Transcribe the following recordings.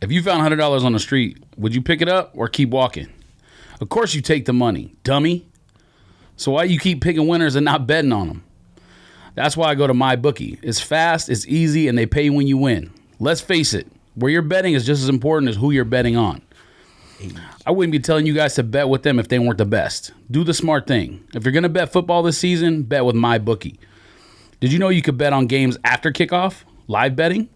If you found $100 on the street, would you pick it up or keep walking? Of course you take the money, dummy. So why you keep picking winners and not betting on them? That's why I go to MyBookie. It's fast, it's easy, and they pay when you win. Let's face it, where you're betting is just as important as who you're betting on. I wouldn't be telling you guys to bet with them if they weren't the best. Do the smart thing. If you're going to bet football this season, bet with MyBookie. Did you know you could bet on games after kickoff? Live betting?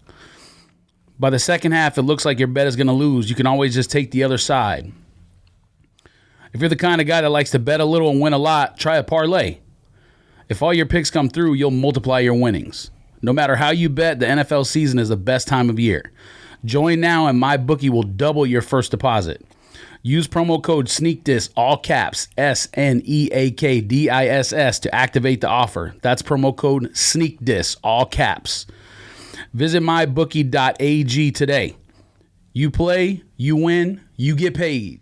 By the second half, it looks like your bet is going to lose. You can always just take the other side. If you're the kind of guy that likes to bet a little and win a lot, try a parlay. If all your picks come through, you'll multiply your winnings. No matter how you bet, the NFL season is the best time of year. Join now and MyBookie will double your first deposit. Use promo code SNEAKDIS, all caps, SNEAKDISS, to activate the offer. That's promo code SNEAKDIS, all caps. Visit mybookie.ag today. You play, you win, you get paid.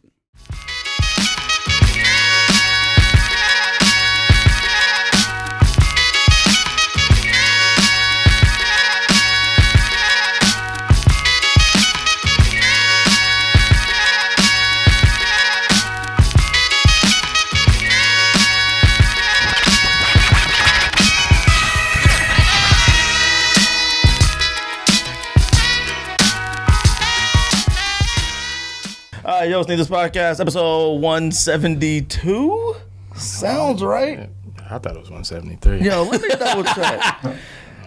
Yo, Sneak This Podcast, episode 172. Sounds right. I thought it was 173. Yo, let me double check.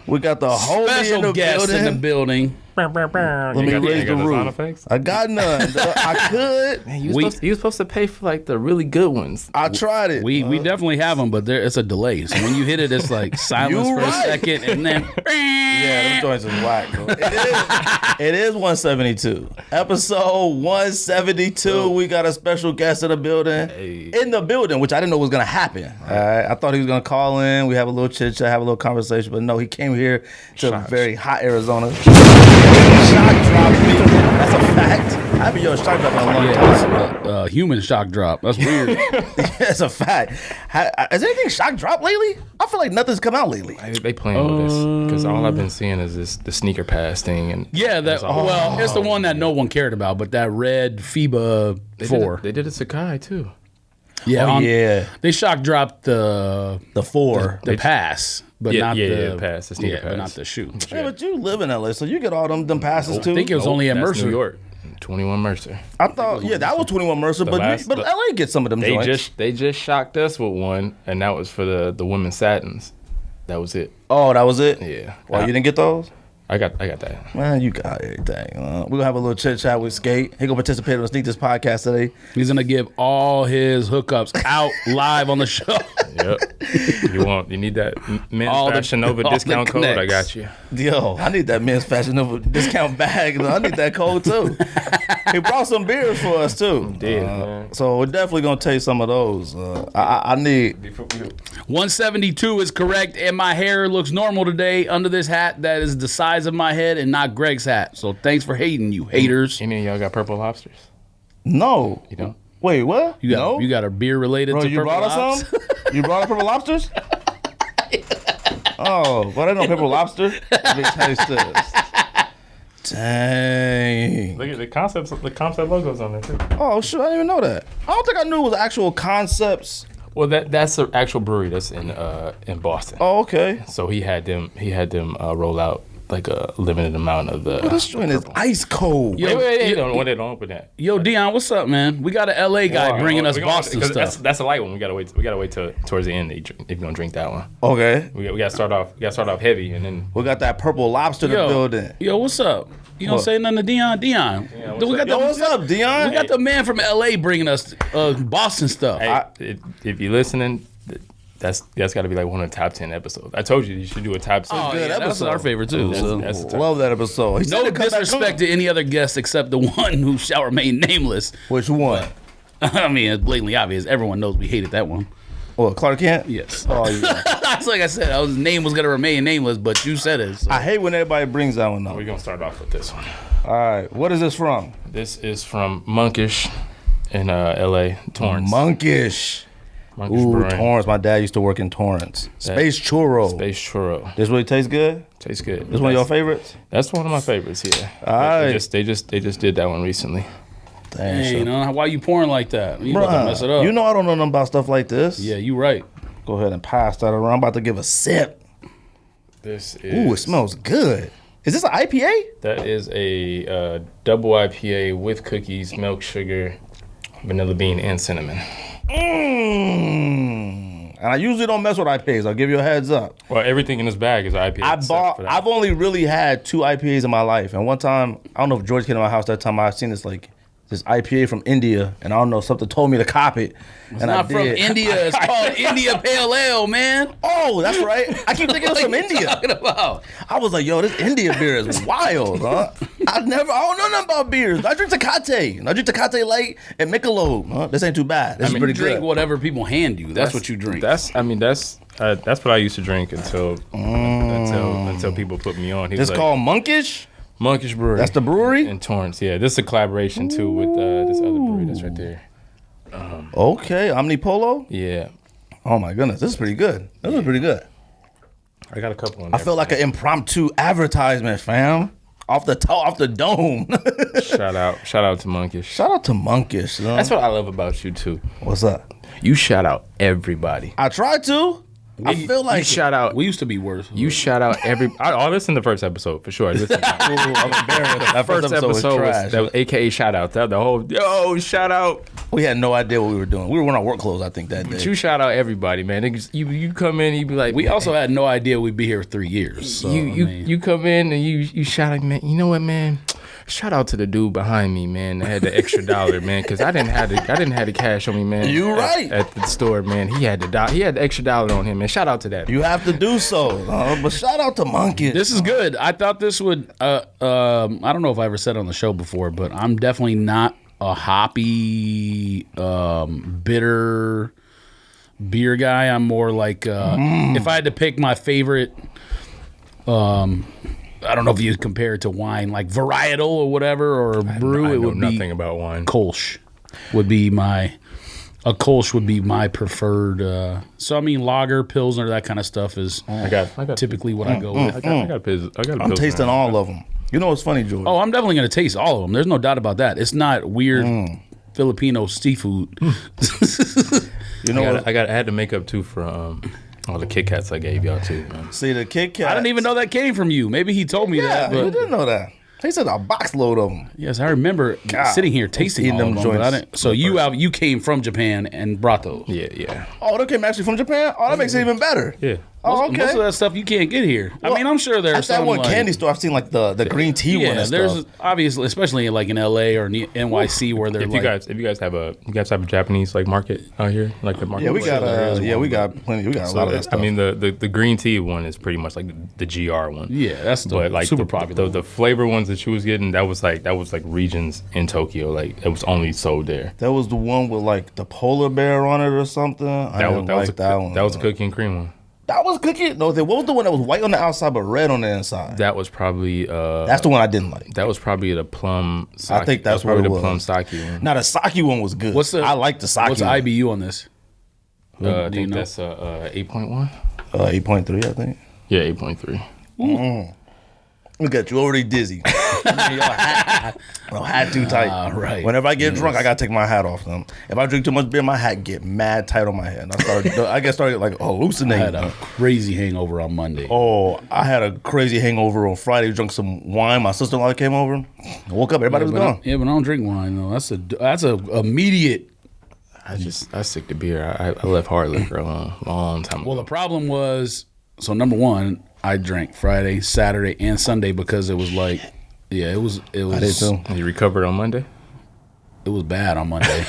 We got the whole Special guest in the building. Let me raise the roof. I got none. I could. Man, you was supposed to pay for like the really good ones. I tried it. We definitely have them, but it's a delay. So when you hit it, it's like silence for a second, and then yeah, them joints is whack. It is 172. Episode 172. We got a special guest in the building. In the building, which I didn't know was gonna happen. All right, I thought he was gonna call in. We have a little chit chat, have a little conversation, but no, he came here to very hot Arizona. Shock drop me. That's a fact. I haven't a shock drop in a long time. Human shock drop. That's weird. That's a fact. Has anything shock dropped lately? I feel like nothing's come out lately. They playing with this because all I've been seeing is the sneaker pass thing. And yeah, it's the one that no one cared about, but that red FIBA 4. They did a Sakai too. Yeah, yeah. They shock dropped the 4, the pass. But not the pass, the sneaker pass. But not the shoe. Yeah, but you live in LA, so you get all them passes too. I think it was only at Mercer. New York. 21 Mercer. I thought, that was 21 Mercer, but LA gets some of them joints. They just shocked us with one, and that was for the women's satins. That was it. Oh, that was it? Yeah. Well, you didn't get those? I got that. Man, you got everything. We're going to have a little chit chat with Skate. He going to participate on the Sneak This Podcast today. He's going to give all his hookups out live on the show. Yep. You need that Men's Fashion Nova discount code? I got you. Yo, I need that Men's Fashion Nova discount bag. I need that code too. He brought some beers for us too. He did, man. So we're definitely going to taste some of those. I need... 172 is correct, and my hair looks normal today under this hat that is the size of my head and not Greg's hat. So thanks for hating, you haters. Any of y'all got purple lobsters? No. You don't? Wait, what? You got a beer related to purple lobsters? You brought us purple lobsters? Oh, but I know purple lobster. Let me taste this. Dang. Look at the concept logos on there too. Oh, shit, I didn't even know that. I don't think I knew it was actual Concepts. Well, that's the actual brewery that's in Boston. Oh, okay. So he had them roll out like a limited amount of the. This joint is ice cold. Yo, wait, don't open that. Yo, Dion, what's up, man? We got an LA guy bringing us Boston stuff. That's a light one. We gotta wait till towards the end if you're gonna drink that one. Okay. We gotta start off heavy and then we got that purple lobster in the building. Yo, what's up? You don't say nothing to Dion? Dion. Yeah, what's up, Dion? We got the man from LA bringing us Boston stuff. Hey, if you're listening, that's got to be like one of the top 10 episodes. I told you should do a top 10. Oh, good episode. That's our favorite too. That's love that episode. No disrespect to any other guest except the one who shall remain nameless. Which one? I mean, it's blatantly obvious. Everyone knows we hated that one. Well, Clark Kent? Yes. Oh, yeah. That's like I said. His name was going to remain nameless, but you said it. So. I hate when everybody brings that one up. We're going to start off with this one. All right. What is this from? This is from Monkish in L.A., Torrance. Monkish. Monkish Ooh, Brewing. Torrance. My dad used to work in Torrance. Space Churro. Space Churro. This really tastes good? Tastes good. This one of your favorites? That's one of my favorites, yeah. All right. They just did that one recently. Dang, Hey, you know, why you pouring like that? You about to mess it up. You know I don't know nothing about stuff like this. Yeah, you right. Go ahead and pass that around. I'm about to give a sip. This is. Ooh, it smells good. Is this an IPA? That is a double IPA with cookies, milk, sugar, vanilla bean, and cinnamon. And I usually don't mess with IPAs. I'll give you a heads up. Well, everything in this bag is IPA. I've only really had 2 IPAs in my life. And one time, I don't know if George came to my house that time, I seen this IPA from India, and I don't know, something told me to cop it. It's not from India. It's called India Pale Ale, man. Oh, that's right. I keep thinking it's from What you India. talking about? I was like, yo, this India beer is wild, huh? I don't know nothing about beers. I drink Tecate. I drink Tecate Light and Michelob. Huh? This ain't too bad. This is pretty drink good. whatever people hand you. That's what you drink. That's what I used to drink until people put me on. It's called Monkish? Monkish Brewery. That's the brewery? In Torrance, yeah. This is a collaboration too with this other brewery that's right there. Okay, Omnipolo? Yeah. Oh my goodness, this is pretty good. This is pretty good. I got a couple on I there. feel like an impromptu advertisement, fam. Off the dome. Shout out to Monkish. Shout out to Monkish. You know? That's what I love about you too. What's up? You shout out everybody. I try to. I feel like you shout out. We used to be worse. You shout out every. I listened to the first episode for sure. I listened to I'm embarrassed. That first episode was trash. that was AKA shout out. That the whole shout out. We had no idea what we were doing. We were wearing our work clothes, I think, that day. But you shout out everybody, man. Niggas, you come in, and you be like. We also had no idea we'd be here 3 years. So, you come in and you shout out, man. You know what, man? Shout out to the dude behind me, man. That had the extra $1, man, because I didn't have the cash on me, man. You right at the store, man. He had the extra $1 on him, man. Shout out to that. You have to do so, but shout out to Monkey. This is good. I thought this would. I don't know if I ever said it on the show before, but I'm definitely not a hoppy, bitter beer guy. I'm more like if I had to pick my favorite. I don't know if you compare it to wine, like varietal or whatever, or brew. I it know would nothing be about wine. Kolsch would be my preferred. So I mean, lager, pilsner, that kind of stuff is I got typically what I go with. I got a pilsner. I'm tasting all of them. You know what's funny, George? Oh, I'm definitely gonna taste all of them. There's no doubt about that. It's not weird Filipino seafood. You know what? I had to make up too for all the Kit Kats I gave y'all too, man. See the Kit Kat. I didn't even know that came from you. Maybe he told me Yeah, that. you But didn't know that. He said a box load of them. yes, I remember sitting here tasting eating all them of them. But I joints didn't, so you came from Japan and brought those. Yeah. Oh, they came actually from Japan? Oh, that makes it even better. Yeah. Oh, okay. Most of that stuff you can't get here. Well, I mean, I'm sure there's at that some one like, candy store, I've seen like the green tea one Yeah, and there's stuff. obviously, especially like in LA or NYC, where they're If like, you guys have a Japanese like market out here, like the market. Yeah, we got there is we got plenty. We got a lot of that stuff. I mean, the green tea one is pretty much like the GR one. yeah, that's But like super popular. The flavor ones that you was getting, that was like regions in Tokyo. Like it was only sold there. that was the one with like the polar bear on it or something. I didn't like that one. That was a cookie and cream one. That was cookie. No, what was the one that was white on the outside but red on the inside? That was probably That's the one I didn't like. that was probably the plum. Sake. I think that's that was probably what it the plum was. sake one. Now the sake one was good. I like the sake. What's the one. IBU on this? I Do you think know? that's 8.1. 8.3, I think. Yeah, 8.3. Look at you, already dizzy. Your hat too tight. Right. Whenever I get drunk, I gotta take my hat off. If I drink too much beer, my hat get mad tight on my head. I get started like I hallucinating. had a crazy hangover on Monday. Oh, I had a crazy hangover on Friday. Drunk some wine. My sister-in-law came over. I woke up, everybody was gone. But I don't drink wine though. That's a immediate. I stick to beer. I left hard liquor a long time ago. Well, the problem was, so number one, I drank Friday, Saturday, and Sunday because it was like, it was. I did too. You recovered on Monday? It was bad on Monday.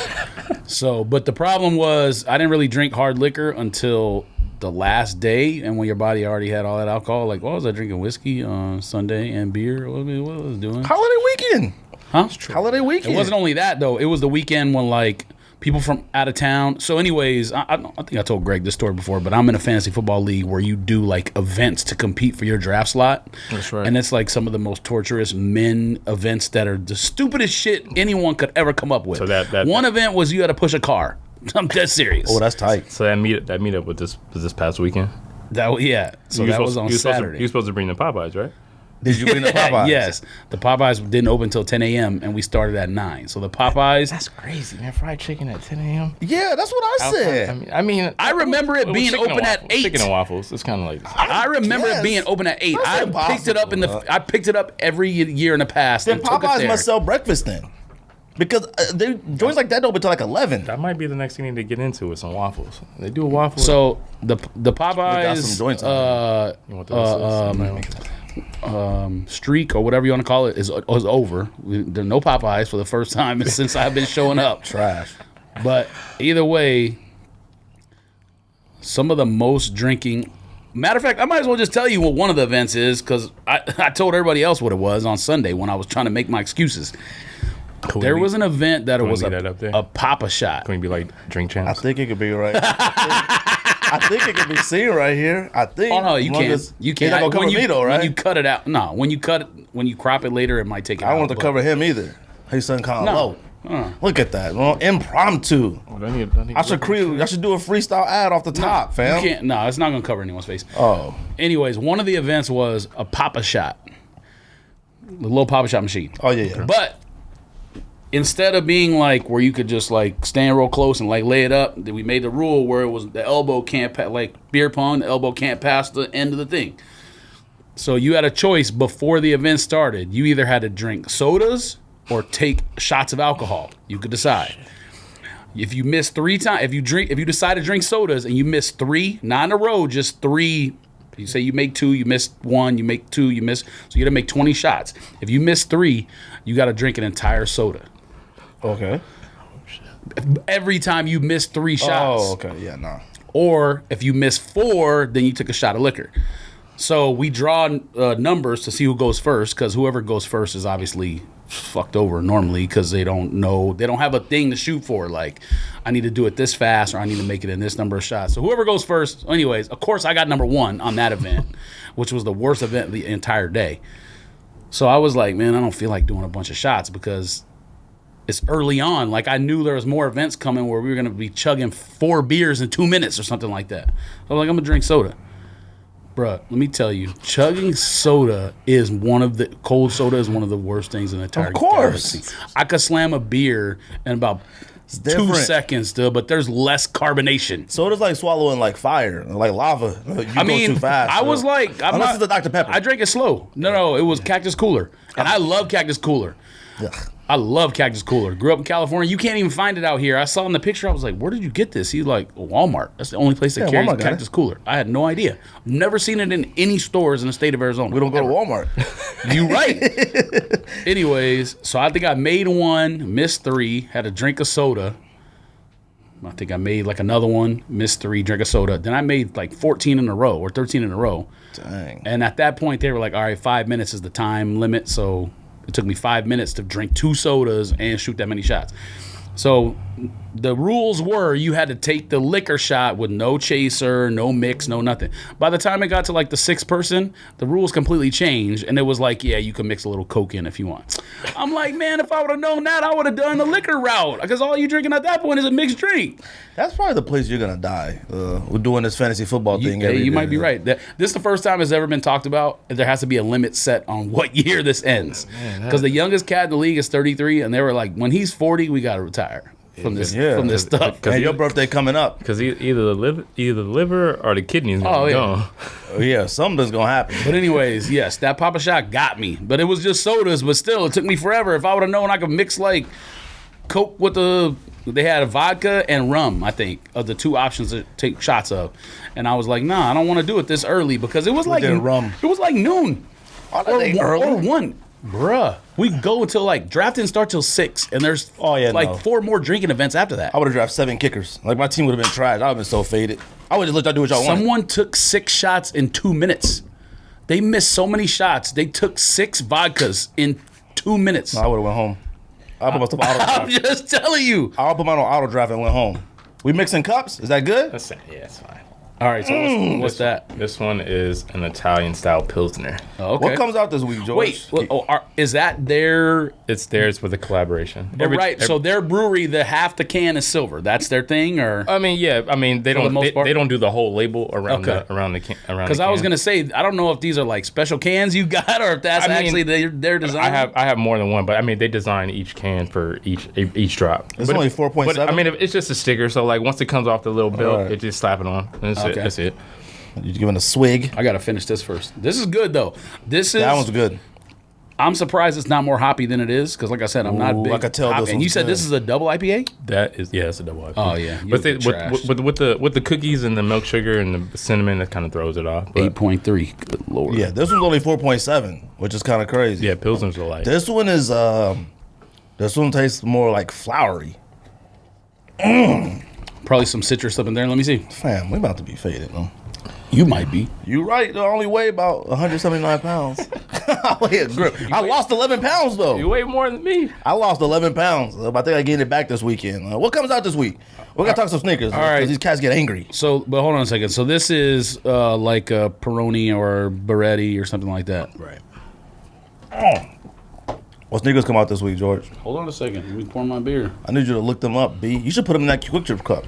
But the problem was I didn't really drink hard liquor until the last day, and when your body already had all that alcohol. Like, what was I drinking? Whiskey on Sunday and beer? What was I doing? Holiday weekend. Huh? Holiday weekend. It wasn't only that though. It was the weekend when like people from out of town. So, anyways, I think I told Greg this story before, but I'm in a fantasy football league where you do like events to compete for your draft slot. That's right. And it's like some of the most torturous men events that are the stupidest shit anyone could ever come up with. So that one event was you had to push a car. I'm dead serious. Oh, that's tight. So that meetup was this past weekend. So that was on Saturday. You were supposed to bring the Popeyes, right? Did you bring the Popeyes? Yes. The Popeyes didn't open until 10 a.m. and we started at 9. So the Popeyes. That's crazy, man. Fried chicken at 10 a.m. Yeah, that's what I said. I remember it being open at 8. Chicken and waffles. It's kind of like. I remember it being open at 8. I picked it up I picked it up every year in the past. Then and took it Popeyes there. must sell breakfast then. Because joints like that don't open until like 11. That might be the next thing you need to get into with some waffles. They do a waffle. So the Popeyes got some joints you want those? streak or whatever you want to call it is over. There's no Popeyes for the first time since I've been showing up. Trash. But either way, some of the most drinking. Matter of fact, I might as well just tell you what one of the events is because I told everybody else what it was on Sunday when I was trying to make my excuses. There was an event that it was a Papa shot. Can we be like drink champs? I think it could be right. I think it could be seen right here. I think. Oh no, you can't. You can't. He's not gonna cover me though, right? When you cut it out, no. When you crop it later, it might take it out. I don't want to cover him either. He's something kind of low. Look at that. Well, impromptu. I should do a freestyle ad off the top, fam. You can't. No, it's not gonna cover anyone's face. Oh. Anyways, one of the events was a Papa shot, the little Papa shot machine. Oh yeah. But instead of being like where you could just like stand real close and like lay it up, we made the rule where it was the elbow can't like beer pong, the elbow can't pass the end of the thing. So you had a choice before the event started. You either had to drink sodas or take shots of alcohol. You could decide. If you miss 3 times, if you decide to drink sodas and you miss 3, not in a row, just 3. You say you make 2, you miss 1, you make 2, you miss. So you got to make 20 shots. If you miss 3, you got to drink an entire soda. Okay. Every time you miss 3 shots. Oh, okay. Yeah, no. Or if you miss 4, then you took a shot of liquor. So we draw numbers to see who goes first, because whoever goes first is obviously fucked over normally because they don't have a thing to shoot for. Like, I need to do it this fast or I need to make it in this number of shots. So whoever goes first, anyways, of course I got number 1 on that event, which was the worst event of the entire day. So I was like, man, I don't feel like doing a bunch of shots because it's early on. Like, I knew there was more events coming where we were going to be chugging 4 beers in 2 minutes or something like that. So I was like, I'm going to drink soda. Bruh, let me tell you, chugging soda is cold soda is one of the worst things in the entire galaxy. I could slam a beer in about 2 seconds still, but there's less carbonation. Soda's like swallowing like fire, like lava. You go too fast. I was like, unless it's the Dr. Pepper. I drank it slow. No, it was Cactus Cooler. And I love Cactus Cooler. Ugh. I love Cactus Cooler. Grew up in California. You can't even find it out here. I saw in the picture. I was like, where did you get this? He's like, Walmart. That's the only place that carries Cactus Cooler. I had no idea. Never seen it in any stores in the state of Arizona. We don't go to Walmart. You right. Anyways, so I think I made 1, missed 3, had a drink of soda. I think I made like another one, missed 3, drink a soda. Then I made like 14 in a row or 13 in a row. Dang. And at that point, they were like, all right, 5 minutes is the time limit. So it took me 5 minutes to drink 2 sodas and shoot that many shots. So the rules were you had to take the liquor shot with no chaser, no mix, no nothing. By the time it got to like the 6th person, the rules completely changed. And it was like, yeah, you can mix a little Coke in if you want. I'm like, man, if I would have known that, I would have done the liquor route. Because all you drinking at that point is a mixed drink. That's probably the place you're going to die. We're doing this fantasy football thing. You might be right. This is the first time it's ever been talked about. There has to be a limit set on what year this ends. Because the youngest cat in the league is 33. And they were like, when he's 40, we got to retire. From this stuff. And your birthday coming up. Because either the liver or the kidneys gonna be gone. Oh, yeah, something's gonna happen. But anyways, yes, that Papa shot got me. But it was just sodas, but still, it took me forever. If I would have known I could mix like Coke with they had a vodka and rum, I think, of the 2 options to take shots of. And I was like, nah, I don't want to do it this early because it was like rum. It was like noon. Or 1. Bruh, we go until like draft didn't start till 6, and there's 4 more drinking events after that. I would have drafted 7 kickers. Like, my team would have been trash. I would have been so faded. I would just let y'all do what y'all want. Someone took 6 shots in 2 minutes. They missed so many shots. They took 6 vodkas in 2 minutes. No, I would have went home. I put myself on auto draft. I'm just telling you. I'll put mine on auto draft and went home. We mixing cups? Is that good? Yeah, it's fine. All right, so what's that? This one is an Italian style Pilsner. Oh, okay. What comes out this week, George? Wait, is that their... It's theirs with a collaboration. So their brewery, the half the can is silver. That's their thing, or... I mean, yeah. I mean, they For the don't. most part? They don't do the whole label around Okay. around the can. Because I was gonna say, I don't know if these are like special cans you got, or if that's actually their design. I have more than one, but I mean, they design each can for each drop. It's only 4.7. But I mean, it's just a sticker. So like, once it comes off the little bill, Right. it just slap it on. And that's it. That's it. You're giving a swig. I gotta finish this first. This is good though. That one's good. I'm surprised it's not more hoppy than it is, because like I said, I'm not big. I could tell hoppy. this And you one's said good. this is a double IPA? That is, yeah, it's a double IPA. Oh yeah, But with the cookies and the milk sugar and the cinnamon, that kind of throws it off. But 8.3. Good lord. Yeah, this one's only 4.7, which is kind of crazy. yeah, Pilsners are light. This one is this one tastes more like flowery. Probably some citrus up in there. Let me see. Fam, we about to be faded, though. You might be. You right. I only weigh about 179 pounds. I lost 11 pounds, though. You weigh more than me. I lost 11 pounds. I think I gained it back this weekend. What comes out this week? We're going to talk some sneakers. All right. Because these cats get angry. So, but hold on a second. So this is like a Peroni or Beretti or something like that. Right. What sneakers come out this week, George? Hold on a second. Let me pour my beer. I need you to look them up, B. You should put them in that Quick Trip cup.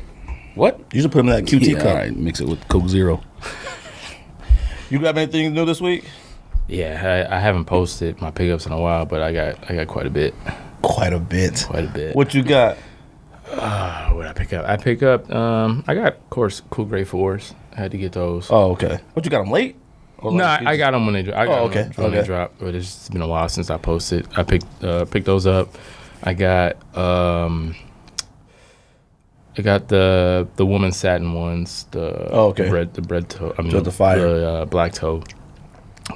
What? You should put them in that QT Yeah, cup. all right. Mix it with Coke Zero. You got anything new this week? Yeah, I haven't posted my pickups in a while, but I got quite a bit. Quite a bit. Quite a bit. What you got? What did I pick up? I got, of course, Cool Grey 4s. I had to get those. Oh, okay. What, you got them late? Or No, like- I got them when they drop. I got okay, them when okay. they drop, but it's been a while since I posted. I picked those up. I got the woman satin ones. The bread toe. I mean, Just the fire. The black toe.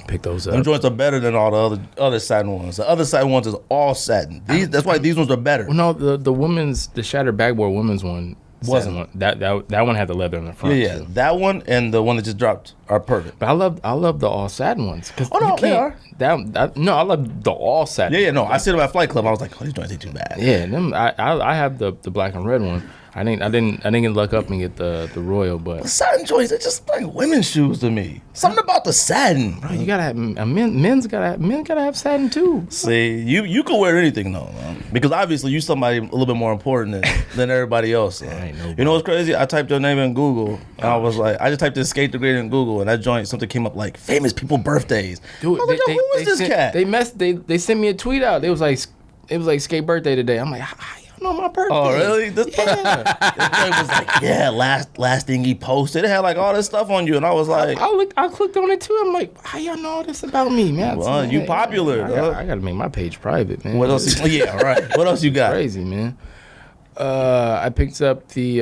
Pick those Them up. joints are better than all the other satin ones. The other satin ones is all satin. That's why these ones are better. Well, no, the shattered backboard women's one Wasn't. satin one. That one had the leather in the front. Yeah. too. That one and the one that just dropped are perfect. But I love the all satin ones. Oh, no, they are. No, I love the all satin. Yeah, no. I see them at Flight Club. I was like, oh, these joints ain't too bad. Yeah, them. I have the black and red one. I didn't get luck up and get the royal, but Satin joints, they're just like women's shoes to me. Something about the satin. bro, you gotta have men gotta have satin too. See, you could wear anything though, man. Because obviously you somebody a little bit more important than everybody else. ain't nobody. You know what's crazy? I typed your name in Google and I was like, I just typed in SK8THEGR8 in Google and that joint, something came up like famous people birthdays. Dude, I was like, yo, who is this cat? They sent me a tweet out. It was like skate birthday today. I'm like, how you know my birthday? Oh really? This Yeah. joint was like, yeah, last thing he posted, it had like all this stuff on you, and I was like, I clicked on it too. I'm like, how y'all know all this about me, man? Well, you popular, dog. I gotta make my page private, man. what else? Yeah, right. What else you got? Crazy, man. I picked up the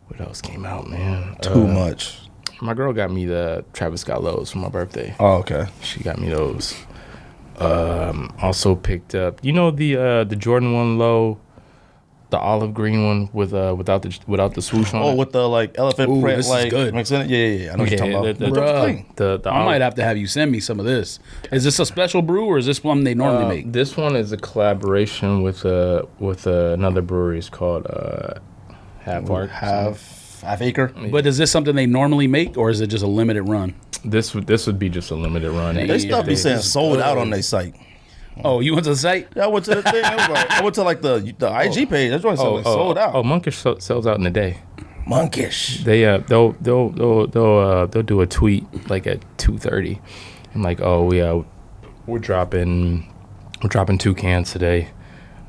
what else came out, man? Too much. My girl got me the Travis Scott lows for my birthday. Oh, okay. She got me those. Also picked up, the Jordan 1 low, the olive green one without the swoosh on Oh, it. with the like elephant Ooh, print, this is like good. mixing it. Yeah. I know what you're talking about. the- What the Bruh. thing? The I might have to have you send me some of this. Is this a special brew or is this one they normally make? This one is a collaboration with another brewery. It's called Half acre. But is this something they normally make or is it just a limited run? This would be just a limited run. They stuff be saying this is sold out good. on their site. Oh, you went to the site? Yeah, I went to the thing. It was like, I went to like the IG page. That's why it's like sold out. Oh, Monkish sells out in a day. Monkish. They'll do a tweet like at 2:30. I'm like, we're dropping 2 cans today.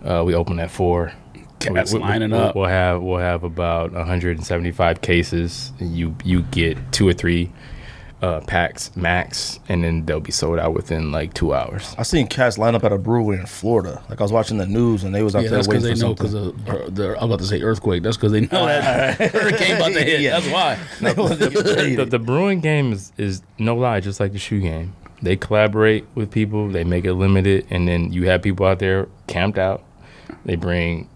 We open at 4. Cats lining up. We'll have about 175 cases. You get 2 or 3 packs max, and then they'll be sold out within like 2 hours. I seen cats line up at a brewery in Florida. Like I was watching the news and they was out Yeah, there that's because waiting they for know something. because I'm about to say earthquake. That's because they know that hurricane about to hit. Yeah. That's why. The brewing game is no lie, just like the shoe game. They collaborate with people, they make it limited, and then you have people out there camped out. They bring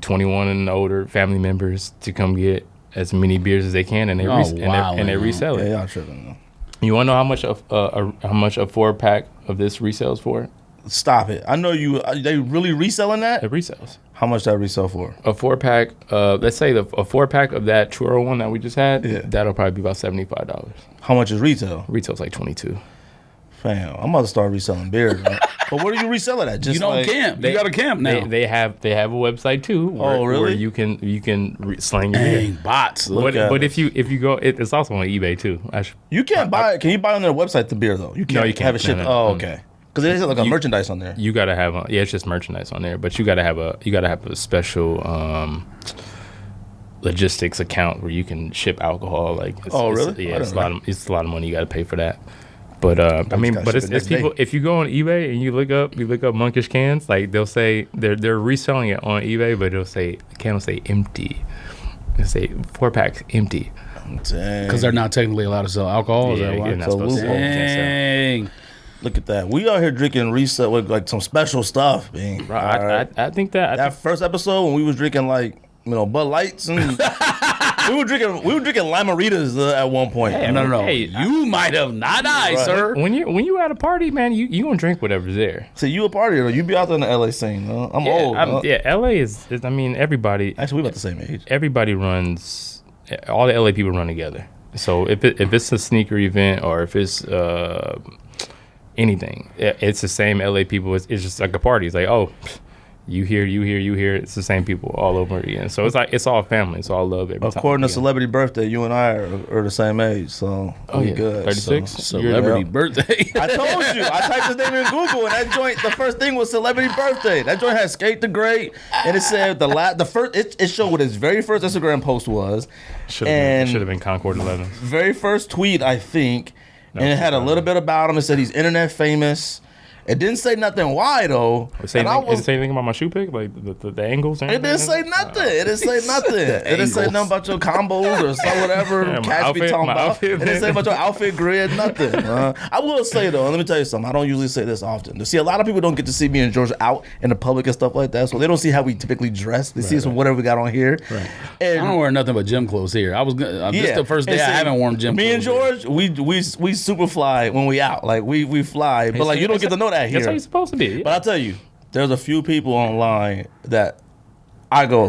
21 and older family members to come get as many beers as they can, and they they resell it. Yeah, y'all tripping though. You want to know how much a 4-pack of this resells for? Stop it. I know you. They really reselling that? It resells. How much that resell for? A 4-pack, let's say a 4-pack of that churro one that we just had, that'll probably be about $75. How much is retail? Retail's like $22. Fam, I'm about to start reselling beer. Right? But where do you resell it at? Just You don't camp. You got a camp now. They have a website too. Where you can slang your beer. Dang, bots. But if you go, it's also on eBay too. You can't buy it. Can you buy on their website the beer though? You can't. No, you can't. Have it shipped. No. Oh, okay. Because there's like a merchandise on there. You gotta have it's just merchandise on there, but you gotta have a special logistics account where you can ship alcohol. Like, really? It's a lot of money you gotta pay for that. But it's people. If you go on eBay and you look up Monkish cans, like they'll say they're reselling it on eBay, but the can will say empty. It'll say 4-packs empty. Because they're not technically allowed to sell alcohol. Is that why? You're not supposed to. Dang. Look at that. We out here drinking resell with like some special stuff, man. Right. I think that first episode when we was drinking like Bud Lights and we were drinking Limaritas at one point. Hey, no. Hey, you might have, not I, sir. When you at a party, man, you gonna drink whatever's there. So you a partier? You be out there in the LA scene? I'm old. LA is. I mean, everybody. Actually, we about the same age. Everybody runs. All the LA people run together. So if it's a sneaker event or if it's anything, it's the same LA people. It's just like a party. It's like, oh, you here. It's the same people all over again. So it's like it's all family. It's all love every time. According to Celebrity Birthday, you and I are the same age, so we good. 36. So, Celebrity Birthday. I told you. I typed his name in Google, and that joint. The first thing was Celebrity Birthday. That joint had SK8THEGR8, and it said the first. It showed what his very first Instagram post was. Should have been Concord 11. Very first tweet, I think, and it had a little bit about him. It said he's internet famous. It didn't say nothing why though. It didn't say anything about my shoe pick, like the angles. It didn't say nothing. It didn't say nothing. It didn't say nothing about your combos or so whatever. Catch me talking about. It didn't say about your outfit grid. Nothing. I will say though, let me tell you something. I don't usually say this often. See, a lot of people don't get to see me and George out in the public and stuff like that, so they don't see how we typically dress. They see us from whatever we got on here. Right. And I don't wear nothing but gym clothes here. I was this is the first day I haven't worn gym clothes. Me and George, we super fly when we out. Like we fly, but like you don't get to know that here. That's how you're supposed to be. Yeah. But I'll tell you, there's a few people online that I go,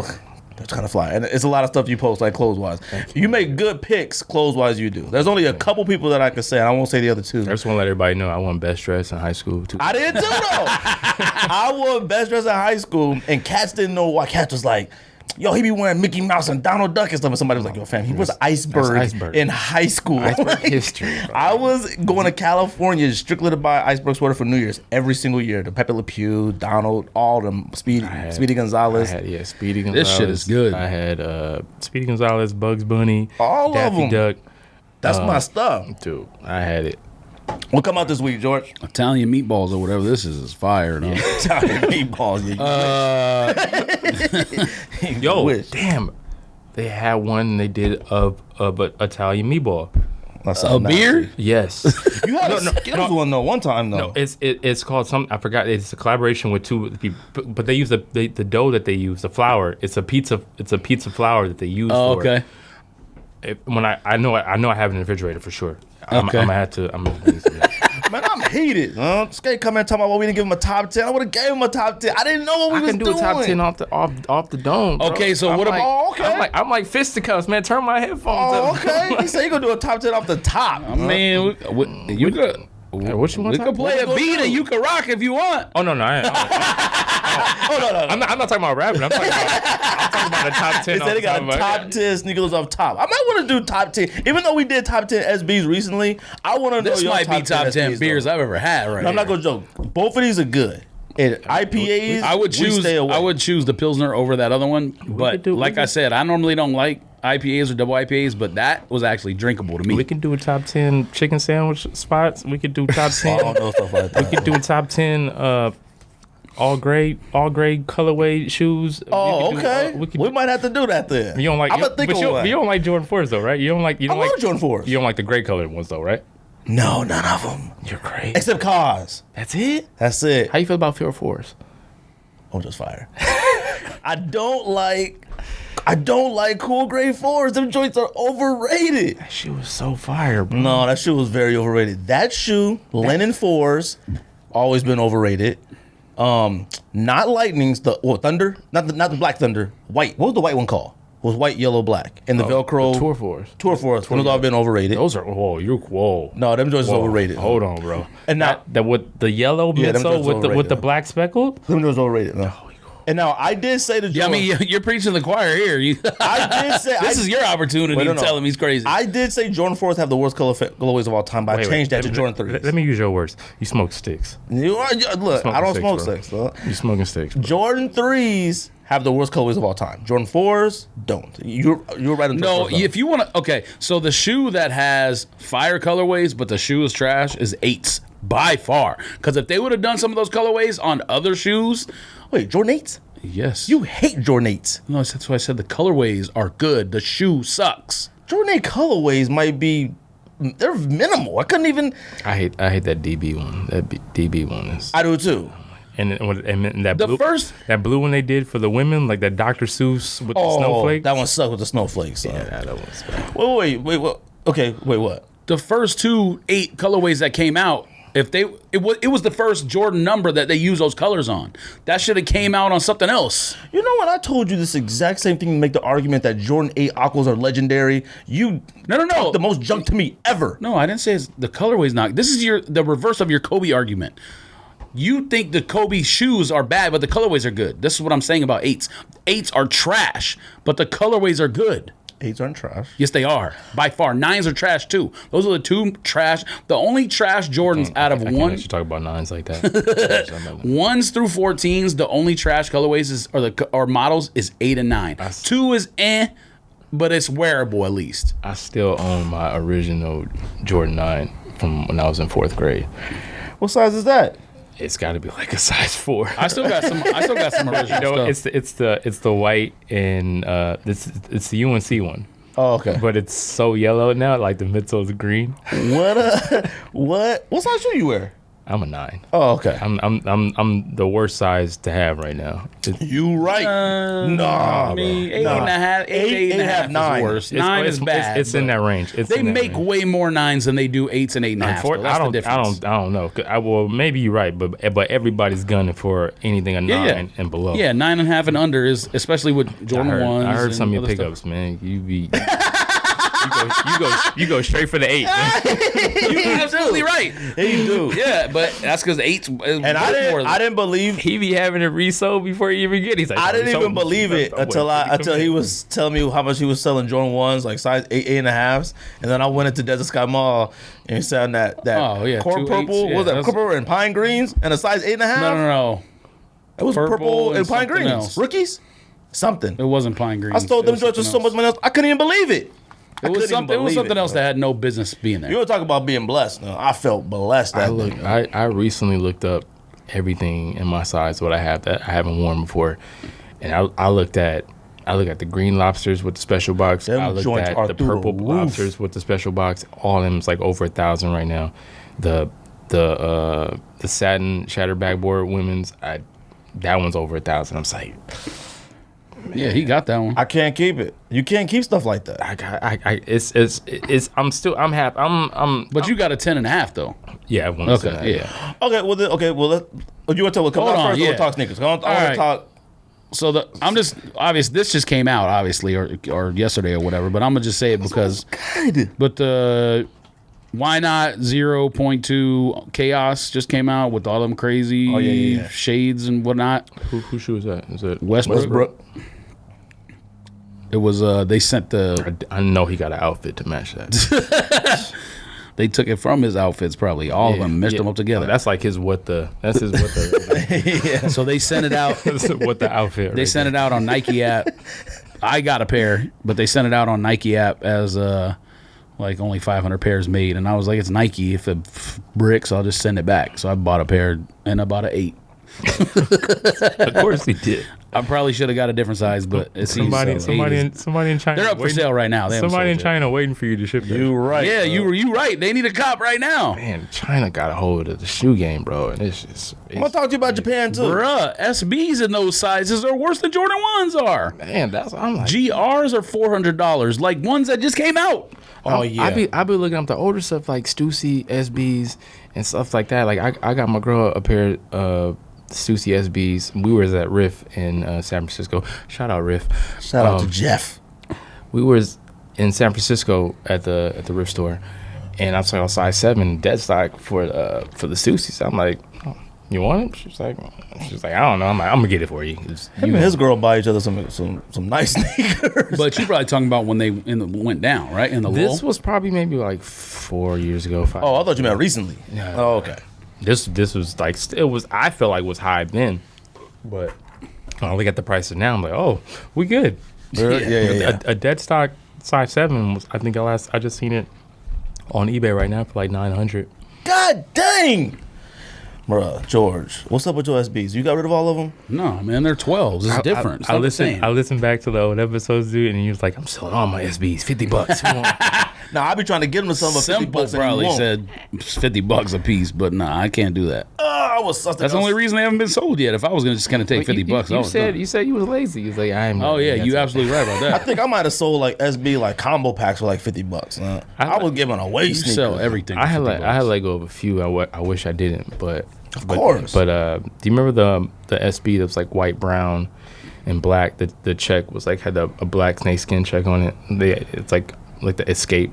that's kind of fly. And it's a lot of stuff you post, like clothes-wise. You make good pics clothes-wise, you do. There's only a couple people that I can say, and I won't say the other two. I just want to let everybody know I won best dress in high school, too. I did, too, though. I won best dress in high school, and cats didn't know why. Cats was like, yo, he be wearing Mickey Mouse and Donald Duck and stuff. And somebody was like, yo, fam, he was iceberg in high school. Iceberg history, bro. I was going to California strictly to buy iceberg sweater for New Year's every single year. The Pepe Le Pew, Donald, all them, Speedy Gonzalez. Speedy Gonzalez. This shit is good. I had Speedy Gonzalez, Bugs Bunny, all Daffy of them. Duck. That's my stuff. Dude, I had it. What come out this week, George? Italian meatballs or whatever this is fire. No? Italian meatballs. Yo, damn. They had one they did of Italian meatball. A beer? Yes. You had a Skittles one though one time though. No, it's called something. I forgot. It's a collaboration with two people, but they use the dough that they use, the flour. It's a pizza flour that they use. Oh, okay. I know I have it in the refrigerator for sure. I'm gonna have to. Man, I'm heated. Skate come in talking about we didn't give him a top 10. I would have gave him a top 10. I didn't know what we was doing. I can do a top 10 off the dome. Bro. Okay, so what about? Oh, okay. I'm like fisticuffs, man. Turn my headphones up. Okay. He said you gonna do a top 10 off the top. I mean, you could. What you want? We could play a beat and you can rock if you want. Oh no, no. No. I'm not talking about rapping. I'm talking about a top 10. He said he got top 10 sneakers off top. I might want to do top 10. Even though we did top 10 SBs recently, I want to know this your might be top 10 SBs, beers though. I've ever had. Right? No, I'm not gonna joke. Both of these are good. And IPAs, I would choose. I would choose the Pilsner over that other one. But like I said, I normally don't like IPAs or double IPAs, but that was actually drinkable to me. We can do a top 10 chicken sandwich spots. We could do top 10. I don't know stuff like that. We could do a top 10 all gray colorway shoes. Oh, okay. We might have to do that then. You don't like? I'm gonna think of one. You don't like Jordan 4s though, right? You don't like? I love Jordan 4s. You don't like the gray colored ones though, right? No, none of them. You're crazy. Except cars. That's it. That's it. How you feel about Pure 4s? I'm just fire. I don't like cool gray 4s. Them joints are overrated. That shoe was so fire, bro. No, that shoe was very overrated. That shoe, Lennon 4s, always been overrated. not Lightnings, Thunder, not the Black Thunder, white. What was the white one called? It was white, yellow, black, and the Velcro. Tour Force. Those all been overrated. Those are whoa. No, them joints is overrated. Hold on, bro. And now that with the yellow midsole with the black speckle. Them joints overrated. No. And now I did say to Jordan. Yeah, I mean, you're preaching the choir here. I did say this is your opportunity to tell him he's crazy. I did say Jordan 4s have the worst colorways of all time, but I changed that to Jordan 3s. Let me use your words. You smoke sticks. Look, I don't smoke sticks. You smoking sticks. Bro. Jordan 3s have the worst colorways of all time. Jordan 4s don't. You're right. No, if you want to, okay. So the shoe that has fire colorways, but the shoe is trash, is 8s by far. Because if they would have done some of those colorways on other shoes, wait, Jordan 8s? Yes. You hate Jordan 8s. No, that's why I said the colorways are good. The shoe sucks. Jordan 8 colorways might be, they're minimal. I couldn't even. I hate that DB one. That DB one is. I do too. And that blue one they did for the women, like that Dr. Seuss with the snowflakes. That one sucked with the snowflakes. Yeah, that was bad. Wait, what? The first 2 8 colorways that came out, it was the first Jordan number that they used those colors on. That should have came out on something else. You know what? I told you this exact same thing to make the argument that Jordan 8 Aquas are legendary. You talk the most junk to me ever. No, I didn't say the colorway's not. This is the reverse of your Kobe argument. You think the Kobe shoes are bad, but the colorways are good. This is what I'm saying about 8s. 8s are trash, but the colorways are good. 8s aren't trash. Yes, they are. By far. 9s are trash, too. Those are the 2 trash. The only trash Jordans out of I one. can't talk about 9s like that. 1s through 14s, the only trash colorways or models is 8 and 9. 2 is but it's wearable at least. I still own my original Jordan 9 from when I was in 4th grade. What size is that? It's got to be like a size 4. I still got some original stuff. It's the white and it's the UNC one. Oh, okay. But it's so yellow now, like the midsole's green. What size shoe you wear? I'm a 9. Oh, okay. I'm the worst size to have right now. You right? No, I mean, 8.5, 9 is worse. 9 is bad. It's in that range. They make way more 9s than they do 8s and 8.5. That's the difference. I don't know. Well, maybe you're right, but everybody's gunning for anything a 9 and below. Yeah, 9.5 and under is, especially with Jordan 1s. I heard some of your pickups, man. You go straight for the 8. You're absolutely right. Yeah, you do. Yeah, but that's because 8's and I didn't believe he be having it resold before he even get. He's like, I didn't even believe it until he was telling me how much he was selling Jordan 1s, like size 8.5s, and then I went into Desert Sky Mall and he said that core purple, what was that purple and pine greens and a size 8.5? No. It was purple and pine greens. Else. Rookies? Something. It wasn't pine greens. I stole them joints with so much money else. I couldn't even believe it. It was something else that had no business being there. You were talking about being blessed. No, I felt blessed that day. I recently looked up everything in my size, what I have that I haven't worn before, and I looked at the green lobsters with the special box. Them I looked joints at are the through purple the roof. lobsters with the special box. All of them is like over 1,000 right now. The satin shatter backboard women's, that one's over 1,000. I'm like, yeah, he got that one. I can't keep it. You can't keep stuff like that. I'm happy. But you got a 10.5 though. Yeah, I want to say that. Yeah. Okay. Well, you want to tell? Come on first. We'll talk sneakers. I want to talk. So this just came out obviously or yesterday or whatever. But I'm gonna just say it because. Good. But the why not 0.2 Chaos just came out with all them crazy shades and whatnot. Who shoe is that? Is it Westbrook? It was they sent I know he got an outfit to match that. They took it from his outfits probably. All of them, meshed them up together. That's like his what the. Yeah. So they sent it out. What the outfit. They sent it out on Nike app. I got a pair, but they sent it out on Nike app as like only 500 pairs made, and I was like, it's Nike. If it bricks, I'll just send it back. So I bought a pair, and I bought an 8. Of course he did. I probably should have got a different size, but it's somebody in China. They're up for sale right now. Somebody in China waiting for you to ship. You right? Yeah, you right. They need a cop right now. Man, China got a hold of the shoe game, bro, and it's just. I'm gonna talk to you about Japan too, bruh. SBs in those sizes are worse than Jordan 1s are. Man, I'm like GRs are $400, like ones that just came out. Oh yeah, I be looking up the older stuff like Stussy SBs and stuff like that. Like I got my girl a pair of Stussy SBs. We was at Riff in San Francisco. Shout out Riff. Shout out to Jeff. We was in San Francisco at the Riff store, and I was like on size 7 dead stock for the Stussies. I'm like, oh, you want it? She's like, I don't know. I'm like, I'm gonna get it for you. Him and his girl buy each other some nice sneakers. But you're probably talking about when they went down, right? In the This lull? was probably maybe like 4 years ago. 5 Oh, I thought you meant recently. Yeah. Oh, okay. This was like it was. I felt like it was high then, but I look at the prices now. I'm like, oh, we good. Yeah. A dead stock size 7 was. I think I just seen it on eBay right now for like $900. God dang. Bruh, George, what's up with your SBs? You got rid of all of them? No, man, they're 12s. It's different. It's not the same. I listened back to the old episodes, dude, and he was like, I'm selling all my SBs, $50. Nah, I be trying to get them to some of Simple $50 probably and said $50 a piece, but nah, I can't do that. I was That's the only reason they haven't been sold yet. If I was gonna just kind of take $50, you said you was lazy. You was like, I'm. Oh yeah, you absolutely right about I that. think I might have sold like SB like combo packs for like $50. I was giving away You sneakers. sell everything. I for had $50. let go of a few. I wish I didn't, but Of course. But do you remember the SB that was like white, brown, and black? The check was like had a black snakeskin check on it. It's like the Escape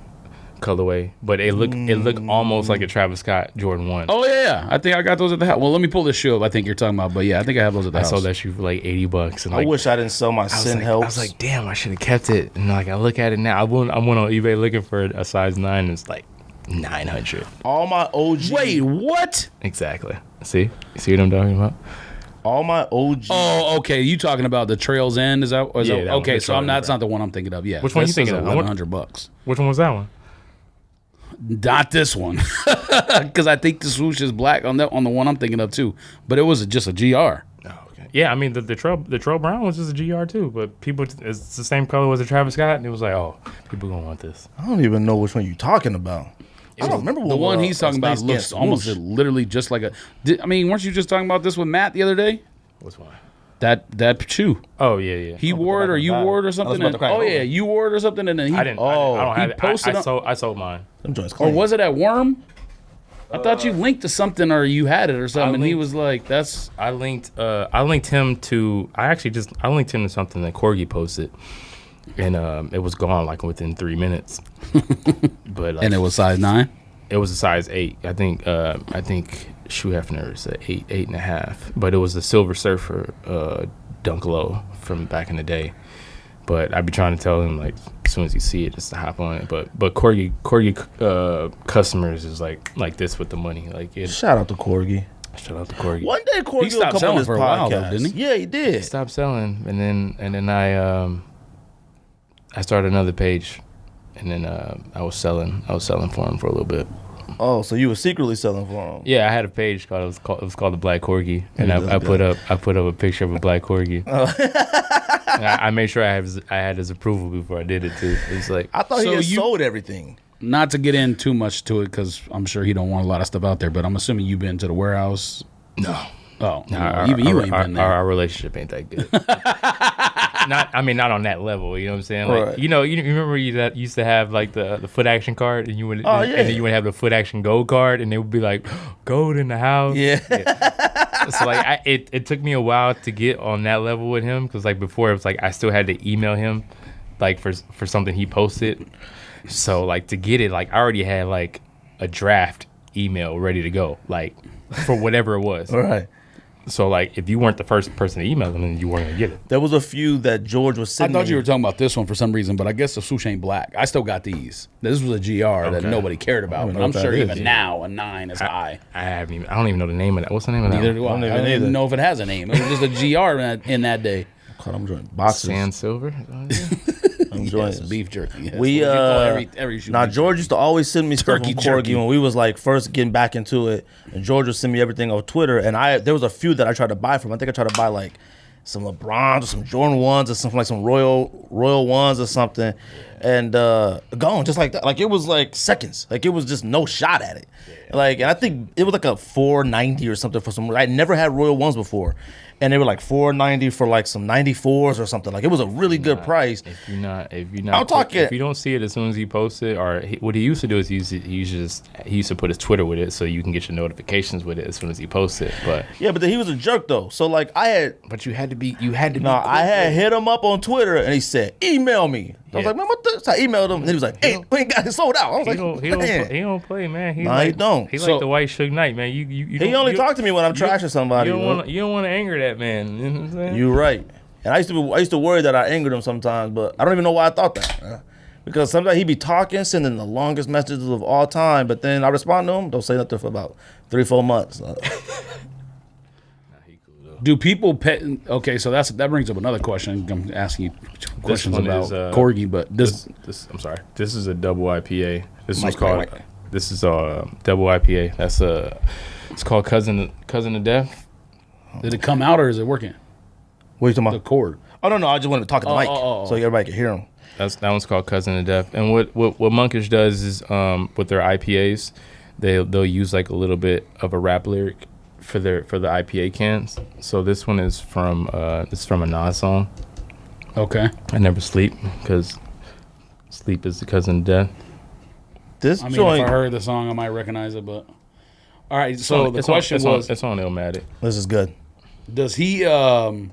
colorway, but it looked almost like a Travis Scott Jordan 1. Oh yeah, I think I got those at the house. Well, let me pull this shoe up. I think you're talking about, but yeah, I think I have those at the I house. sold that shoe for like $80, and I like, wish I didn't sell my Sin Helps. I was like, damn, I should have kept it. And like I look at it now, I went on eBay looking for a size 9, and it's like $900. all my OG. Wait, what? Exactly. See, you see what I'm talking about? All my OG. Oh, okay. You talking about the Trails End? Is that? Is Yeah, that that one, okay, the so Trails that's End. not the one I'm thinking of. Yeah. Which one you This thinking is of? $1,100. Which one was that one? Not this one, because I think the swoosh is black on the one I'm thinking of too. But it was just a GR. Oh, okay. Yeah, I mean the Trail Brown was just a GR too, but people it's the same color as a Travis Scott, and it was like, oh, people gonna want this. I don't even know which one you're talking about. I don't remember what The one he's talking about looks almost literally just like a. I mean, weren't you just talking about this with Matt the other day? Which one? That shoe. Oh yeah. He wore it, or you wore it, or something. Oh yeah, you wore it or something, and then he. I didn't. Oh, I don't have he it. posted. I sold mine. Them joints Or clean. was it at Worm? I thought you linked to something, or you had it or something. And he linked- was like, "That's." I linked him to. I linked him to something that Corgi posted, and it was gone like within 3 minutes. But like, And it was size 9. it was a size 8. I think Shoe Hefner is 8.5, but it was the Silver Surfer Dunk Low from back in the day. But I'd be trying to tell him like as soon as you see it, just to hop on it. But Corgi customers is like this with the money. Like it. Shout out to Corgi. Shout out to Corgi. One day Corgi will stopped come selling on this for a podcast. while, though, didn't he? Yeah, he did. Stopped selling, and then I started another page, and then I was selling for him for a little bit. Oh, so you were secretly selling for him? Yeah, I had a page called it was called the Black Corgi, and I put up a picture of a black corgi. And I made sure I had his approval before I did it too. It's like I thought So he had you- sold everything. Not to get in too much to it, because I'm sure he don't want a lot of stuff out there. But I'm assuming you've been to the warehouse. no. Oh, Our, even you our, ain't our, been there. our relationship ain't that good. not on that level. You know what I'm saying? Like, Right. you remember you that used to have like the foot action card, and you would, Oh, yeah. and then you would have the foot action gold card, and they would be like gold in the house. Yeah. So like it took me a while to get on that level with him, because like before it was like I still had to email him like for something he posted. So like to get it, like I already had like a draft email ready to go, like for whatever it was. All right. So like if you weren't the first person to email them, then you weren't gonna get it. There was a few that George was I sitting. thought you were talking about this one for some reason, but I guess the swoosh ain't black. I still got these. This was a GR that Okay. nobody cared about, but know I'm what sure that even is. now a 9 is high. I don't even know the name of that. What's the name of that? Neither one? do I. don't I even don't either. even know if it has a name. It was just a GR in that day. God, I'm enjoying boxes. Sand Silver. I'm enjoying Yes, beef jerky. Yes. We What you call every shoe now beef George used to always send me stuff Turkey from Corgi jerky. when we was like first getting back into it, and George would send me everything on Twitter, and there was a few that I tried to buy from. I think I tried to buy like some LeBrons or some Jordan 1s or something, like some Royal 1s or something, and gone just like that. Like it was like seconds. Like it was just no shot at it. Yeah. Like, and I think it was like a 490 or something for some. I never had Royal Ones before, and they were like 490 for like some 94s or something. Like it was a really good price. If you're not, I'm talking. If you don't see it as soon as he posts it, or what he used to do is he used to put his Twitter with it, so you can get your notifications with it as soon as he posts it. But yeah, but then he was a jerk though. So like but you had to be. No, I had hit him up on Twitter, and he said, "Email me." I was like, "Man, what the?" So I emailed him, and he was like, "Hey, we ain't got it sold out." I was he don't play, man. He don't. He like the white Suge Knight, man. He only talk to me when I'm trashing somebody. You don't want to anger that man. You know what I'm saying? You're right. And I used to worry that I angered him sometimes, but I don't even know why I thought that. Because sometimes he'd be talking, sending the longest messages of all time, but then I respond to him, don't say nothing for about 3-4 months. Do people pay? Okay, so that brings up another question. I'm asking you questions about Corgi, but this I'm sorry. This is a double IPA. This is called. This is a double IPA. It's called Cousin of Death. Did it come out or is it working? What are you talking about? The cord. Oh no, I just wanted to talk at the mic so everybody could hear him. That one's called Cousin of Death. And what Monkish does is with their IPAs, they'll use like a little bit of a rap lyric for the IPA cans. So this one is from a Nas song. Okay. I never sleep because sleep is the cousin of death. If I heard the song, I might recognize it. But all right. So the question was, it's on Illmatic. This is good. Does he? This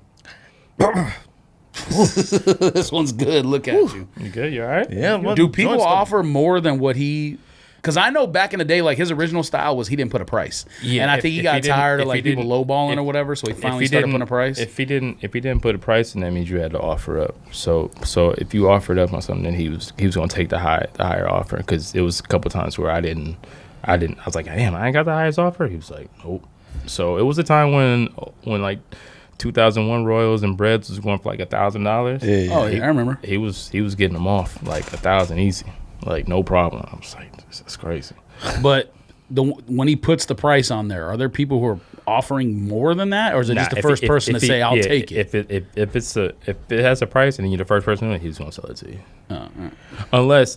one's good. Look at you. You good? You all right? Yeah. Do people offer more than what he? Because I know back in the day, like his original style was he didn't put a price. Yeah, and I think he got tired of like people lowballing or whatever, so he finally started putting a price. If he didn't put a price, then that means you had to offer up. So if you offered up on something, then he was going to take the higher offer. Because it was a couple times where I didn't. I was like, damn, I ain't got the highest offer. He was like, nope. So it was a time when like 2001 Royals and Breads was going for like $1,000. Yeah. Oh yeah, I remember. He was getting them off like $1,000 easy, like no problem. I was like, that's crazy. But when he puts the price on there, are there people who are offering more than that, or is it just the first person to say I'll take it? If it has a price and you're the first person, he's going to sell it to you. Unless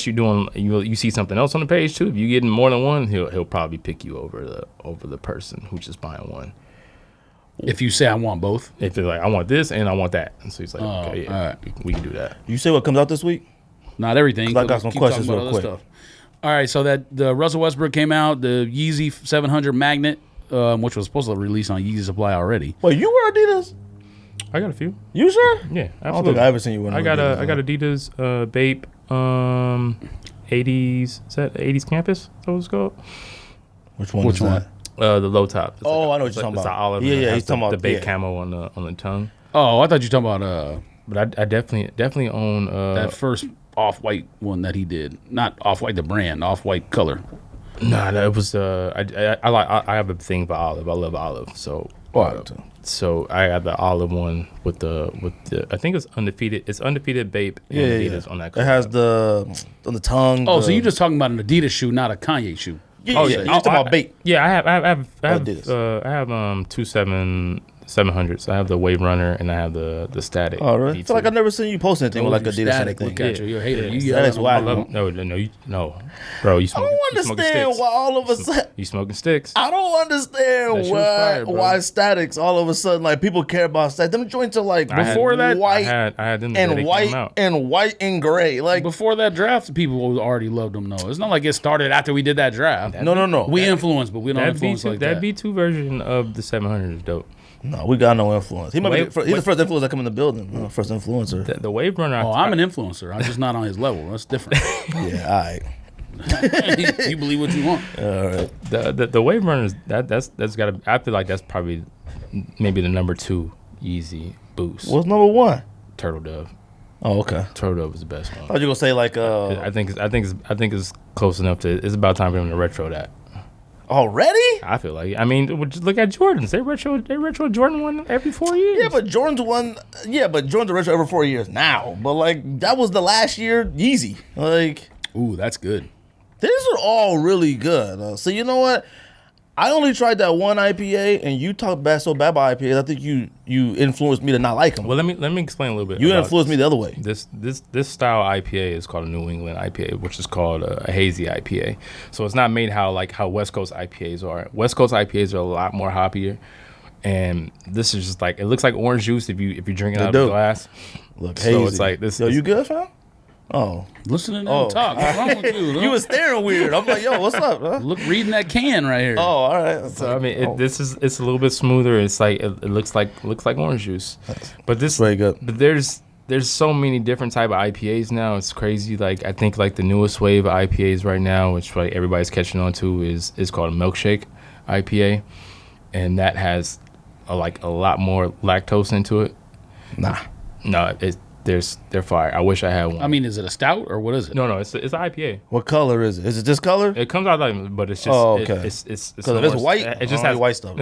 you're doing you see something else on the page too. If you're getting more than one, he'll probably pick you over the person who's just buying one. If you say I want both, if they're like I want this and I want that, and so he's like, okay, yeah, all right. we can do that. You say what comes out this week? Not everything. I got some questions real quick. Stuff. All right, so the Russell Westbrook came out, the Yeezy 700 Magnet, which was supposed to release on Yeezy Supply already. Wait, you wear Adidas? I got a few. You sure? Yeah, absolutely. I don't think I ever seen you wear Adidas. I got Adidas, Bape, 80s. Is that 80s Campus? Is that what it's called? Which one? That? The low top. I know what you're talking about. It's the olive. Yeah, he's talking about the Bape camo on the tongue. Oh, I thought you were talking about. But I definitely own that first Off-White one that he did. Not Off-White the brand, Off-White color. Nah, that was I have a thing for olive. I love olive. So so I have the olive one with the I think it's Undefeated. It's Undefeated Bape and Adidas on that color. It has on the tongue. Oh, so you're just talking about an Adidas shoe, not a Kanye shoe. Yeah. You're talking about Bape. Yeah, I have 700s. I have the Wave Runner and I have the Static. Oh, really? I feel like I've never seen you post anything with like Adidas Static. anything. Look at you. You're a hater. That is why. No. Bro, you smoking, I don't understand why all of a sudden. You smoking sticks. I don't understand why Statics all of a sudden, like, people care about Statics. Them joints are like, before that, white I had them and white and gray. Like, before that draft, people already loved them, though. It's not like it started after we did that draft. No. We influenced, but we don't influence like that. That B2 version of the 700 is dope. No, we got no influence. He's the first influencer that come in the building. First influencer. The Wave Runner. I'm an influencer. I'm just not on his level. That's different. Yeah, all right. You believe what you want. All right. The Wave Runner that's got to. I feel like that's probably maybe the number 2 Yeezy boost. What's number 1? Turtle Dove. Oh, okay. Turtle Dove is the best one. I thought you were gonna say like I think it's close enough to. It's about time for him to retro that. Already? I feel like. I mean, just look at Jordans. They retro Jordan 1 every 4 years. Yeah, but Jordan's a retro every 4 years now. But like that was the last year Yeezy. Like, ooh, that's good. These are all really good. So you know what? I only tried that one IPA, and you talked so bad about IPAs. I think you influenced me to not like them. Well, let me explain a little bit. You influenced me the other way. This style IPA is called a New England IPA, which is called a hazy IPA. So it's not made how West Coast IPAs are. West Coast IPAs are a lot more hoppier, and this is just like, it looks like orange juice if you drink it out of a glass. Look so hazy. It's like this. Yo, you good, fam? Oh, listening to them talk. What's wrong with you? You was staring weird. I'm like, yo, what's up? Huh? Look, reading that can right here. Oh, all right. So I mean, it's a little bit smoother. It's like it looks like orange juice, but this very good. But there's so many different type of IPAs now. It's crazy. Like I think like the newest wave of IPAs right now, which like everybody's catching on to, is called a milkshake IPA, and that has a lot more lactose into it. No, they're fire. I wish I had one. I mean, is it a stout or what is it? No, it's an IPA. What color is it? Is it this color? It comes out like, but it's just okay. It's because if it's white, it just has white stuff.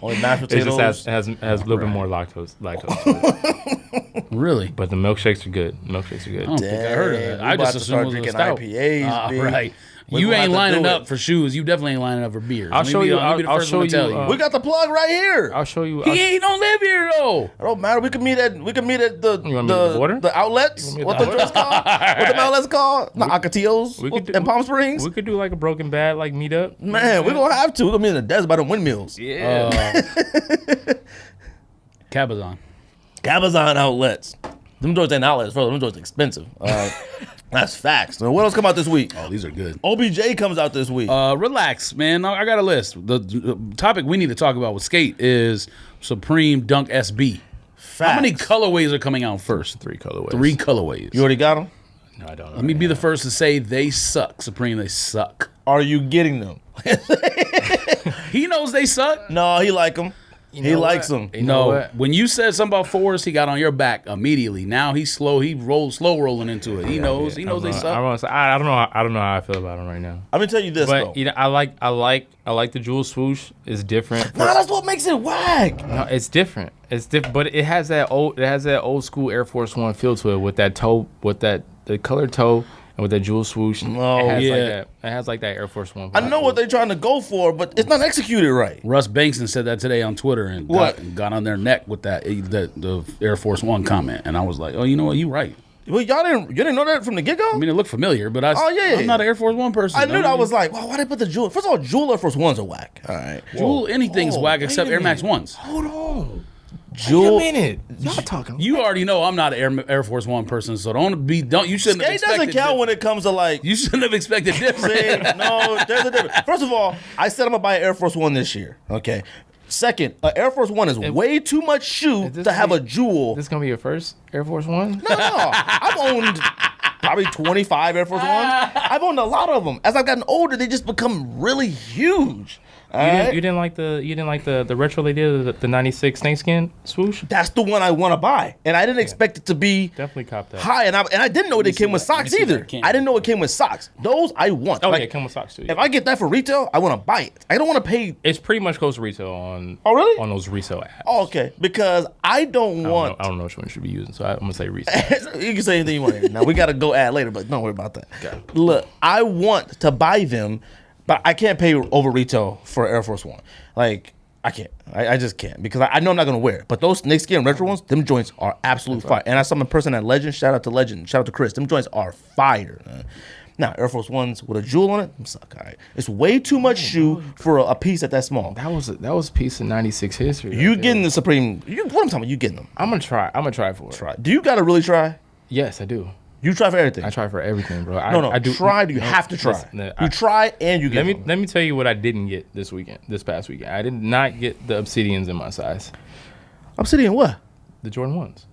Only mashed it potatoes. just has a little bit more lactose to it. Really? But the milkshakes are good. I don't think I heard of it. we I about just to assumed start it was a drinking stout. IPAs, B. Right. We You gonna have ain't to lining do up it. for shoes. You definitely ain't lining up for beers. I'll show you. I'll be the I'll first show one to you. tell you. We got the plug right here. I'll show you. He don't live here though. It don't matter. We can meet at the You want me to meet at the water? the outlets. You What want the me at the joint's called? What the outlets called? The Ocotillos in Palm Springs. We could do like a Broken Bad like meetup. Man, we're gonna have to. We're gonna be in the desert by the windmills. Yeah. Cabazon. Cabazon outlets. Them joints ain't outlets, bro. Them joints expensive. That's facts. So what else come out this week? Oh, these are good. OBJ comes out this week. Relax, man. I got a list. The topic we need to talk about with Skate is Supreme Dunk SB. Facts. How many colorways are coming out first? 3 colorways. 3 colorways. You already got them? No, I don't. Let me be the first to say they suck. Supreme, they suck. Are you getting them? He knows they suck. No, he like them. He likes them. You know No, what? when you said something about Forrest, he got on your back immediately. Now he's slow. He slow rolling into it. He knows. He knows they suck. I don't know. I don't know how I feel about them right now. I'm gonna tell you this though. But you know, I like the jewel swoosh. It's different. Nah, that's what makes it whack. No, it's different. It's different, but it has that old school Air Force One feel to it with that toe, with the colored toe, and with that jewel swoosh. No, it has yeah. like that. It has like that Air Force One. I know what they're trying to go for, but it's not executed right. Russ Bankson said that today on Twitter and got on their neck with the Air Force One comment, and I was like, oh, you know what, you right. Well, you didn't know that from the get go. I mean, it looked familiar, but I'm not an Air Force One person. I knew that. I was like, well, why they put the Jewel? First of all, Jewel Air Force Ones are whack. All right, Jewel, anything's whack wait except a Air Max minute. Ones. Hold on. Jewel. Wait a minute. Y'all talking? You already know I'm not an Air Force One person, so you shouldn't have Skate doesn't expected. count when it comes to like. You shouldn't have expected different. See, no, there's a difference. First of all, I said I'm gonna buy an Air Force One this year. Okay. Second, an Air Force One is way too much shoe to have a Jewel. This gonna be your first Air Force One? No. I've owned probably 25 Air Force Ones. I've owned a lot of them. As I've gotten older, they just become really huge. You didn't like the retro they did, the 96 snakeskin swoosh? That's the one I want to buy, and I didn't expect it to be Definitely cop that. high, and I didn't know it came with socks either. I didn't know it came with socks. Those I want. Oh Like, yeah, come with socks too. if I get that for retail, I want to buy it. I don't want to pay. It's pretty much close to retail on. Oh, really? On those resale apps. Oh, okay, because I don't want. I don't know which one you should be using, so I'm gonna say resale. You can say anything you want. Now we got to go ad later, but don't worry about that. Look, I want to buy them, but I can't pay over retail for Air Force One. Like, I can't. I just can't because I know I'm not gonna wear it. But those snakeskin retro ones, them joints are absolute fire. And I saw a person at Legend. Shout out to Legend. Shout out to Chris. Them joints are fire. Now Air Force Ones with a jewel on it, them suck. All right, it's way too much shoe for a piece that small. That was a piece of 96 history. You getting the Supreme? What I'm talking about? You getting them? I'm gonna try for it. Try. Do you gotta really try? Yes, I do. You try for everything. I try for everything, bro. I do. Try. Do you have to try? Listen, you try and you get. Let me tell you what I didn't get this past weekend. I did not get the Obsidians in my size. Obsidian what? The Jordan 1s.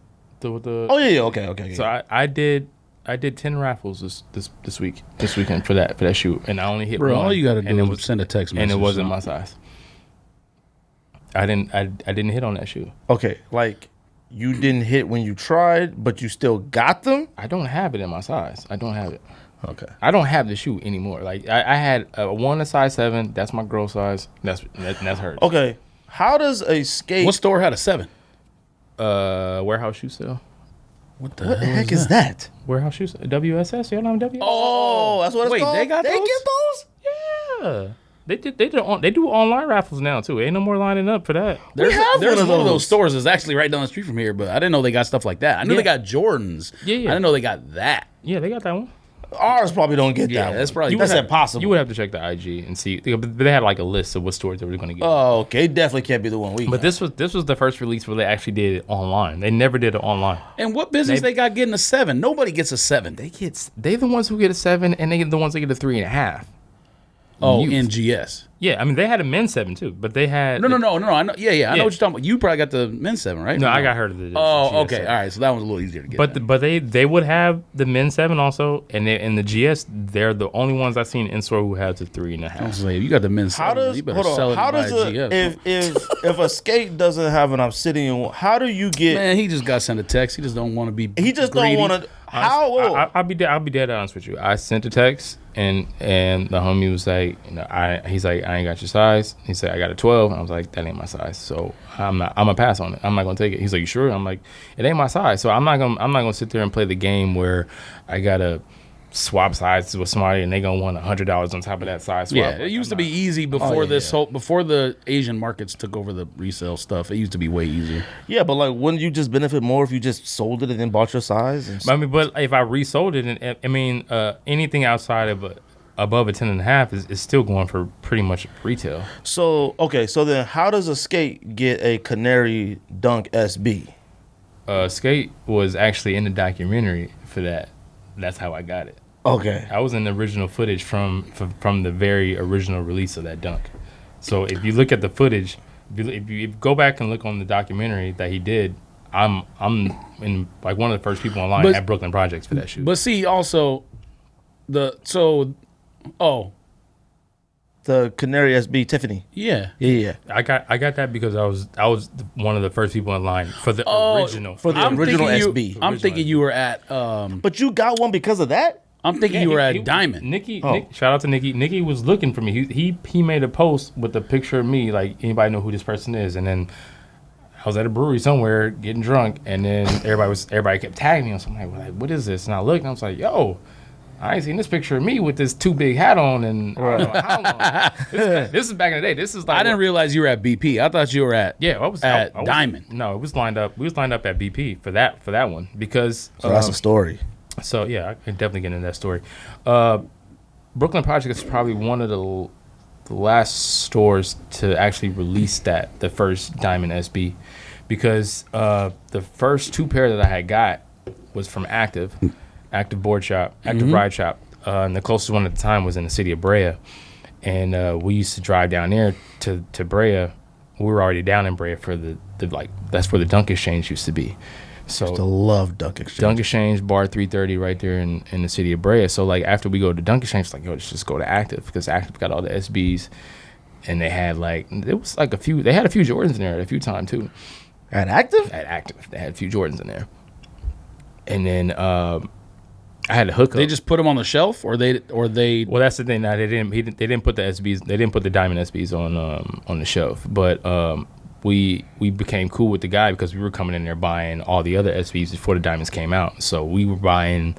Oh yeah. Okay. So I did 10 raffles this weekend for that shoe, and I only hit one. All you gotta and do is send a text message. and it wasn't my size. I didn't hit on that shoe. Okay, like you didn't hit when you tried, but you still got them. I don't have it in my size. I don't have it. Okay. I don't have the shoe anymore. Like I had a size 7. That's my girl size. That's hers. Okay. How does a skate? What store had a 7? Warehouse shoe sale. What the What the hell heck is that? Warehouse shoe sale. WSS. You know WSS? Oh, that's what it's Wait, called. they got They those? get those? Yeah. They do online raffles now too. Ain't no more lining up for that. There's one of those stores that's actually right down the street from here, but I didn't know they got stuff like that. I knew they got Jordans. Yeah. I didn't know they got that. Yeah, they got that one. Ours probably don't get that. That's probably that's impossible. You would have to check the IG and see, but they had like a list of what stores they were going to get. Oh, okay. It definitely can't be the one we got. But this was the first release where they actually did it online. They never did it online. And what business they got getting a 7? Nobody gets a 7. They the ones who get a 7, and they the ones that get a 3.5. Oh, in GS. Yeah, I mean they had a men's 7 too, but they had no. I know. I know what you're talking about. You probably got the men's 7, right? No, I got heard of the. Oh, GS okay, 7. all right. So that one's a little easier to get. But they would have the men's 7 also, and in the GS they're the only ones I've seen in store who have the 3.5. If you got the men's 7, you better sell it. How does if a skate doesn't have an obsidian, how do you get? Man, he just got sent a text. He just don't want to be. He just greedy. don't want to. How? I'll be dead honest with you. I sent a text and the homie was like, he's like, I ain't got your size. He said I got a 12. I was like, that ain't my size. So I'm gonna pass on it. I'm not gonna take it. He's like, you sure? I'm like, it ain't my size. So I'm not gonna sit there and play the game where I gotta swap sizes with somebody and they gonna want $100 on top of that size swap. Yeah, it used to be easy before before the Asian markets took over the resale stuff. It used to be way easier. Yeah, but like, wouldn't you just benefit more if you just sold it and then bought your size? I mean, but if I resold it, and I mean, anything outside of above a 10.5 is still going for pretty much retail. So so then how does a skate get a Canary Dunk SB? Skate was actually in the documentary for that. That's how I got it. Okay. I was in the original footage from the very original release of that dunk. So if you look at the footage, if you go back and look on the documentary that he did, I'm in like one of the first people online at Brooklyn Projects for that shoot. But see, also the Canary SB Tiffany. Yeah. I got that because I was one of the first people in line for the original SB. I'm thinking you were at But you got one because of that? I'm thinking you were at Diamond. Nick, shout out to Nikki. Nikki was looking for me. He made a post with a picture of me, like, anybody know who this person is? And then I was at a brewery somewhere getting drunk, and then everybody kept tagging me. So I'm like, what is this? And I looked, and I was like, yo, I ain't seen this picture of me with this too big hat on, and I don't know how long. This is back in the day. This is like I didn't realize you were at BP. I thought you were at I was Diamond. No, it was lined up. We was lined up at BP for that one because So that's a story. So yeah, I can definitely get into that story. Brooklyn Project is probably one of the last stores to actually release the first Diamond SB, because the first 2 pair that I had got was from Active Board Shop, Active Ride Shop, and the closest one at the time was in the city of Brea, and we used to drive down there to Brea. We were already down in Brea for the that's where the Dunk Exchange used to be. So I love Dunk Exchange. Dunk Exchange, bar 330 right there in the city of Brea. So like after we go to Dunk Exchange, it's like, yo, let's just go to Active, because Active got all the SBs, and they had a few Jordans in there at a few times too. At Active? At Active, they had a few Jordans in there, and then I had to hook up. They just put them on the shelf, or they. Well, that's the thing. Now they didn't put the SBs. They didn't put the Diamond SBs on the shelf, but we became cool with the guy because we were coming in there buying all the other SBs before the Diamonds came out. So we were buying.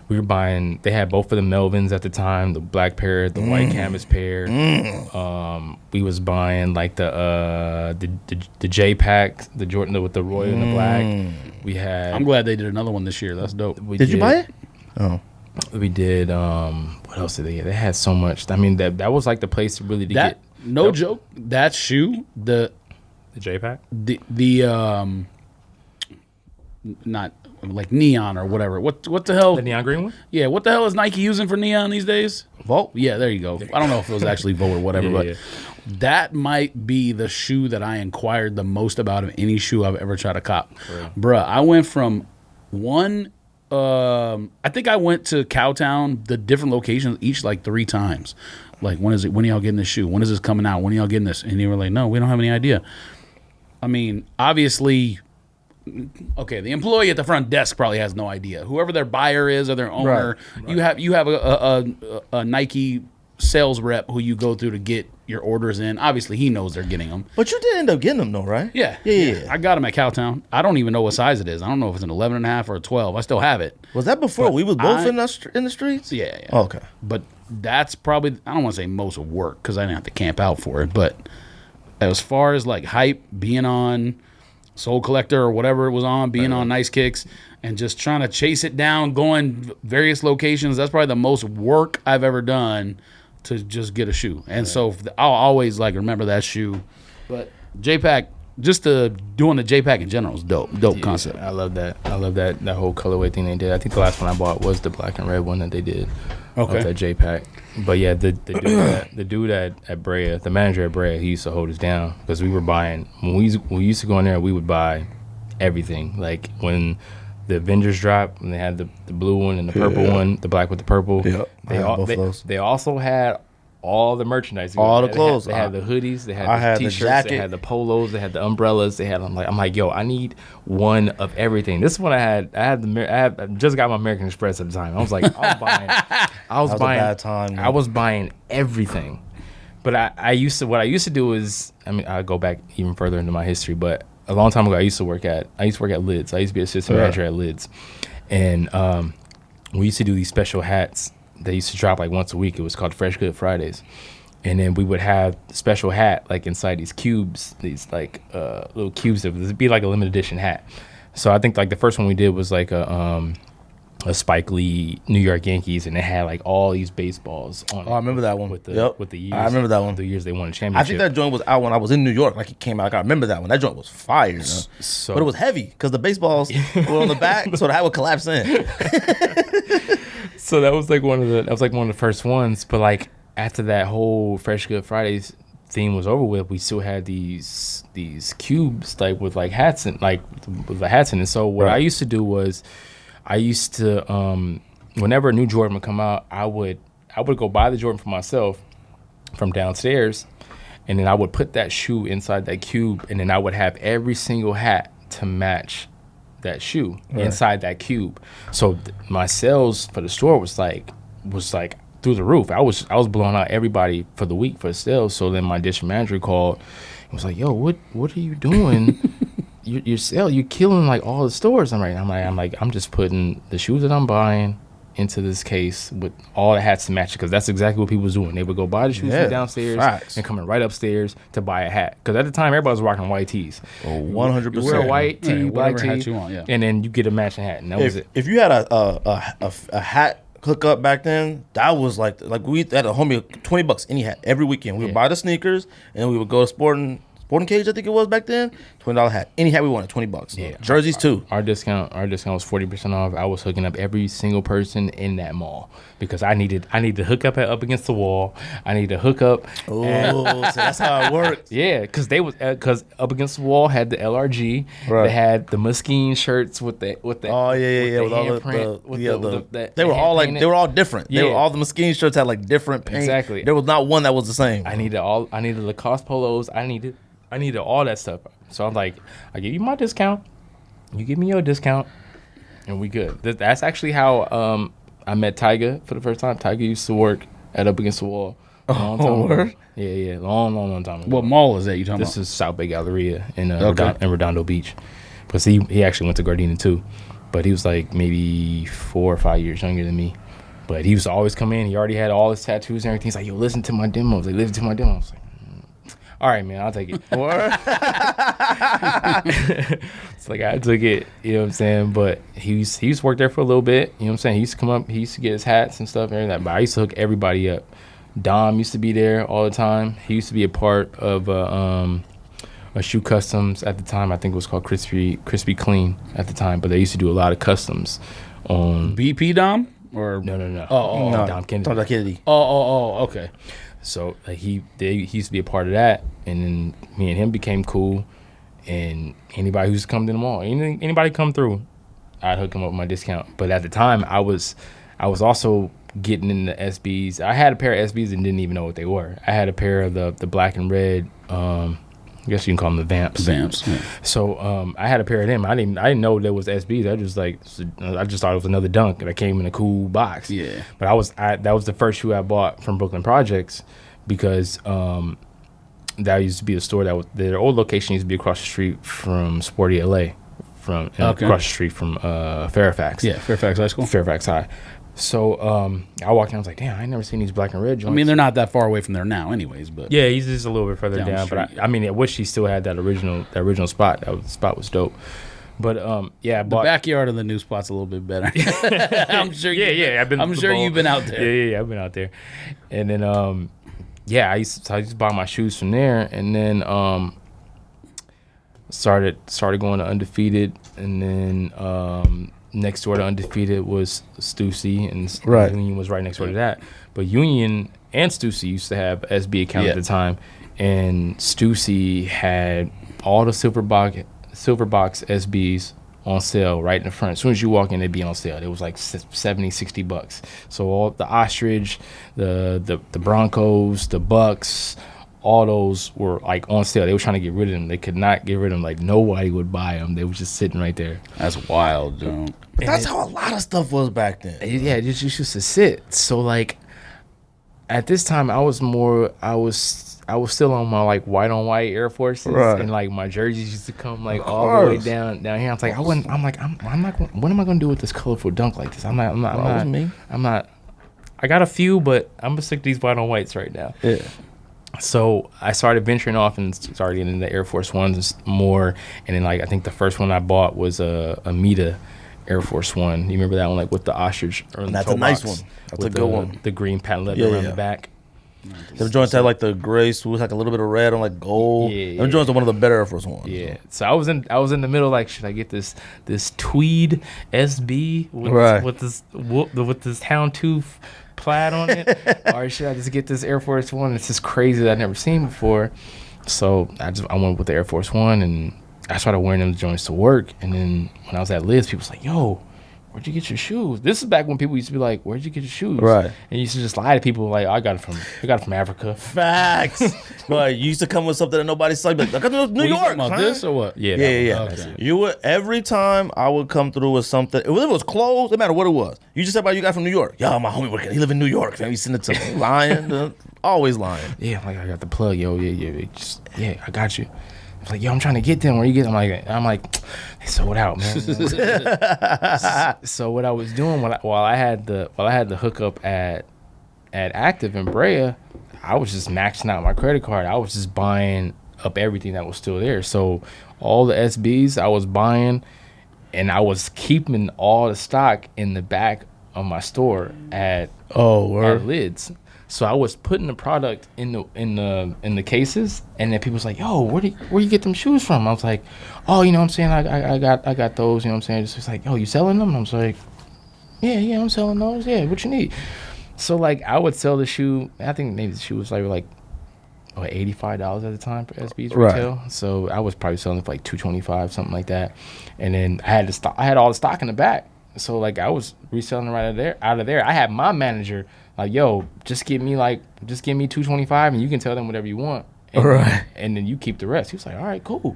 They had both of the Melvins at the time, the black pair, the white canvas pair. We was buying like the J pack, the Jordan with the Royal and the black. We had. I'm glad they did another one this year. That's dope. Did you buy it? Oh. We did. What else did they get? They had so much. I mean, that was like the place to really get. No joke. That shoe, the J-Pack? Not like neon or whatever. What the hell? The neon green one? Yeah, what the hell is Nike using for neon these days? Volt? Yeah, there you go. I don't know if it was actually Volt or whatever, that might be the shoe that I inquired the most about of any shoe I've ever tried to cop. Bruh, I went from one, I think I went to Cowtown, the different locations, each like 3 times. Like, when are y'all getting this shoe? When is this coming out? When are y'all getting this? And they were like, no, we don't have any idea. I mean, obviously, okay, the employee at the front desk probably has no idea. Whoever their buyer is or their owner, right. You have a Nike sales rep who you go through to get your orders in. Obviously, he knows they're getting them. But you did end up getting them, though, right? Yeah. I got them at Cowtown. I don't even know what size it is. I don't know if it's an 11.5 or a 12. I still have it. Was that before we was both in the streets? Yeah. Oh, okay. But that's probably, I don't want to say most of work because I didn't have to camp out for it, but as far as like hype, being on Soul Collector or whatever it was on, being on Nice Kicks and just trying to chase it down, going various locations, that's probably the most work I've ever done to just get a shoe. And so I'll always like remember that shoe. But J-Pack, just doing the J-Pack in general is dope concept. I love that. I love that whole colorway thing they did. I think the last one I bought was the black and red one that they did. Okay. Of that J-Pack. But yeah, the dude at Brea, the manager at Brea, he used to hold us down because we were buying, when we used to go in there, we would buy everything. Like when the Avengers dropped, and they had the blue one and the purple one, the black with the purple. Yep. They also had all the merchandise. All the clothes. They had the hoodies. They had the t-shirts. They had the polos. They had the umbrellas. They had. I'm like, yo, I need one of everything. This is when I just got my American Express at the time. I was like, I was buying everything. But what I used to do is, I mean, I go back even further into my history, but a long time ago, I used to work at Lids. I used to be assistant manager at Lids, and we used to do these special hats. They used to drop like once a week. It was called Fresh Good Fridays. And then we would have special hat like inside these cubes, these like little cubes. It would be like a limited edition hat. So I think like the first one we did was like a Spike Lee New York Yankees, and it had like all these baseballs on it. I remember that one. With the years. I remember that one. The years they won a championship. I think that joint was out when I was in New York. Like it came out. Like, I remember that one. That joint was fire. So, but it was heavy because the baseballs were on the back, so the hat would collapse in. So that was like one of the first ones. But like after that whole Fresh Good Fridays theme was over with, we still had these cubes like with like hats and like with the hats in it. So what I used to do was, I used to whenever a new Jordan would come out, I would go buy the Jordan for myself from downstairs, and then I would put that shoe inside that cube, and then I would have every single hat to match that shoe inside that cube. So my sales for the store was like through the roof. I was blowing out everybody for the week for sales. So then my district manager called and was like, "Yo, what are you doing? You're killing like all the stores." I'm like, I'm just putting the shoes that I'm buying into this case with all the hats to match it, because that's exactly what people was doing. They would go buy the shoes from downstairs and coming right upstairs to buy a hat, because at the time everybody was rocking white tees. 100%. You wear a white tee, black tee, hat you want, and then you get a matching hat, and that was it. If you had a hat hookup back then, that was like we had a homie $20 any hat every weekend. We would buy the sneakers, and we would go to Sporting Cage, I think it was back then. $20 hat, any hat we wanted, $20. Yeah, jerseys too. Our discount was 40% off. I was hooking up every single person in that mall because I needed to hook up up against the wall. I need to hook up. Oh, so that's how it worked. Yeah, because up against the wall had the LRG. Right. They had the Muskeen shirts with the with all the they were all like painted. They were all different. Yeah. All the Muskeen shirts had like different paint. Exactly. There was not one that was the same. I needed Lacoste polos. I needed all that stuff. So I'm like, I give you my discount, you give me your discount, and we good. That's actually how I met Tyga for the first time. Tyga used to work at Up Against the Wall a long time ago. Yeah, long time ago. What mall is that you talking about? This is South Bay Galleria in Redondo Beach. Because he actually went to Gardena too. But he was like maybe 4 or 5 years younger than me. But he used to always come in. He already had all his tattoos and everything. He's like, yo, listen to my demos. I was like, all right, man, I'll take it. It's like I took it, you know what I'm saying? But he used to work there for a little bit, you know what I'm saying? He used to come up, he used to get his hats and stuff and everything. But I used to hook everybody up. Dom used to be there all the time. He used to be a part of a Shoe Customs at the time. I think it was called Crispy Clean at the time. But they used to do a lot of customs on BP Dom? Or no. No. Dom Kennedy. Okay. So like he used to be a part of that, and then me and him became cool. And anybody who's come to the mall, anybody come through, I'd hook him up with my discount. But at the time, I was also getting into SBs. I had a pair of SBs and didn't even know what they were. I had a pair of the black and red. I guess you can call them the Vamps. Yeah. So I had a pair of them. I didn't know there was SBs. I just thought it was another Dunk that came in a cool box. Yeah. But that was the first shoe I bought from Brooklyn Projects, because that used to be a store their old location used to be across the street from Sporty LA, across the street from Fairfax. Yeah, Fairfax High School. Fairfax High. So I walked in, I was like, damn, I ain't never seen these black and red joints. I mean, they're not that far away from there now, anyways. But yeah, he's just a little bit further Down the down. But street. I mean, I wish he still had that original spot. The spot was dope. But yeah, I the bought, backyard of the new spot's a little bit better. I'm sure. yeah. I'm sure you've been out there. Yeah, I've been out there. And then yeah, I used to buy my shoes from there, and then started going to Undefeated, and then next door to Undefeated was Stussy, and Right. Union was right next door to that. But Union and Stussy used to have SB account at the time, and Stussy had all the silver box SBs on sale right in the front. As soon as you walk in, they'd be on sale. It was like $70-$60. So all the ostrich, the Broncos, the Bucks, all those were like on sale. They were trying to get rid of them. They could not get rid of them. Like nobody would buy them. They were just sitting right there. That's wild, dude. But that's how a lot of stuff was back then. Yeah, it just used to sit. So like at this time, I was still on my like white on white Air Forces, Right. and like my jerseys used to come like all the way down here. I was like, I'm not. What am I gonna do with this colorful dunk like this? I'm not. I got a few, but I'm gonna stick to these white on whites right now. Yeah. So I started venturing off and started getting into Air Force Ones more. And then like I think the first one I bought was a Meta Air Force One. You remember that one, like with the ostrich? Or And that's toe a nice box one. That's with a good one. The green patent leather around the back. Them joints had like the gray swoosh, like a little bit of red on like gold. Yeah, Them joints are one of the better Air Force Ones. Yeah. So I was in the middle, like, should I get this tweed SB Right. with this houndtooth plaid on it, or should I just get this Air Force One? It's just crazy that I've never seen before. So I went with the Air Force One, and I started wearing them joints to work. And then when I was at Liz, people was like, "Yo, where'd you get your shoes?" This is back when people used to be like, "Where'd you get your shoes?" Right. And you used to just lie to people like, "I got it from Africa." Facts. Right. You used to come with something that nobody saw. Like, I got to New You York. talking about son. this or what? Yeah. Yeah. Okay. You would every time I would come through with something. If it was clothes, no matter what it was. You just said about you got from New York. Yo, my homie working. He live in New York. Man, he send it to me. Lying, always lying. Yeah, like I got the plug, yo. Yeah, I got you. I was like, yo, I'm trying to get them. Where you get them? I'm like, they sold out, man. So what I was doing while I had the hookup at Active in Brea, I was just maxing out my credit card. I was just buying up everything that was still there. So all the SBs I was buying, and I was keeping all the stock in the back of my store at Lids. So I was putting the product in the cases, and then people was like, "Yo, where you get them shoes from?" I was like, "Oh, you know what I'm saying? I got those. You know what I'm saying?" It's like, "Oh, you selling them?" And I was like, "Yeah, I'm selling those. Yeah, what you need?" So like I would sell the shoe. I think maybe the shoe was like $85 at the time for SB's retail. Right. So I was probably selling for like $225, something like that. And then I had all the stock in the back. So like I was reselling it out of there. I had my manager like, yo, just give me $225 and you can tell them whatever you want. And, and then you keep the rest. He was like, all right, cool.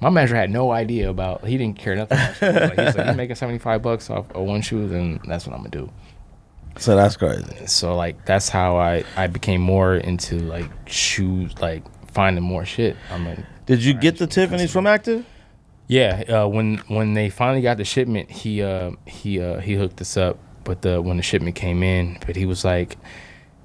My manager had no idea he didn't care nothing about shoes. He's like, you're making $75 off of one shoe, then that's what I'm gonna do. So that's crazy. So like that's how I became more into like shoes, like finding more shit. I'm like, Did you get the Tiffany's from Active? yeah. When they finally got the shipment, he hooked us up. But when the shipment came in, but he was like,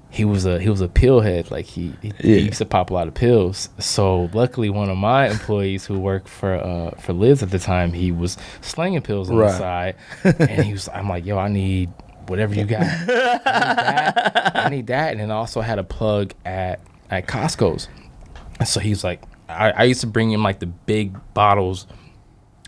he was a pill head. Like he used to pop a lot of pills. So luckily, one of my employees who worked for Liz at the time, he was slinging pills on the side, and I'm like, yo, I need whatever you got. I need that. And then I also had a plug at Costco's. And so he's like, I used to bring him like the big bottles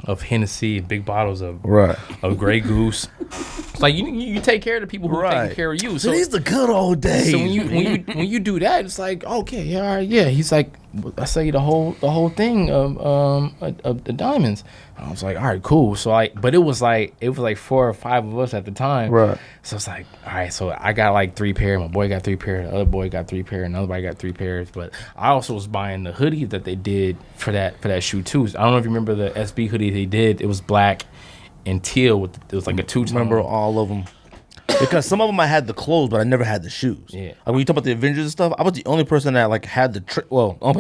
of Hennessy, big bottles of Grey Goose. It's like you take care of the people who are taking care of you. So these the good old days. So when you do that, it's like, okay, yeah, all right, yeah. He's like, I sell you the whole thing of the diamonds. I was like, all right, cool. So but it was like 4 or 5 of us at the time. Right. So it's like, all right, so I got like 3 pair. My boy got 3 pair. The other boy got 3 pair. Another boy got 3 pairs. But I also was buying the hoodie that they did for that shoe too. I don't know if you remember the SB hoodie they did. It was black and teal it was like a 2-tone. Remember all of them. Because some of them I had the clothes, but I never had the shoes. Yeah. Like when you talk about the Avengers and stuff, I was the only person that like had the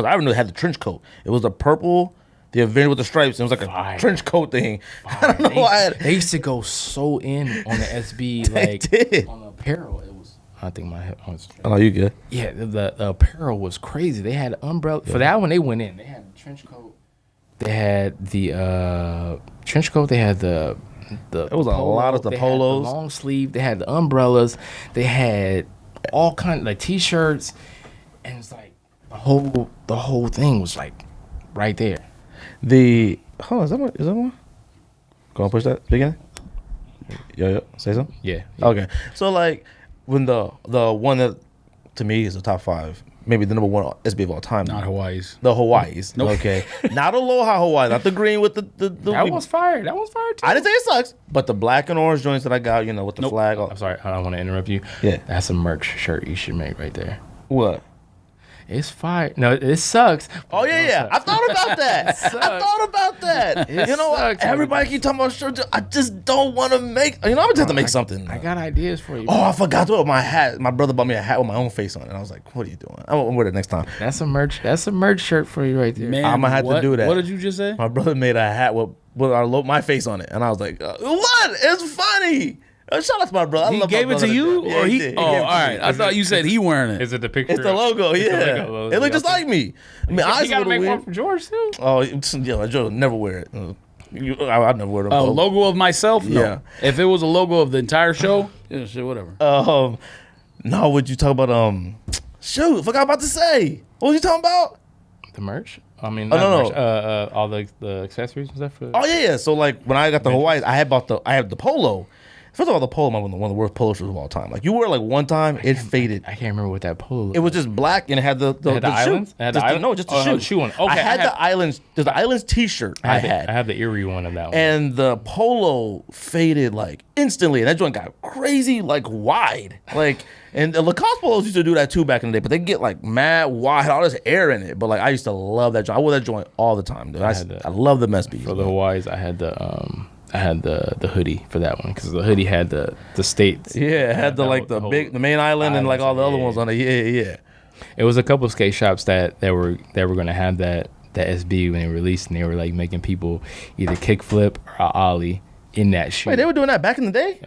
I haven't really had the trench coat. It was the purple The Avenger with the stripes. It was like a trench coat thing. I don't know why. They used to go so in on the SB, did. on the apparel. It was. I think my head was. Oh, you good? Yeah, the apparel was crazy. They had umbrella for that one. They went in. They had the trench coat. They had the trench coat. They had the. It was a lot of the polos. Had the long sleeve. They had the umbrellas. They had all kinds of like t-shirts, and it's like the whole thing was like right there. Hold on, is that one? Go on, push that beginning. Yo, say something. Yeah. Okay, so like when the one that to me is the top 5, maybe the number 1 SB of all time. Not Hawaii's. The Hawaii's. Nope. Okay, not Aloha Hawaii, not the green with the. That one's fire. That one's fire too. I didn't say it sucks, but the black and orange joints that I got, with the flag. I'm sorry, I don't want to interrupt you. Yeah, that's a merch shirt you should make right there. What? It's fire. No, it sucks. Oh yeah. I thought about that. You know what? Everybody keep talking about shirts. I just don't want to make. I'm gonna have to make something. I got ideas for you. Oh, I forgot to wear my hat. My brother bought me a hat with my own face on it. And I was like, "What are you doing?" I'm gonna wear it next time. That's a merch shirt for you right there. Man, I'm gonna have to do that. What did you just say? My brother made a hat with my face on it, and I was like, "What? It's funny." Shout out to my brother. He gave it to you, or he? did. Oh, all right. I thought you said he wearing it. Is it the picture? It's the logo. Yeah, the logo. It looked just like me. I mean, You gotta make one for George too. Oh, yeah, Joe never wear it. I'd never wear it. A logo of myself? No. Yeah. If it was a logo of the entire show, yeah, shit, whatever. No, would you talk about? Shoot, I forgot about to say. What was you talking about? The merch. I mean, no. All the accessories and stuff. Oh yeah. So like when I got the Hawaii's, I had the polo. First of all, the polo might be one of the worst polo shoes of all time. Like you wore it like one time, it faded. I can't remember what that polo looked It was just black and it had the islands? shoe. It had the island? No, just the shoe. shoe one. Okay, I had the islands. There's the islands T-shirt I had. I have the Erie one of that one. And the polo faded like instantly, and that joint got crazy like wide. Like, and the Lacoste polos used to do that too back in the day, but they get like mad wide, all this air in it. But like I used to love that joint. I wore that joint all the time, dude. I love the SBs. For the Hawaii's, I had the hoodie for that one because the hoodie had the states. Yeah, it had the main island and like all the other ones on it. Yeah. It was a couple of skate shops that were gonna have that SB when they released, and they were like making people either kickflip or ollie in that shoe. Wait, they were doing that back in the day?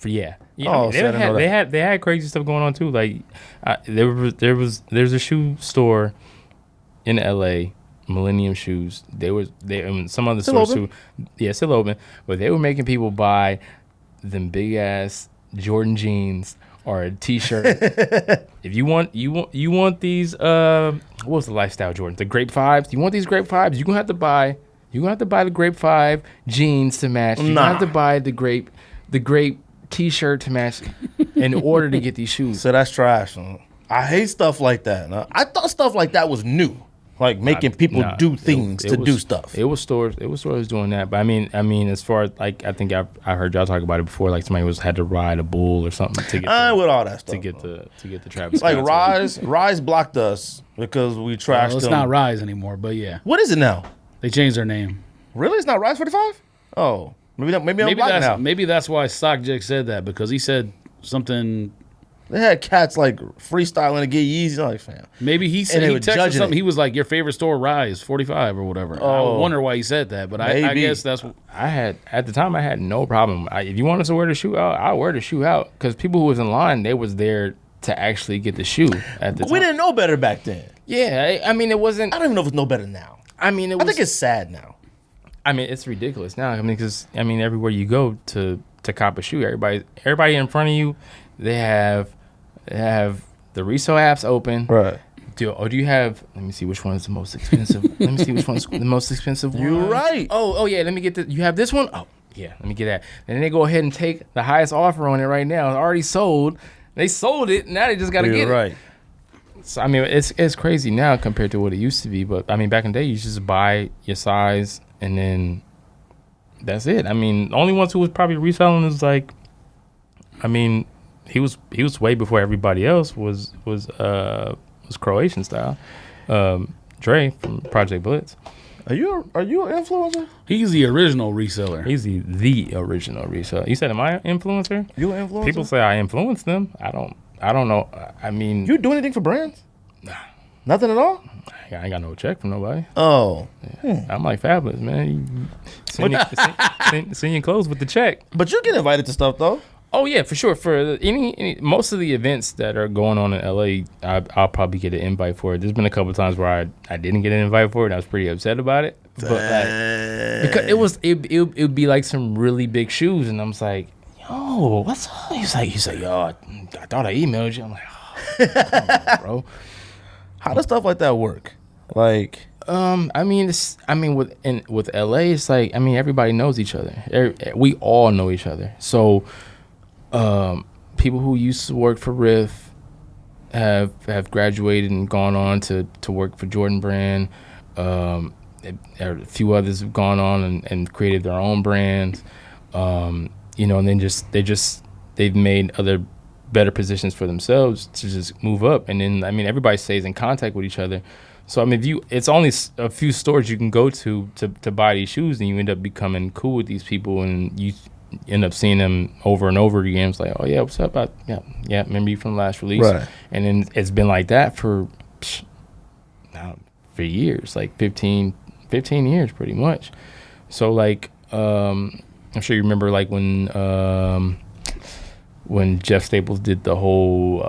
Yeah. Oh, they had crazy stuff going on too. Like there's a shoe store in LA. Millennium Shoes. They some other still stores too. Yeah, still open. But they were making people buy them big ass Jordan jeans or a T-shirt. If you want these what was the lifestyle Jordans? The Grape 5s. You want these Grape 5s? You're gonna have to buy the Grape 5 jeans to match. You're gonna have to buy the Grape T-shirt to match in order to get these shoes. So that's trash. I hate stuff like that. I thought stuff like that was new. Like making people do things to do stuff. It was stores doing that. But I mean, as far as like, I think I heard y'all talk about it before. Like somebody had to ride a bull or something to get with all that stuff to get the Travis. Like Rise blocked us because we trashed them. It's not Rise anymore, but yeah. What is it now? They changed their name. Really? It's not Rise 45? Oh, maybe I'm blocked now. Maybe that's why Sockjick said that, because he said something. They had cats like freestyling to get Yeezy. Like, fam. Maybe he said, he texted something. He was like, your favorite store, Rise 45 or whatever. I wonder why he said that, but I guess that's what I had at the time. I had no problem. If you want us to wear the shoe out, I'll wear the shoe out, because people who was in line, they was there to actually get the shoe at the time. We didn't know better back then. Yeah, I mean, it wasn't. I don't even know if it's no better now. I mean, I think it's sad now. I mean, it's ridiculous now. I mean, because everywhere you go to cop a shoe, everybody in front of you, they have the resale apps open. Right. Do you have? Let me see which one is the most expensive. Let me see which one's the most expensive one. You're right. Oh yeah. Let me get you have this one. Oh yeah. Let me get that. And then they go ahead and take the highest offer on it right now. It's already sold. They sold it. Now they just got to get it. Right. So I mean, it's crazy now compared to what it used to be. But I mean, back in the day, you just buy your size and then that's it. I mean, the only ones who was probably reselling is like, I mean, he was way before everybody else was Croatian style. Dre from Project Blitz. Are you an influencer? He's the original reseller. He's the original reseller. You said, am I an influencer? You an influencer? People say I influence them. I don't know. I mean, you do anything for brands? Nah. Nothing at all? I ain't got no check from nobody. Oh. Yeah. I'm like, fabulous, man. Send your clothes with the check. But you get invited to stuff, though. Oh, yeah, for sure. For any most of the events that are going on in LA, I'll probably get an invite for it. There's been a couple of times where I didn't get an invite for it, and I was pretty upset about it. But because it would be like some really big shoes, and I'm just like, yo, what's up? He's like, yo, I thought I emailed you. I'm like, oh, come on, bro. How does stuff like that work? Like, with LA, it's like, everybody knows each other. We all know each other. So, people who used to work for Riff have graduated and gone on to work for Jordan Brand. A few others have gone on and created their own brands. And then they've made other better positions for themselves to just move up. And then, everybody stays in contact with each other. So, it's only a few stores you can go to buy these shoes, and you end up becoming cool with these people, and you end up seeing them over and over again. It's like, oh, yeah, what's up? Yeah, remember you from the last release? Right. And then it's been like that for years, like 15 years pretty much. So, like, I'm sure you remember, like, when Jeff Staples did the whole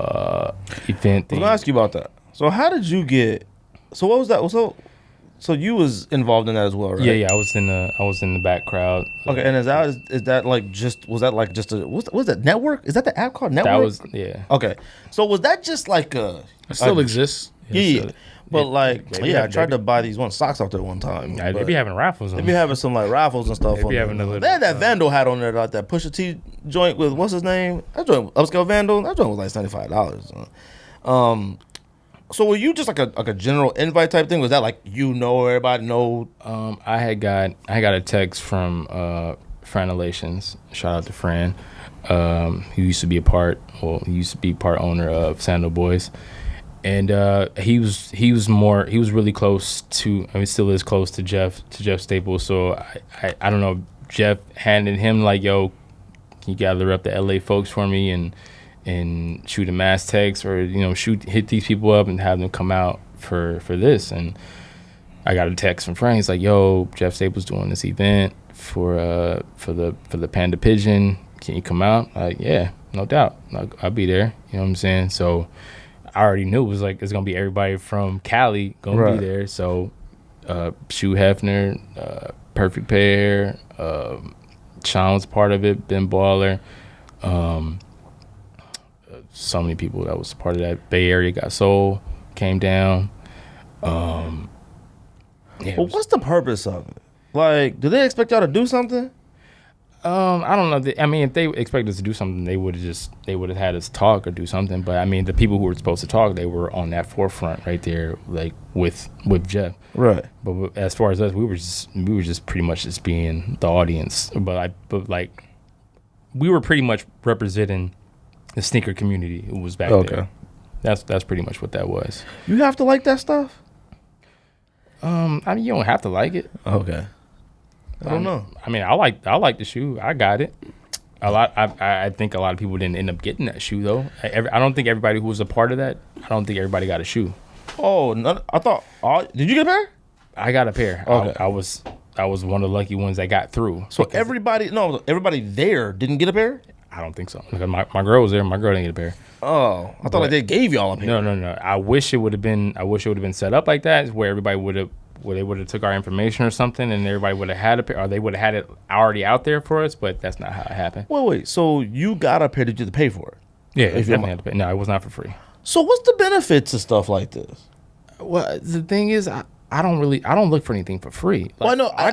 event thing. I was gonna ask you about that. So how did you get? So what was that? So you was involved in that as well, right? Yeah. I was in the back crowd. Okay, and is that like just a was that Network? Is that the app called Network? That was, yeah. Okay, so was that just like a? It still exists. Yeah. But I tried to to buy these socks out there one time. They be having raffles on They be having some like raffles and stuff. They having they had that Vandal hat on there, like that Pusha T joint with what's his name? That joint, Upscale Vandal. That joint was like $75. So were you just like a general invite type thing? Was that like everybody know? I got a text from Fran Relations. Shout out to Fran. He used to be part owner of Sandal Boys. And he was really close to, still is close to Jeff Staples. So I don't know, Jeff handed him like, yo, can you gather up the LA folks for me and shoot a mass text, or hit these people up and have them come out for this. And I got a text from Frank. He's like, yo, Jeff Staples doing this event for the Panda Pigeon. Can you come out? Like, yeah, no doubt. I'll be there. You know what I'm saying? So I already knew it was like it's gonna be everybody from Cali gonna be there. So Shoe Hefner, Perfect Pair, Sean was part of it, Ben Baller, so many people that was part of that. Bay Area Got Soul came down. Well, what's the purpose of it? Like, do they expect y'all to do something? I don't know. If they expected us to do something, they would have had us talk or do something. But the people who were supposed to talk, they were on that forefront right there, like with Jeff. Right. But as far as us, we were just pretty much just being the audience. But we were pretty much representing the sneaker community who was back there. That's pretty much what that was. You have to like that stuff? You don't have to like it. Okay. I don't know. I like the shoe. I got it. I think a lot of people didn't end up getting that shoe though. I don't think everybody who was a part of that. I don't think everybody got a shoe. Oh, no, I thought. Did you get a pair? I got a pair. Okay. I was one of the lucky ones that got through. So everybody there didn't get a pair? I don't think so. Because my girl was there. My girl didn't get a pair. Oh, I thought they gave y'all a pair. No. I wish it would have been set up like that, where everybody where they would have took our information or something, and everybody would have had a pair, or they would have had it already out there for us. But that's not how it happened. Wait. So you got a pair? Did you have to pay for it? Yeah, if you definitely had to pay. No, it was not for free. So what's the benefit to stuff like this? Well, the thing is, I don't look for anything for free. Like, well, no,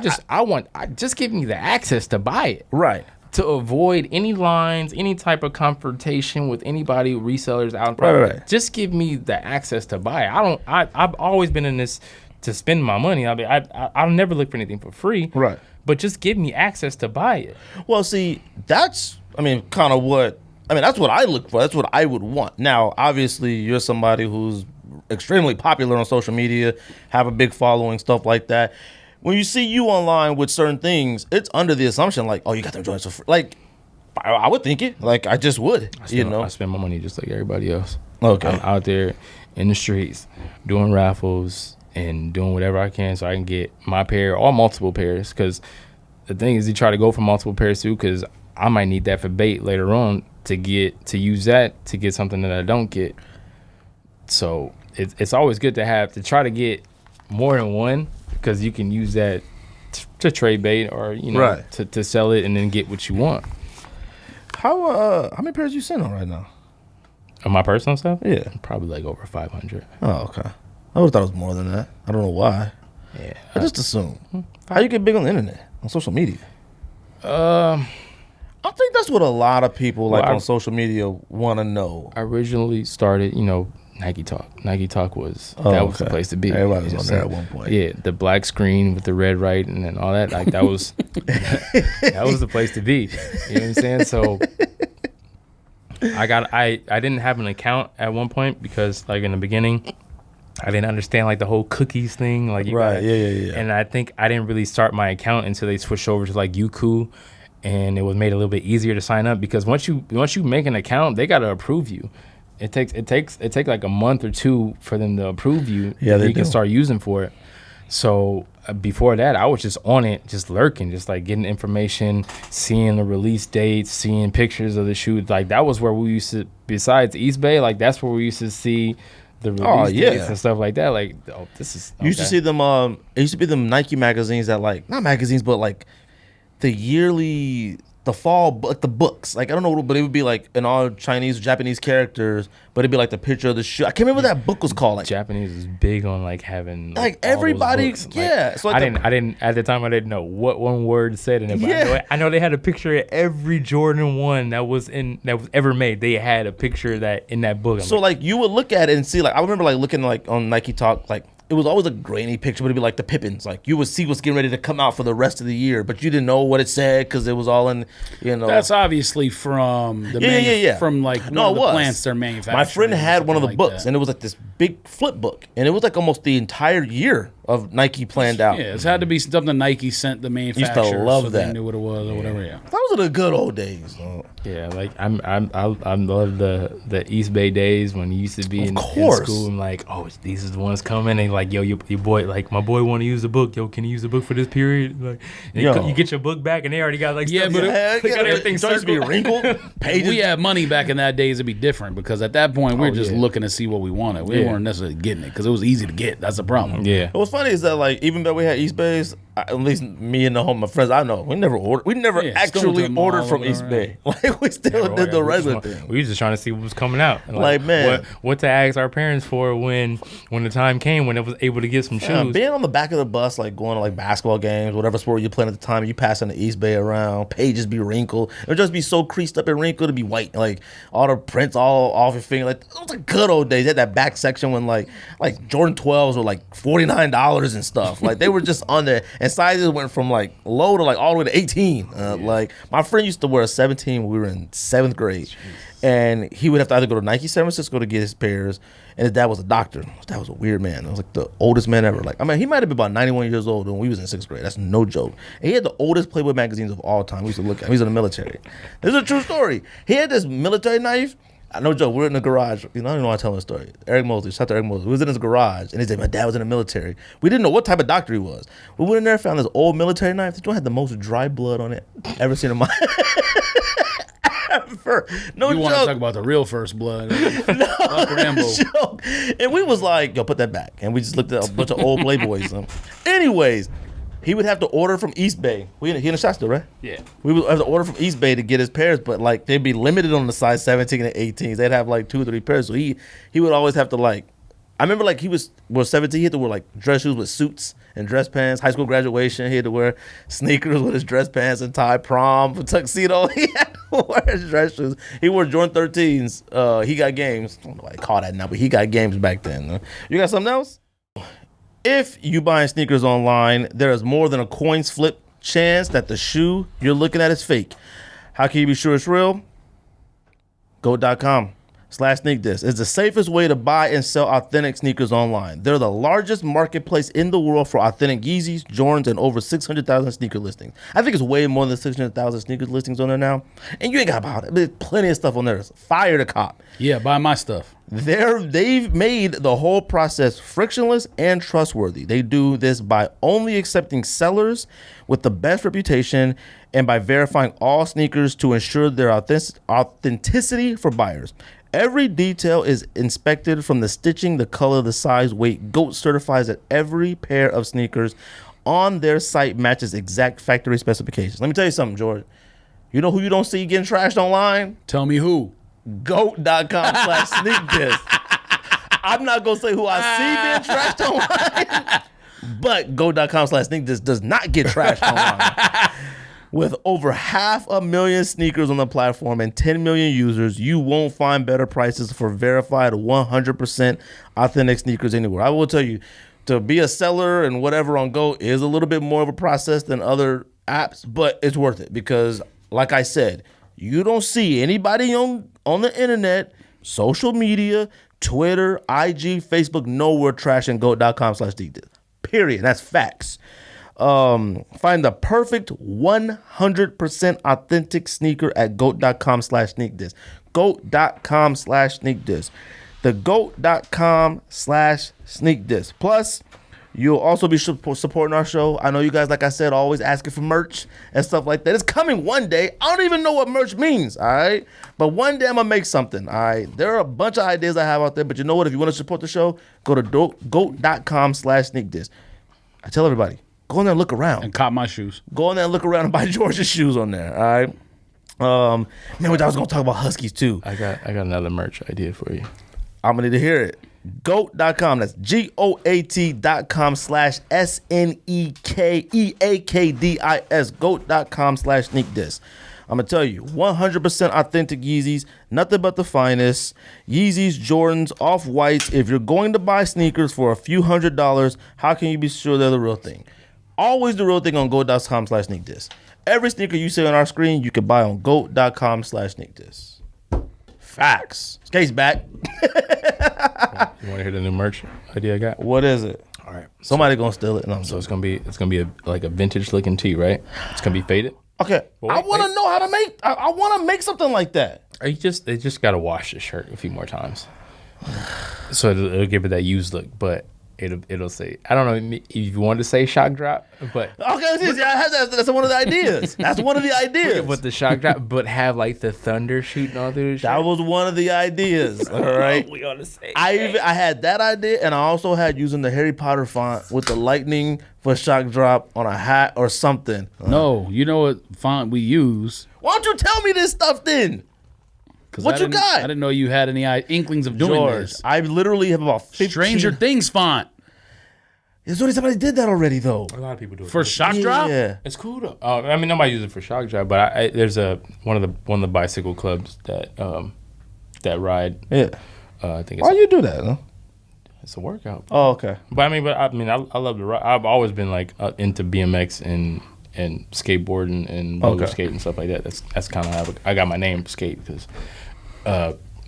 just give me the access to buy it. Right. To avoid any lines, any type of confrontation with anybody, resellers out in front. Right. Just give me the access to buy it. I've always been in this to spend my money. I'll never look for anything for free. Right. But just give me access to buy it. Well, see, that's what I look for. That's what I would want. Now, obviously, you're somebody who's extremely popular on social media, have a big following, stuff like that. When you see you online with certain things, it's under the assumption like, oh, you got them joints for free. Like, I would think it. Like, I just would. I spend my money just like everybody else. Okay. I'm out there, in the streets, doing raffles and doing whatever I can so I can get my pair or multiple pairs. Because the thing is, you try to go for multiple pairs too, because I might need that for bait later on to use that to get something that I don't get. So it's always good to try to get more than one, because you can use that to trade bait or to sell it and then get what you want. How many pairs you sitting on right now? On my personal stuff? Yeah, probably like over 500. Oh, okay. I would have thought it was more than that. I don't know why. Yeah, I just assume. How you get big on the internet, on social media? I think that's what a lot of people on social media want to know. I originally started, Nike Talk. Nike Talk was the place to be. Everybody was on there at one point. Yeah, the black screen with the red right and then all that. Like that was that was the place to be. You know what I'm saying? So I didn't have an account at one point because like in the beginning I didn't understand like the whole cookies thing. Like yeah. And I think I didn't really start my account until they switched over to like Youku, and it was made a little bit easier to sign up because once you make an account, they gotta approve you. It takes like a month or two for them to approve you. Yeah, you can start using for it. So before that, I was just on it, just lurking, just like getting information, seeing the release dates, seeing pictures of the shoes. Like that was where we used to, besides East Bay, like that's where we used to see the release dates and stuff like that. Like, this is. Okay. You used to see them. It used to be them Nike magazines that like not magazines, but like the yearly. The fall, like the books, like I don't know, but it would be like in all Chinese, Japanese characters, but it'd be like the picture of the shoe. I can't remember what that book was called. Like Japanese is big on like having like everybody, yeah. Like, so like I didn't at the time. I didn't know what one word said in it. But I know they had a picture of every Jordan 1 that was ever made. They had a picture of that in that book. So like you would look at it and see, like I remember like looking like on Nike Talk, like. It was always a grainy picture, but it'd be like the Pippins. Like you would see what's getting ready to come out for the rest of the year, but you didn't know what it said because it was all in, That's obviously from the from like one of the plants they're manufacturing. My friend had one of the books, and it was like this big flip book, and it was like almost the entire year of Nike planned out. Yeah, it's had to be something Nike sent the manufacturer. Used to love so that. They knew what it was or whatever. Yeah, those are the good old days. Yeah, like I love the East Bay days when you used to be in school and like, oh, these is the ones coming and like, yo, your boy, like my boy want to use the book. Yo, can you use the book for this period? Like, you get your book back and they already got like but everything starts to be wrinkled. Pages. We had money back in that days. It'd be different because at that point we were just looking to see what we wanted. We weren't necessarily getting it because it was easy to get. That's the problem. Yeah. What's funny is that like even though we had East Bays, at least me and my friends I know, we never actually ordered from East Bay. Like we still did the regular thing. We were just trying to see what was coming out. And like man, what to ask our parents for when the time came when it was able to get some shoes. Being on the back of the bus, like going to like basketball games, whatever sport you're playing at the time, you passing the East Bay around, pages be wrinkled. It would just be so creased up and wrinkled to be white. Like all the prints all off your finger. Like those are good old days. They had that back section when like Jordan 12s were like $49 and stuff. Like they were just on there, and sizes went from like low to like all the way to 18. Like my friend used to wear a 17 when we were in 7th grade. Jeez. And he would have to either go to Nike San Francisco to get his pairs, and his dad was a doctor. His dad was a weird man. It was like the oldest man ever. Like, I mean, he might have been about 91 years old when we was in 6th grade. That's no joke. And he had the oldest Playboy magazines of all time. We used to look at him. He was in the military. This is a true story. He had this military knife. No joke. We're in the garage. I don't even know why I'm telling the story. Eric Mosley. Shout out to Eric Mosley. We was in his garage, and he said, my dad was in the military. We didn't know what type of doctor he was. We went in there and found this old military knife. This one had the most dry blood on it ever seen in my ever. No you joke. You want to talk about the real first blood. No joke. And we was like, yo, put that back. And we just looked at a bunch of old Playboys. Anyways, he would have to order from East Bay. He in the shop still, right? Yeah. We would have to order from East Bay to get his pairs, but like they'd be limited on the size 17 and 18s. They'd have like 2 or 3 pairs. So he would always have to like, I remember like he was 17, he had to wear like dress shoes with suits and dress pants. High school graduation, he had to wear sneakers with his dress pants and tie. Prom, tuxedo, he had to wear his dress shoes. He wore Jordan 13s. He got games. I don't know why they call that now, but he got games back then. You got something else? If you buying sneakers online, there is more than a coin's flip chance that the shoe you're looking at is fake. How can you be sure it's real? Goat.com. SK8THEGR8 is the safest way to buy and sell authentic sneakers online. They're the largest marketplace in the world for authentic Yeezys, Jordans, and over 600,000 sneaker listings. I think it's way more than 600,000 sneaker listings on there now. And you ain't got about it. There's plenty of stuff on there. It's fire to cop. Yeah, buy my stuff. They've made the whole process frictionless and trustworthy. They do this by only accepting sellers with the best reputation and by verifying all sneakers to ensure their authenticity for buyers. Every detail is inspected, from the stitching, the color, the size, weight. GOAT certifies that every pair of sneakers on their site matches exact factory specifications. Let me tell you something, George. You know who you don't see getting trashed online? Tell me who. GOAT.com/sneakdiss. I'm not going to say who I see being trashed online, but GOAT.com/sneakdiss does not get trashed online. With over 500,000 sneakers on the platform and 10 million users, you won't find better prices for verified 100% authentic sneakers anywhere. I will tell you, to be a seller and whatever on GOAT is a little bit more of a process than other apps, but it's worth it because, like I said, you don't see anybody on the internet, social media, Twitter, IG, Facebook, nowhere trashing GOAT.com/sneakdiss. Period. That's facts. Find the perfect 100% authentic sneaker at GOAT.com/sneakdiss. GOAT.com/sneakdiss. The GOAT.com/sneakdiss. Plus, you'll also be supporting our show. I know you guys, like I said, always asking for merch and stuff like that. It's coming one day. I don't even know what merch means, all right? But one day I'm going to make something, all right? There are a bunch of ideas I have out there, but you know what? If you want to support the show, go to GOAT.com/sneakdiss. I tell everybody, go in there and look around. And cop my shoes. Go in there and look around and buy George's shoes on there, all right? Man, I was going to talk about Huskies too. I got another merch idea for you. I'm going to need to hear it. GOAT.com. That's GOAT.com/SNEAKEAKDIS. GOAT.com/sneakdiss. I'm going to tell you, 100% authentic Yeezys, nothing but the finest. Yeezys, Jordans, Off-Whites. If you're going to buy sneakers for a few $100s, how can you be sure they're the real thing? Always the real thing on GOAT.com/sneakdiss. Every sneaker you see on our screen, you can buy on GOAT.com/sneakdiss. Facts. Skate's back. You want to hear the new merch idea I got? What is it? All right. Somebody gonna steal it. No, So it's gonna be like a vintage looking tee, right? It's gonna be faded. okay. Well, I want to know how to make. I want to make something like that. They just gotta wash the shirt a few more times, so it'll give it that used look. But it'll say, I don't know if you wanted to say shock drop, but Okay, that's one of the ideas. That's one of the ideas. with the shock drop, but have like the thunder shooting all through the shirt. That was one of the ideas. All right. We on the same. I had that idea, and I also had using the Harry Potter font with the lightning for shock drop on a hat or something. No, you know what font we use. Why don't you tell me this stuff then? What you got? I didn't know you had any inklings of doing George, this. I literally have about 15. Stranger Things font. There's already somebody did that already, though. A lot of people do it For shock drop? Yeah. It's cool though. I mean, nobody uses it for shock drop, but there's one of the bicycle clubs that ride. Yeah. I think Why you do that, huh? it's a workout. Oh, okay. But I love to ride. I've always been like into BMX and skateboarding and roller skate and stuff like that. That's kind of how I got my name Skate, because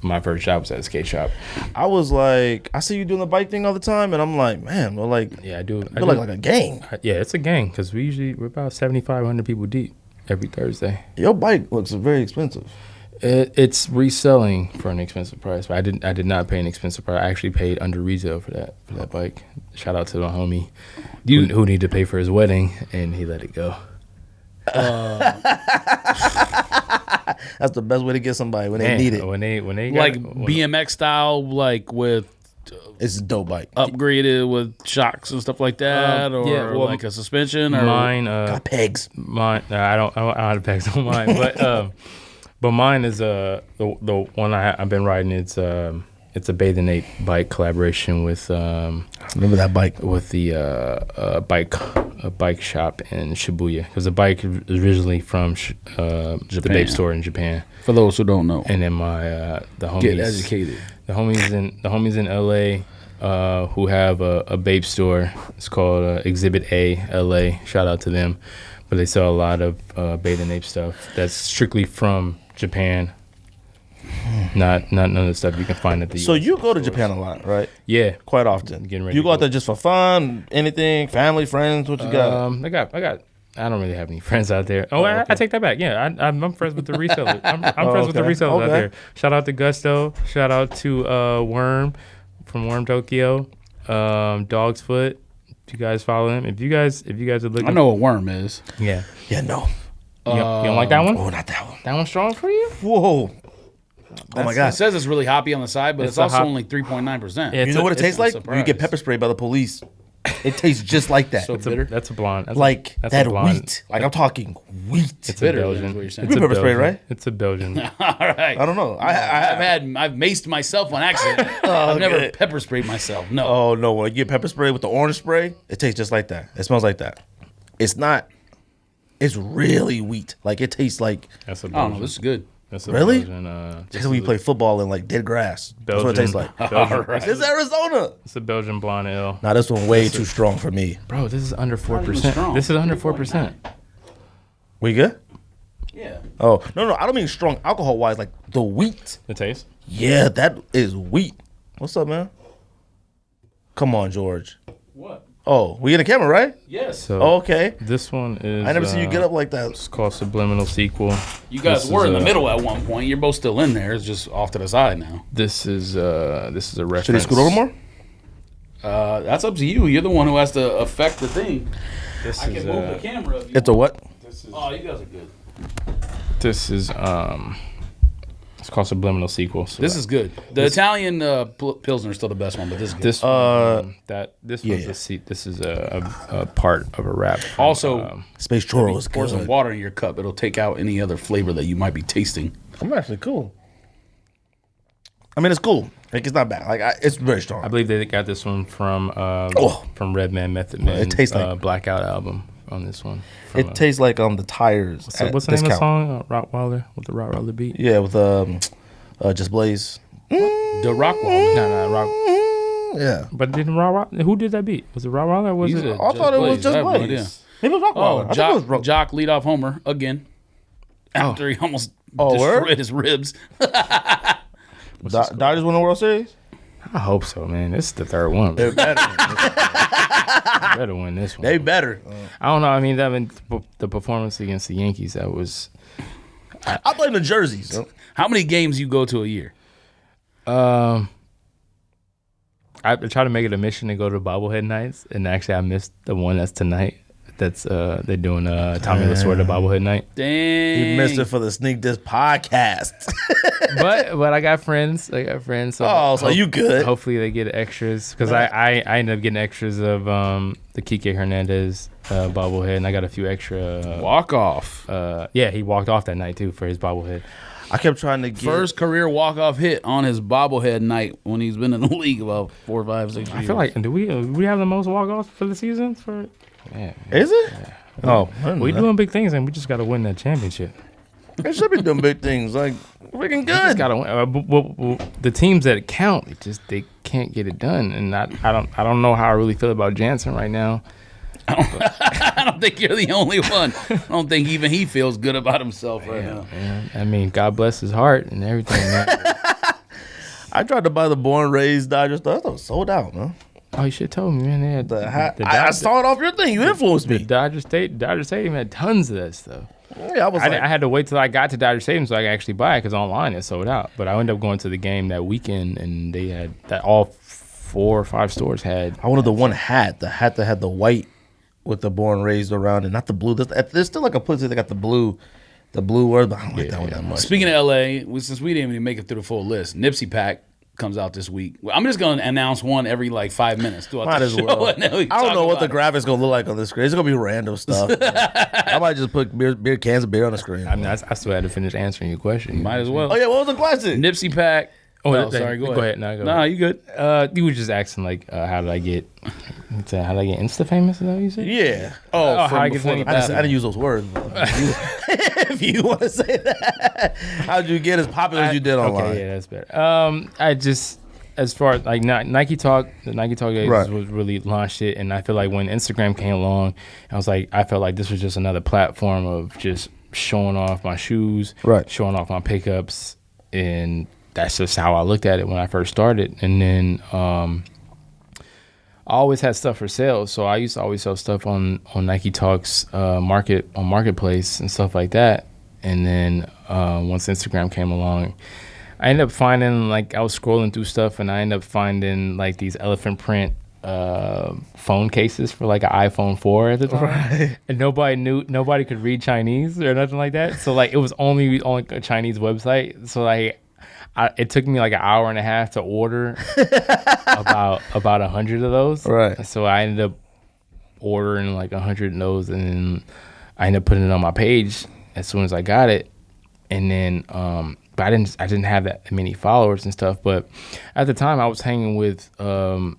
my first job was at a skate shop. I was like, I see you doing the bike thing all the time, and I'm like, man, well, like, Yeah, I do. feel like a gang. Yeah, it's a gang, because we're about 7,500 people deep every Thursday. Your bike looks very expensive. It's reselling for an expensive price, but I did not pay an expensive price. I actually paid under retail for that bike. Shout out to my homie who needed to pay for his wedding, and he let it go. That's the best way to get somebody when they need it. When they Like BMX style, like with It's a dope bike. upgraded with shocks and stuff like that, or yeah, well, like a suspension, or mine. Got pegs. Mine. I don't have pegs on mine, but mine is the one I've been riding. It's a Bathing Ape bike collaboration with Remember that bike? with the bike shop in Shibuya, because the bike is originally from the Babe store in Japan. for those who don't know. And then the homies Get educated. The homies in LA who have a Babe store. It's called Exhibit A LA. Shout out to them. But they sell a lot of Bathing Ape stuff that's strictly from Japan. Not none of the stuff you can find at the. So US you go to stores. Japan a lot, right? Yeah. Quite often. Getting ready You to go out go. there just for fun, anything, family, friends, what you got? I got. I don't really have any friends out there. Oh, okay. I take that back. Yeah, I'm friends with the resellers. I'm friends with the resellers out Okay. there. Shout out to Gusto. Shout out to Worm from Worm Tokyo. Dog's Foot. If you guys follow him, if you guys are looking, I know what worm is. Yeah. Yeah, no. You don't like that one? Oh, not that one. That one's strong for you? Whoa. Oh my It God. says it's really hoppy on the side, but it's a also hop- only 3.9%. Yeah, You know what it tastes like? surprised. You get pepper sprayed by the police. It tastes just like that. So bitter. That's a blonde. That's like that's that a blonde. wheat. Like I'm talking wheat. It's bitter, a that's Belgian. what you're saying. It's a You pepper spray, Belgian. right? It's a Belgian. All right. I don't know. I've maced myself on accident. I've never pepper sprayed myself. No. Oh no! When you get pepper spray with the orange spray, it tastes just like that. It smells like that. It's not. It's really wheat. Like it tastes like. That's a I don't Belgian. know. This is good. That's a Really? Belgian, this Just when you is play football in like dead grass. That's what it tastes like. Belgian, All right. It's Arizona. It's a Belgian blonde ale. Now this one way too strong for me. Bro, this is under even 4%. strong. This is under 4%. We good? Yeah. Oh no! I don't mean strong alcohol wise. Like the wheat. The taste? Yeah, that is wheat. What's up, man? Come on, George. What? Oh, we in the camera, right? Yes. So Oh, okay. this one is. I never seen you get up like that. It's called Subliminal Sequel. You guys This were is, in the middle at one point. You're both still in there. It's just off to the side now. This is a reference. Should he scoot over more? That's up to you. You're the one who has to affect the thing. This I is can move the camera. If you It's a want. what? Oh, you guys are good. this is it's called Subliminal Sequel. So This is good. The Italian Pilsner is still the best one, but this is good. this this yeah. was a seat. This is a part of a rap. from, Also, Space churro is pour some good. water in your cup. It'll take out any other flavor that you might be tasting. I'm actually cool. I mean, it's cool. Like it's not bad. Like it's very strong. I believe they got this one from Oh. Redman Method Man. It tastes like- Blackout album on this one. From, It tastes like the tires. so what's the name of the song? Rottweiler with the Rottweiler beat. Yeah, with Just Blaze. The Rockwall. No, Rock. Yeah. But didn't who did that beat? Was it Rottweiler or was He's it? a- I thought it was Blaze. I Just have no Blaze. idea. Maybe it was Rockwell. Oh, Jock lead off homer again. After he almost destroyed word? his ribs. Dodgers win the World Series? I hope so, man. This is the third one. They better. Better win this one. They better. I don't know. I mean, the performance against the Yankees, that was. I blame the jerseys. How many games you go to a year? I try to make it a mission to go to bobblehead nights, and actually I missed the one that's tonight. That's they're doing Tommy Lasorda bobblehead night. Dang. You missed it for the Sneak This podcast. but I got friends. So So you good. Hopefully they get extras because I ended up getting extras of the Kike Hernandez bobblehead, and I got a few extra Walk off. yeah, he walked off that night too for his bobblehead. I kept trying to get First career walk-off hit on his bobblehead night when he's been in the league about 4, 5, 6 years. I feel like do we have the most walk-offs for the season for? Yeah, Is it? Oh, we doing big things, and we just got to win that championship. They should be doing big things. Like freaking Just good. gotta win. The teams that count, they can't get it done, and I don't know how I really feel about Jansen right now. I don't think you're the only one. I don't think even he feels good about himself right now. Man, I mean, God bless his heart and everything. Man. I tried to buy the Born Raised Dodgers stuff. That was sold out, man. Oh, you should have told me, man. They had The hat. the I saw it off your thing. You influenced me. Dodger Stadium had tons of that stuff. Yeah, I was like, I had to wait till I got to Dodger Stadium so I could actually buy it because online it sold out. But I ended up going to the game that weekend, and they had that all 4 or 5 stores had. I wanted the one hat, the hat that had the white with the Born Raised around it, not the blue. There's still like a place that got the blue word, but I don't like that one that much. Speaking of LA, since we didn't even make it through the full list, Nipsey Pack comes out this week. Well, I'm just going to announce one every like 5 minutes throughout Might the as show. well. and then we I don't talk know what the about it. graphics gonna look like on the screen. It's gonna be random stuff. I might just put beer cans of beer on the screen. I mean, I still had to finish answering your question. Might as well. Oh yeah, what was the question? Nipsey Pack. Oh, Sorry, go ahead. No, go Nah, ahead. you good. You were just asking like, how did I get Insta famous? Is that what you said? Yeah. Oh, how from I get before funny the I passing. didn't use those words. If you want to say that, how'd you get as popular as you did online? Okay, yeah, that's better. I just, as far as like Nike Talk, the Nike Talk days Right. was really launched it, and I feel like when Instagram came along, I felt like this was just another platform of just showing off my shoes, Right. showing off my pickups, and that's just how I looked at it when I first started. And then I always had stuff for sale, so I used to always sell stuff on Nike Talks marketplace and stuff like that. And then once Instagram came along, I ended up finding, like, I was scrolling through stuff, and I ended up finding like these elephant print phone cases for like an iPhone 4 at the time. Right. And nobody could read Chinese or nothing like that. So like it was only on a Chinese website. So like it took me like an hour and a half to order about 100 of those. Right. So I ended up ordering like 100 of those, and then I ended up putting it on my page as soon as I got it. And then but I didn't have that many followers and stuff. But at the time I was hanging with a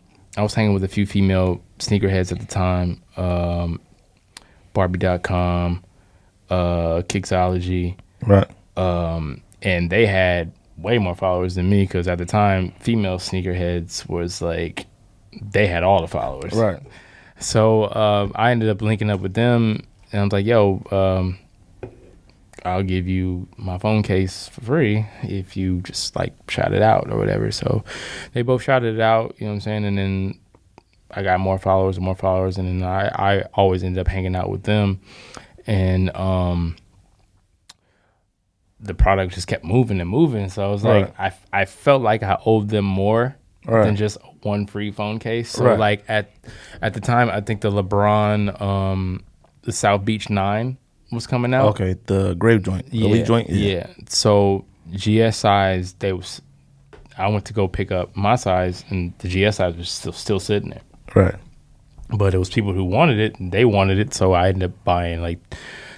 few female sneakerheads at the time, Barbie.com, Kixology. Right. And they had way more followers than me, because at the time, female sneakerheads was like, they had all the followers. Right. So I ended up linking up with them, and I was like, yo, I'll give you my phone case for free if you just like shout it out or whatever. So they both shouted it out, you know what I'm saying? And then I got more followers, and then I always ended up hanging out with them. And the product just kept moving and moving. So I was like, I felt like I owed them more than just one free phone case. So like at the time, I think the LeBron, the South Beach 9 was coming out. Okay, the grave joint, the elite joint. Yeah. So GS size, I went to go pick up my size, and the GS size was still sitting there. Right. But it was people who wanted it, and they wanted it, so I ended up buying like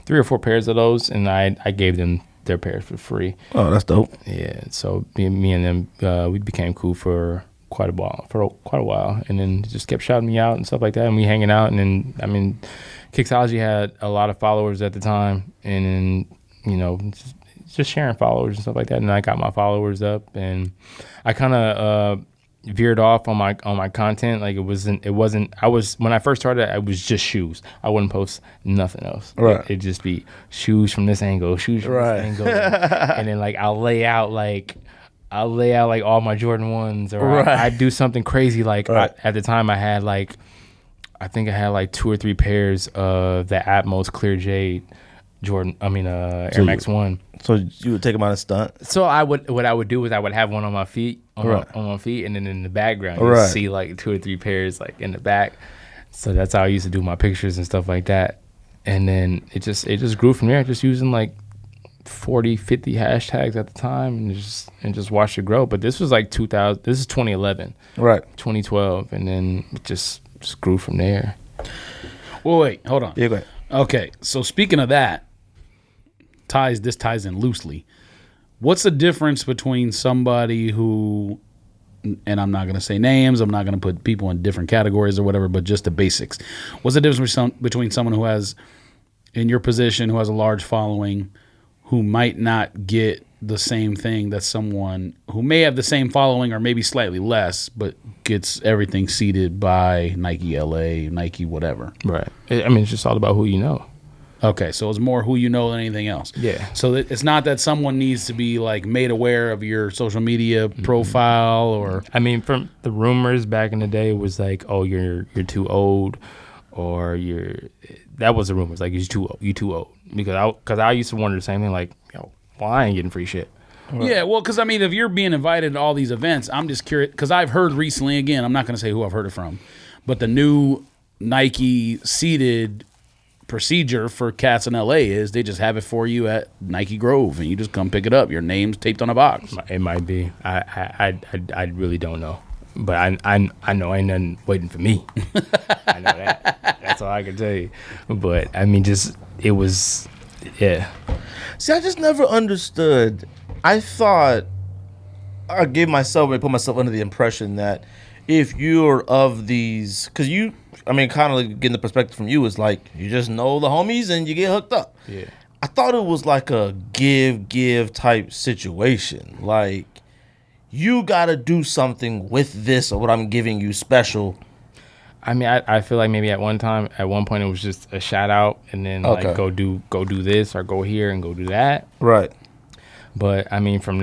3 or 4 pairs of those, and I gave them their pairs for free. Oh, that's dope. Yeah. So me and them, we became cool for quite a while, and then just kept shouting me out and stuff like that, and we hanging out. And then, I mean, Kixology had a lot of followers at the time, and then, you know, just sharing followers and stuff like that. And I got my followers up, and I kind of veered off on my content. Like when I first started, I was just shoes. I wouldn't post nothing else. Right. It'd just be shoes from this angle, shoes from this angle, and then like I'll lay out like all my Jordan 1s, or I'd do something crazy. Like at the time I think I had like 2 or 3 pairs of the Atmos Clear Jade Air Max 1. So you would take them on a stunt? So what I would do is I would have one on my feet, on my feet, and then in the background you see like 2 or 3 pairs like in the back. So that's how I used to do my pictures and stuff like that. And then it just grew from there, just using like 40, 50 hashtags at the time, and just watched it grow. But this was like 2000. This is 2011. Right. 2012, and then it just grew from there. Well, wait, hold on. Yeah, go ahead. Okay, so speaking of that, this ties in loosely. What's the difference between somebody who, and I'm not going to say names, I'm not going to put people in different categories or whatever, but just the basics. What's the difference between someone who has, in your position, who has a large following, who might not get the same thing that someone who may have the same following or maybe slightly less, but gets everything seeded by Nike LA, Nike whatever? Right. I mean, it's just all about who you know. Okay, so it's more who you know than anything else. Yeah. So it's not that someone needs to be like made aware of your social media profile, or. I mean, from the rumors back in the day was like, oh, you're too old, or that was the rumors, like you too old, because I used to wonder the same thing, like, yo, well, I ain't getting free shit. Yeah, well, because I mean, if you're being invited to all these events, I'm just curious, because I've heard recently, again, I'm not going to say who I've heard it from, but the new Nike seated procedure for cats in LA is they just have it for you at Nike Grove, and you just come pick it up. Your name's taped on a box. It might be. I really don't know, but I know ain't nothing waiting for me. I know that. That's all I can tell you. But I mean, it was, yeah. See, I just never understood. I thought I put myself under the impression that if you're of these, because kind of getting the perspective from you is like you just know the homies and you get hooked up. Yeah. I thought it was like a give type situation. Like you got to do something with this or what I'm giving you special. I mean, I feel like maybe at one point it was just a shout out, and then like go do this or go here and go do that. Right. But I mean, from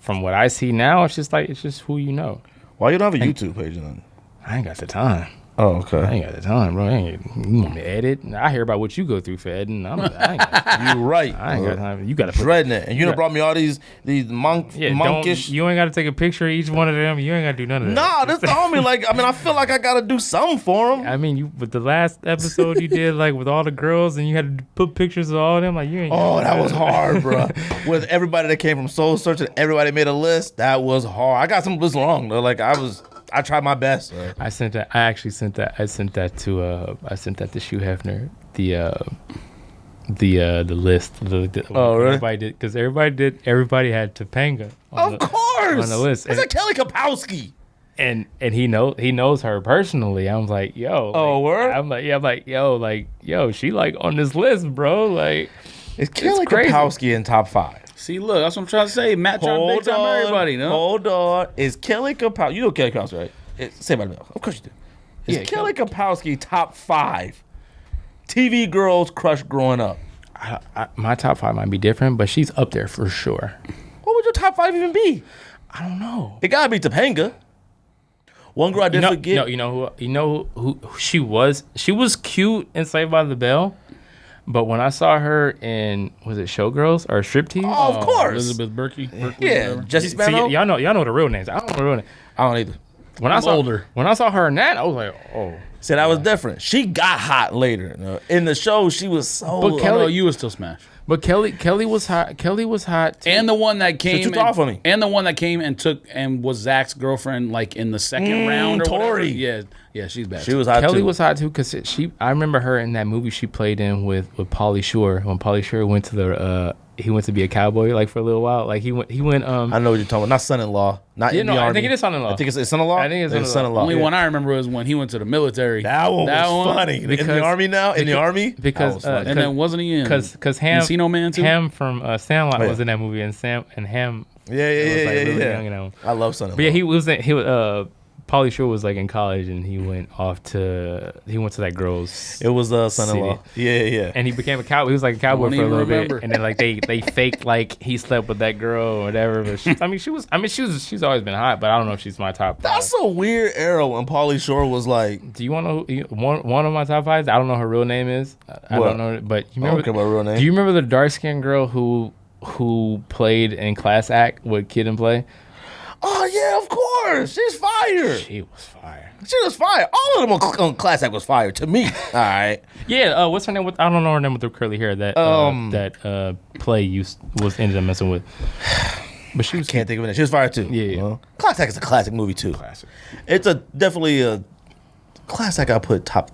from what I see now, it's just who you know. Why you don't have a YouTube page then? I ain't got the time. Oh, okay. I ain't got the time, bro. You want me to edit? I hear about what you go through for editing. I ain't got You right. I ain't got time. You got to dreading it, and you done brought me all these monkish. You ain't got to take a picture of each one of them. You ain't got to do none of that. Nah, this the homie. Like, I mean, I feel like I gotta do something for him. I mean, with the last episode you did, like with all the girls, and you had to put pictures of all of them. Like you ain't. Oh, that was hard, bro. With everybody that came from Soul Search and everybody made a list. That was hard. I got some lists wrong though. Like I tried my best. Bro. I sent that to Hugh Hefner. The list. Oh, really? Everybody did because everybody had Topanga. Of course. On the list. It's like Kelly Kapowski. And he knows her personally. I'm like, yo. Oh, word? I'm like, yo, she like on this list, bro. Like, It's Kelly Kapowski in top 5. See, look, that's what I'm trying to say. Matt trying to big time everybody, no? Hold on. Is Kelly Kapowski... You know Kelly Kapowski, right? Say about it. Of course you do. Is Kelly Kapowski top 5 TV girls crush growing up? My top 5 might be different, but she's up there for sure. What would your top 5 even be? I don't know. It gotta be Topanga. One girl I didn't forget. No, you know who she was? She was cute in Saved by the Bell. But when I saw her in, was it Showgirls or Striptease? Oh, of course. Elizabeth Berkley. Yeah, Jesse Spano. See, y'all know the real names. I don't know the real names. I don't either. When I saw her in that, I was like, oh. See, that was different. She got hot later. In the show, she was so... But Kelly, you was still smashed. But Kelly was hot. Kelly was hot too. And the one that came and the one that came and took and was Zach's girlfriend like in the second round or Tori. whatever. Yeah, she's bad. She was hot Kelly too. was hot too because I remember her in that movie she played in with Pauly Shore when Pauly Shore went to he went to be a cowboy like for a little while. Like he went I know what you're talking about. Not son-in-law. Not in the army. I think it is son-in-law. I think it's son-in-law. I think it's son-in-law. Only one I remember was when he went to the military. That one was funny. In the army now? In the army? Because and then wasn't he in? Because Ham Encino Man too? Ham from Sandlot was in that movie, and Ham was really young in that one. I love son-in-law. But yeah, he was Pauly Shore was like in college, and he went to that girl's. It was son-in-law. Yeah. And he became a cowboy. He was like a cowboy for a little bit, and then like they faked like he slept with that girl or whatever. But she's always been hot, but I don't know if she's my top 5. That's a weird era when Pauly Shore was like. Do you want to one of my top 5s? I don't know her real name is. I don't know, but you remember? I don't care about her real name. Do you remember the dark skinned girl who played in Class Act with Kid and Play? Oh yeah, of course. She's fire. She was fire. She was fire. All of them on Class Act was fire to me. All right. Yeah. What's her name? I don't know her name with the curly hair. That Play ended up messing with. But she was. Can't think of it. She was fire too. Yeah. Class Act is a classic movie too. Classic. It's definitely a Class Act. I put top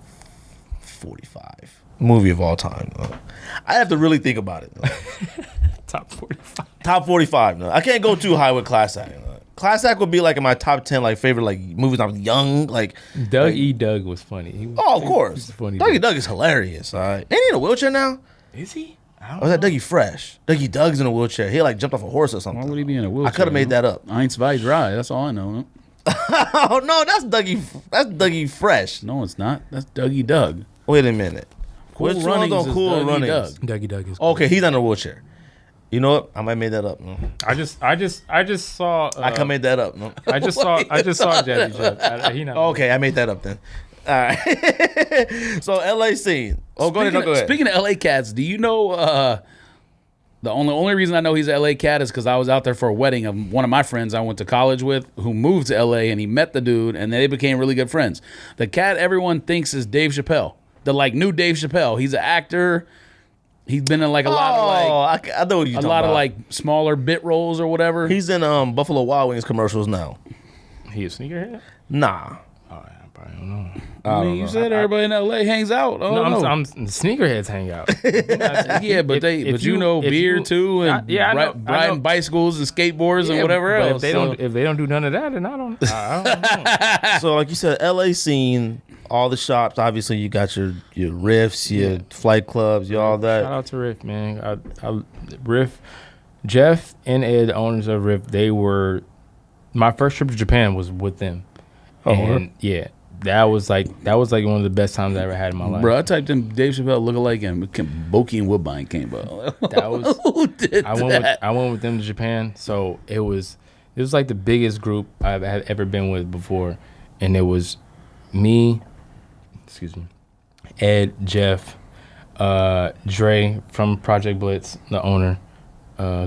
45 movie of all time. I have to really think about it. Top 45. Top 45. No, I can't go too high with Class Act. Class Act would be like in my top 10 like favorite like movies. I was young. Like Doug was funny. Of course. Funny. Doug is hilarious. All right. Ain't he in a wheelchair now? Is he? Or is that Dougie Fresh? Dougie Doug's in a wheelchair. He like jumped off a horse or something. Why would he be in a wheelchair? I could have made that up. Eins, zwei, drei. That's all I know. Oh no, that's Dougie Fresh. No, it's not. That's Dougie Doug. Wait a minute. Cool Which Runnings one's on is Cool Dougie Runnings? Dougie Doug is cool. Okay, he's in a wheelchair. You know what? I might made that up. No. I just saw. I can made that up. No. I just saw Jazzy Jeff. Okay, I made that up then. All right. So LA scene. Oh, go ahead. Speaking of LA cats, do you know the only reason I know he's an LA cat is because I was out there for a wedding of one of my friends I went to college with who moved to LA, and he met the dude and they became really good friends. The cat everyone thinks is Dave Chappelle, the like new Dave Chappelle. He's an actor. He's been in like a lot of like I know what you're talking about. of like smaller bit roles or whatever. He's in Buffalo Wild Wings commercials now. He a sneakerhead? Nah. Oh, I probably don't know. I mean, you said everybody in LA hangs out. I'm sneakerheads hang out. Yeah, but beer too, and riding bicycles and skateboards and whatever else. If they don't do none of that, then I don't know. So like you said, LA scene, all the shops. Obviously, you got your Riffs, your flight clubs, all that. Shout out to Riff, man. Riff, Jeff and Ed, owners of Riff, they were my first trip to Japan was with them. Oh, yeah. that was like one of the best times I ever had in my life. Bro, I typed in Dave Chappelle lookalike and Boki and Woodbine came up. That was Who did that? I went with them to Japan, so it was like the biggest group I've ever been with before, and it was me, Ed, Jeff, Dre from Project Blitz, the owner,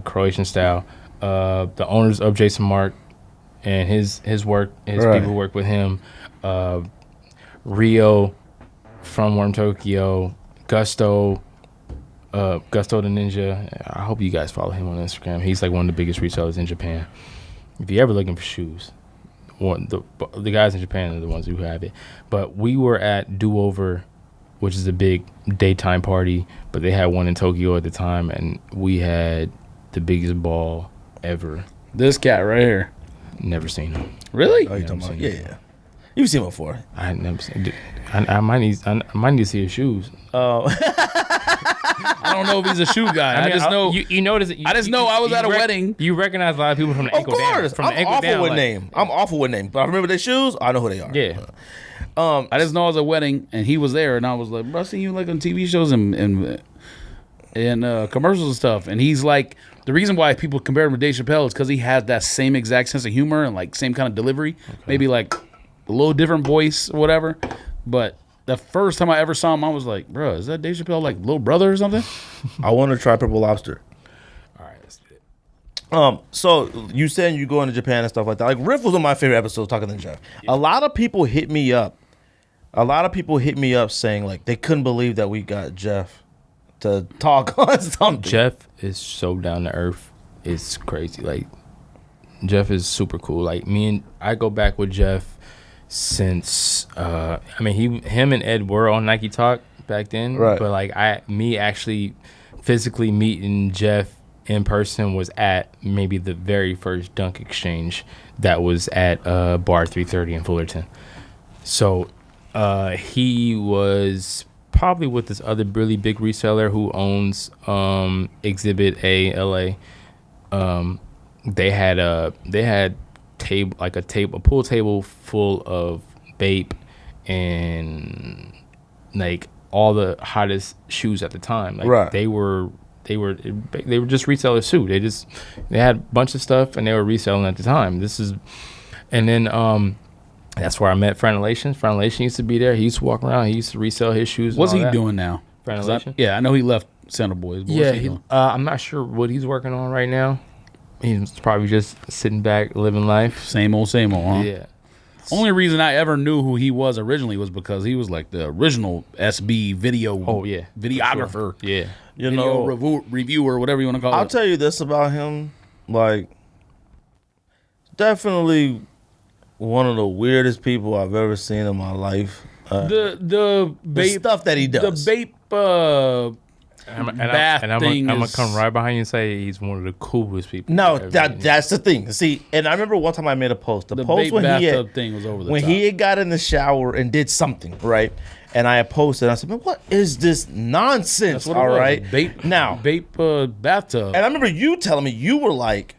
Croatian style, the owners of Jason Mark and his work, people work with him, Rio from Worm Tokyo, Gusto the Ninja. I hope you guys follow him on Instagram. He's like one of the biggest resellers in Japan. If you're ever looking for shoes, the guys in Japan are the ones who have it. But we were at Do Over, which is a big daytime party, but they had one in Tokyo at the time, and we had the biggest ball ever. This cat right here. Never seen him. Really? Oh, you talking about? Yeah. You've seen him before. I had never seen. I might need to see his shoes. Oh. I don't know if he's a shoe guy. I just know. You notice. I just know I was at a wedding. You recognize a lot of people from the Of ankle down. course. From the I'm ankle awful down, with like, name. I'm awful with name. But I remember their shoes. I know who they are. Yeah. I just know I was at a wedding and he was there, and I was like, bro, I seen you like on TV shows and commercials and stuff. And he's like, the reason why people compare him to Dave Chappelle is because he has that same exact sense of humor and like same kind of delivery, maybe like a little different voice or whatever. But the first time I ever saw him, I was like, bro, is that Dave Chappelle like little brother or something? I want to try Purple Lobster. All right, let's do it. So you saying you going to Japan and stuff like that. Like Riff was one of my favorite episodes talking to Jeff. A lot of people hit me up. Saying like they couldn't believe that we got Jeff to talk on something. Jeff is so down to earth. It's crazy. Like Jeff is super cool. Like I go back with Jeff since him and Ed were on Nike Talk back then. Right. But like actually physically meeting Jeff in person was at maybe the very first Dunk Exchange that was at Bar 330 in Fullerton. So he was probably with this other really big reseller who owns Exhibit A LA. They had a pool table full of Bape and like all the hottest shoes at the time. Like right. They were just resellers too. They had a bunch of stuff and they were reselling at the time. That's where I met Franelation. Franelation used to be there. He used to walk around. He used to resell his shoes. What's he doing now? Franelation? Yeah, I know he left Santa Boys. Yeah, I'm not sure what he's working on right now. He's probably just sitting back, living life. Same old, huh? Yeah. Only reason I ever knew who he was originally was because he was like the original SB video. Oh yeah, videographer. Sure. Yeah, video reviewer, whatever you want to call it. I'll tell you this about him, like definitely one of the weirdest people I've ever seen in my life. The stuff that he does. The Bape I'm thing gonna come right behind you and say he's one of the coolest people. No, that's the thing. See, and I remember one time I made a post. The post when thing was over the when top. he had got in the shower and did something, right? And I had posted. I said, "Man, what is this nonsense?" That's what all it was. right, Bape bathtub. And I remember you telling me you were like,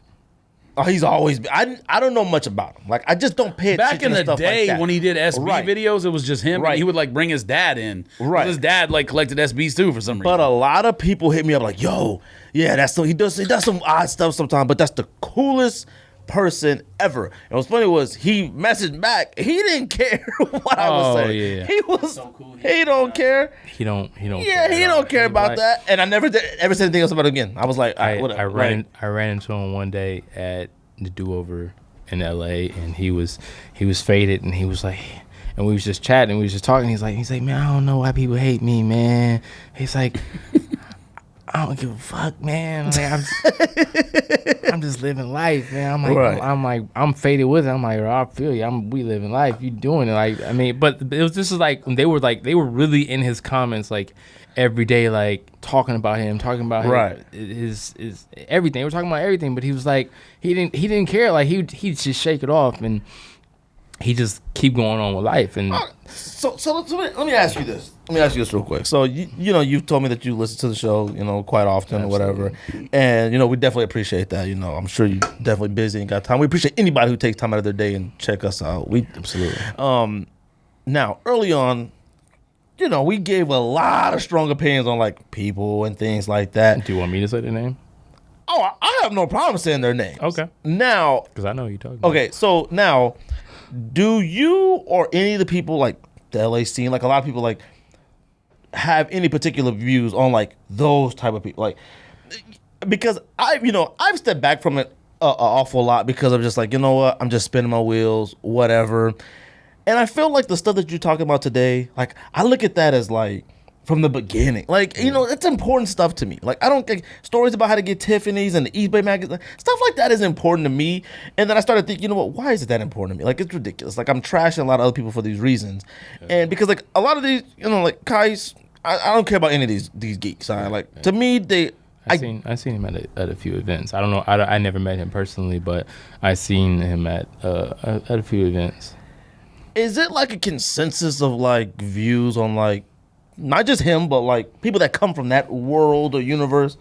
"Oh, he's always." I don't know much about him. Like I just don't pay attention. Back in the to stuff day like that. when he did SB Right. videos, it was just him. Right. And he would like bring his dad in. Right. His dad like collected SBs too for some reason. But a lot of people hit me up like, "Yo, yeah, he does some odd stuff sometimes, but that's the coolest person ever." And what's funny was he messaged back. He didn't care what I was saying. Yeah. He was so cool. He don't care. He don't. Yeah, he don't care about that. And I never said anything else about it again. I was like, whatever. I ran into him one day at the Do Over in LA, and he was faded, and he was like, and we was just chatting, we was just talking. He's like, man, I don't know why people hate me, man. He's like, I don't give a fuck, man. Like, I'm just living life, man. I'm like, right. I'm faded with it. I'm like, I feel you. We living life. You doing it? Like, I mean, but it was just like they were really in his comments like every day, like talking about right. his everything. They were talking about everything, but he was like, he didn't care. Like he just shake it off and he just keep going on with life. And so let me ask you this. Let me ask you this real quick. So you've told me that you listen to the show, quite often. Absolutely. Or whatever, and we definitely appreciate that. I'm sure you're definitely busy and got time. We appreciate anybody who takes time out of their day and check us out. We absolutely. Now, early on, we gave a lot of strong opinions on like people and things like that. Do you want me to say the name? Oh, I have no problem saying their names. Okay. Now, because I know who you're talking about. Okay, so now, do you or any of the people like the LA scene, like a lot of people like have any particular views on like those type of people? Like, because I've stepped back from it an awful lot because I'm just like, you know what, I'm just spinning my wheels, whatever. And I feel like the stuff that you're talking about today, like I look at that as like from the beginning, like it's important stuff to me. Like I don't like stories about how to get Tiffany's and the eBay magazine, stuff like that is important to me. And then I started thinking, why is it that important to me? Like it's ridiculous. Like I'm trashing a lot of other people for these reasons, and because like a lot of these, like Kai's, I don't care about any of these geeks. To me they. I've seen him at a few events. I don't know. I never met him personally, but I seen him at a few events. Is it like a consensus of like views on like not just him, but like people that come from that world or universe?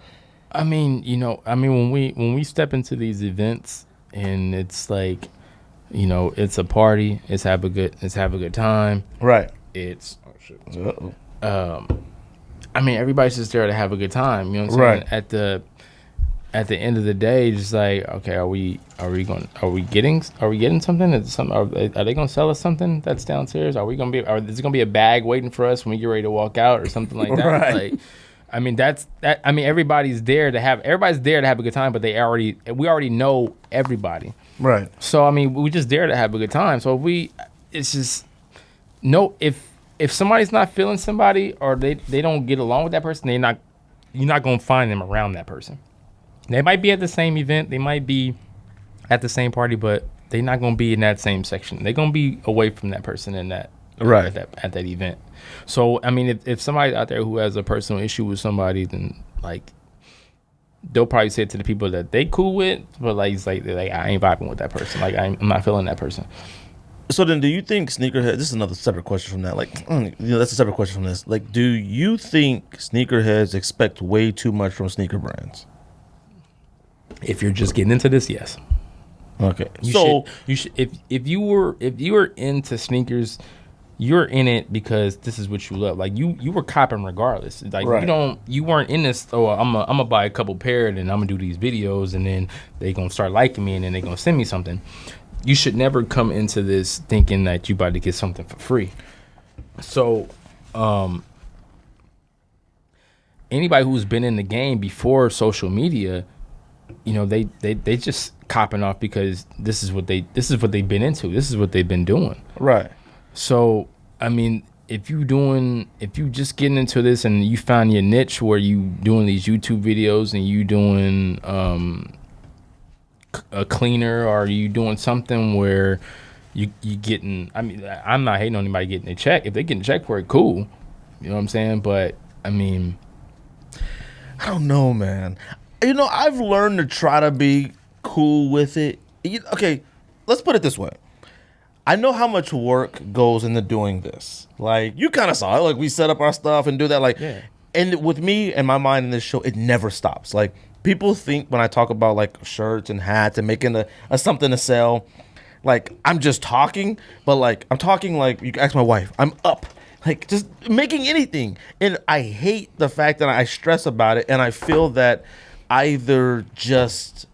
I mean, when we step into these events and it's like, it's a party, let's have a good time. Right. It's I mean, everybody's just there to have a good time. You know what I'm saying? Right. At the end of the day, just like, okay, are we getting something? Are they gonna sell us something that's downstairs? Is it gonna be a bag waiting for us when we get ready to walk out or something like that? Right. Like, I mean, I mean, everybody's there to have a good time, but we already know everybody. Right. So I mean, we just there to have a good time. So if somebody's not feeling somebody or they don't get along with that person, you're not gonna find them around that person. They might be at the same event, they might be at the same party, but they're not gonna be in that same section. They're gonna be away from that person in that at that event. So I mean, if somebody's out there who has a personal issue with somebody, then like they'll probably say it to the people that they cool with, but like it's like they're like, I ain't vibing with that person. Like I'm not feeling that person. So then, do you think sneakerheads? This is another separate question from that. Like, that's a separate question from this. Like, do you think sneakerheads expect way too much from sneaker brands? If you're just getting into this, yes. Okay. You should if you were into sneakers, you're in it because this is what you love. Like you were copping regardless. Like you weren't in this. Oh, I'm gonna buy a couple pair and I'm gonna do these videos and then they gonna start liking me and then they gonna send me something. You should never come into this thinking that you about to get something for free. So, anybody who's been in the game before social media, they just copping off because this is what they've been into. This is what they've been doing. Right. So, I mean, if you just getting into this and you found your niche where you doing these YouTube videos and you doing a cleaner or you doing something where you getting, I mean, I'm not hating on anybody getting a check. If they getting a check for it, cool. You know what I'm saying? But I mean, I don't know, man. I've learned to try to be cool with it. Okay, let's put it this way. I know how much work goes into doing this. Like, you kind of saw it. Like, we set up our stuff and do that. Like, yeah. And with me and my mind in this show, it never stops. Like, people think when I talk about, like, shirts and hats and making a something to sell, like, I'm just talking. But, like, I'm talking like, you can ask my wife. I'm up. Like, just making anything. And I hate the fact that I stress about it. And I feel that either just,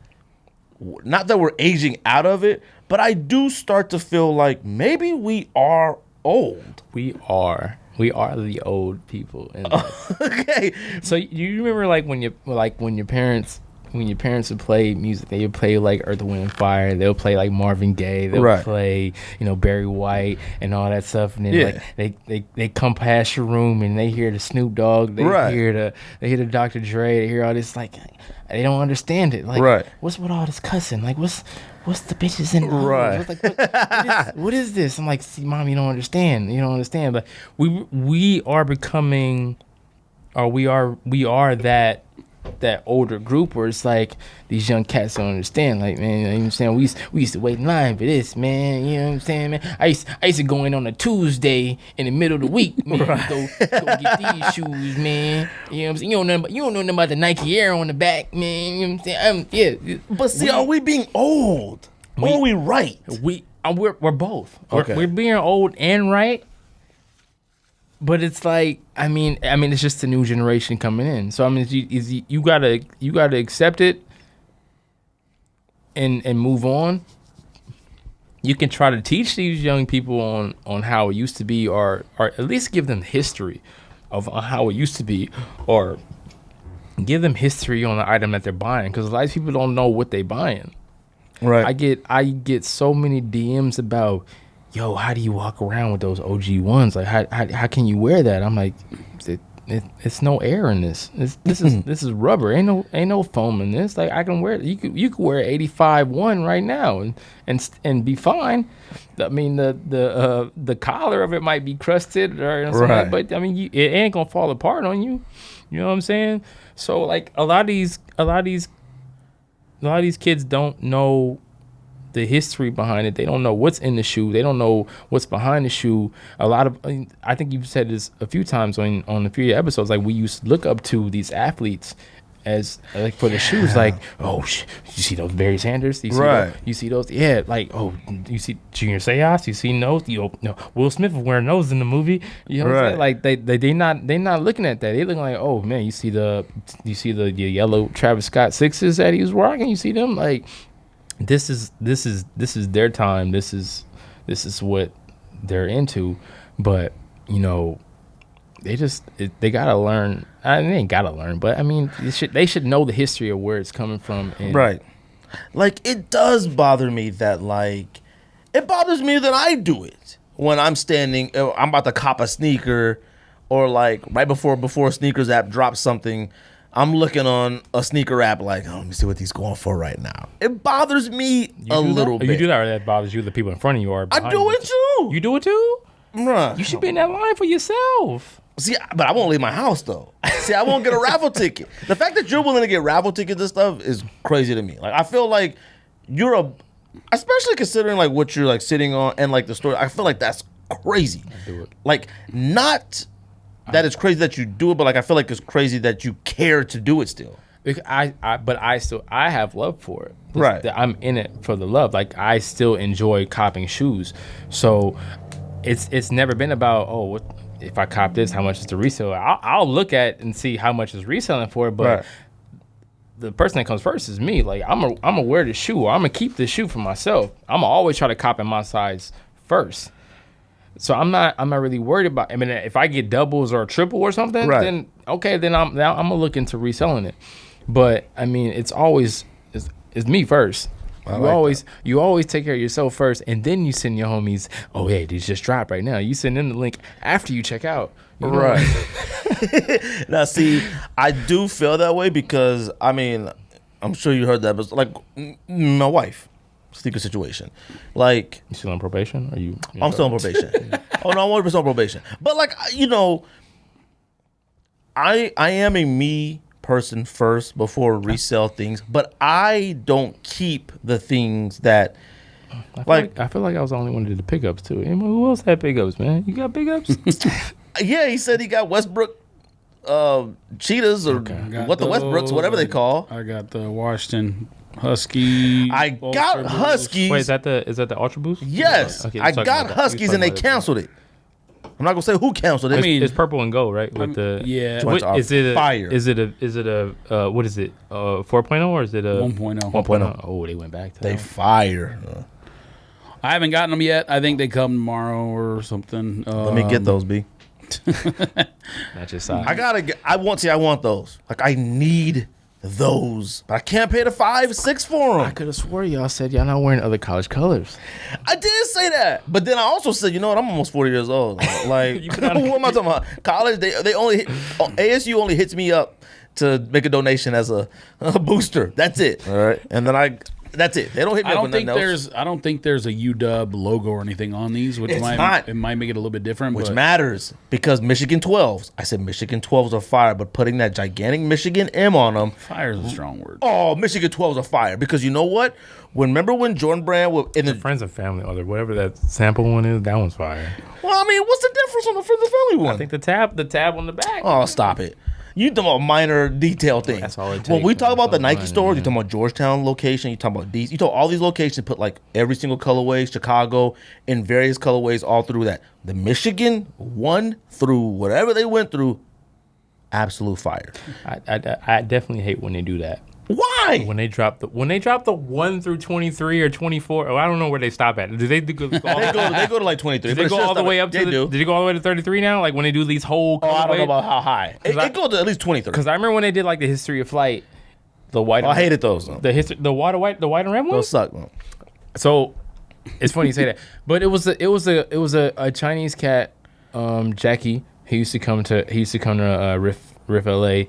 not that we're aging out of it, but I do start to feel like maybe we are old. We are the old people. Okay. So you remember when your parents would play music, they would play like Earth, Wind, and Fire. They'll play like Marvin Gaye. They'll play Barry White and all that stuff. And then they come past your room and they hear the Snoop Dogg. They hear the Dr. Dre. They hear all this, like, they don't understand it. Like, what's with all this cussing? Like, what's the bitches in the right? Like, what is this? I'm like, see, Mom, you don't understand. You don't understand. But we are becoming, or we are that older group where it's like these young cats don't understand. Like, man, you know what I'm saying? We used to wait in line for this, man. You know what I'm saying, man? I used to go in on a Tuesday in the middle of the week, man. Go get these shoes, man. You know what I'm saying? You don't know nothing about the Nike Air on the back, man. You know what I'm saying? Yeah. But see, are we being old? Or are we right? We're both. Okay. We're being old and right. But it's like, I mean, it's just a new generation coming in. So I mean, you gotta accept it and move on. You can try to teach these young people on how it used to be, or at least give them history of how it used to be, or give them history on the item that they're buying, because a lot of people don't know what they're buying. Right. I get so many DMs about, yo, how do you walk around with those OG ones? Like, how can you wear that? I'm like, it's no air in this. This is rubber. Ain't no foam in this. Like, I can wear it. You could wear 85 one right now and be fine. I mean, the collar of it might be crusted or something, right. but I mean, it ain't gonna fall apart on you. You know what I'm saying? So like a lot of these kids don't know the history behind it. They don't know what's in the shoe. They don't know what's behind the shoe. I think you've said this a few times on a few episodes. Like, we used to look up to these athletes as like for the shoes. Like, oh, you see those Barry Sanders? You see those? Yeah. Like, oh, you see Junior Seau? You see those? Will Smith was wearing those in the movie. You know what I'm saying? Like they not looking at that. They looking like, oh man, you see the yellow Travis Scott sixes that he was rocking. You see them like. This is their time. This is what they're into, but they gotta learn. I mean, they ain't gotta learn, but I mean, they should know the history of where it's coming from. Right. Like, it does bother me that it bothers me that I do it when I'm about to cop a sneaker, or like right before Sneakers app drops something. I'm looking on a sneaker app like, oh, let me see what he's going for right now. It bothers me a little bit. You do that, or that bothers you, the people in front of you are behind I do it too. You do it too? Bruh. You should be in that line for yourself. See, but I won't leave my house, though. See, I won't get a raffle ticket. The fact that you're willing to get raffle tickets and stuff is crazy to me. Like, I feel like especially considering like what you're like sitting on and like the story, I feel like that's crazy. I do it. Like, not that it's crazy that you do it, but like I feel like it's crazy that you care to do it still. I have love for it. Right. I'm in it for the love. Like, I still enjoy copping shoes. So it's never been about, oh, what if I cop this, how much is the resale? I'll look at and see how much is reselling for it, but right. The person that comes first is me. Like, I'm gonna wear the shoe, or I'm gonna keep the shoe for myself. I'm gonna always try to cop in my size first. So I'm not really worried about. I mean, if I get doubles or a triple or something, right. then okay, then I'm gonna look into reselling it. But I mean, it's me first. You always take care of yourself first, and then you send your homies. Oh, hey, these just dropped right now. You send them the link after you check out. Right. Now, see, I do feel that way because I mean, I'm sure you heard that, but like my wife. Sneaker situation. Like, you still on probation? Or you? I'm still on probation. Oh no, I'm 100% on probation. But like, I am a me person first before resell things. But I don't keep the things that. I feel like I was the only one who did the pickups too. Anyone who else had pickups, man? You got pickups? Yeah, he said he got Westbrook cheetahs or what the Westbrooks, whatever they call. I got the Washington Husky. I got Huskies. Wait, is that the Ultra Boost? Yes, okay, I got Huskies and they canceled it. I'm not gonna say who canceled it. I mean, it's purple and gold, right? With is it fire? Is it a what is it? 4.0 or is it a 1.0? 1.0. Oh, they went back to they fire. I haven't gotten them yet. I think they come tomorrow or something. Let me get those, B. Not your size. I want those. Like, I need those, but I can't pay the $5-6 for them. I could have swore y'all said y'all not wearing other college colors. I did say that, but then I also said, you know what? I'm almost 40 years old. Like, what am I talking about? College? They only ASU only hits me up to make a donation as a booster. That's it. All right, and then that's it. They don't hit me up with nothing else. I don't think there's a UW logo or anything on these, which might make it a little bit different. Which matters because Michigan 12s. I said Michigan 12s are fire, but putting that gigantic Michigan M on them. Fire is a strong word. Oh, Michigan 12s are fire because you know what? Remember when Jordan Brand was in the Friends and Family, or whatever that sample one is, that one's fire. Well, I mean, what's the difference on the Friends and Family one? I think the tab on the back. Oh, stop it. You talking about minor detail things. That's all it takes. When we talk about the Nike fine, stores, man. you talking about Georgetown location, you talking about these, you talk all these locations put like every single colorway, Chicago in various colorways all through that. The Michigan one through whatever they went through, absolute fire. I definitely hate when they do that. Why? When they drop the 1 through 23 or 24, I don't know where they stop at. Do they go? They go to like 23. Did they go all the way up to? They do. Did you go all the way to 33 now? Like when they do these whole. Oh, I don't know about how high. It goes to at least 23. Because I remember when they did like the history of flight, the white. Oh, I hated those. Though. The white and red ones. Those suck. Though. So it's funny you say that, but it was a Chinese cat, Jackie. He used to come to Riff LA.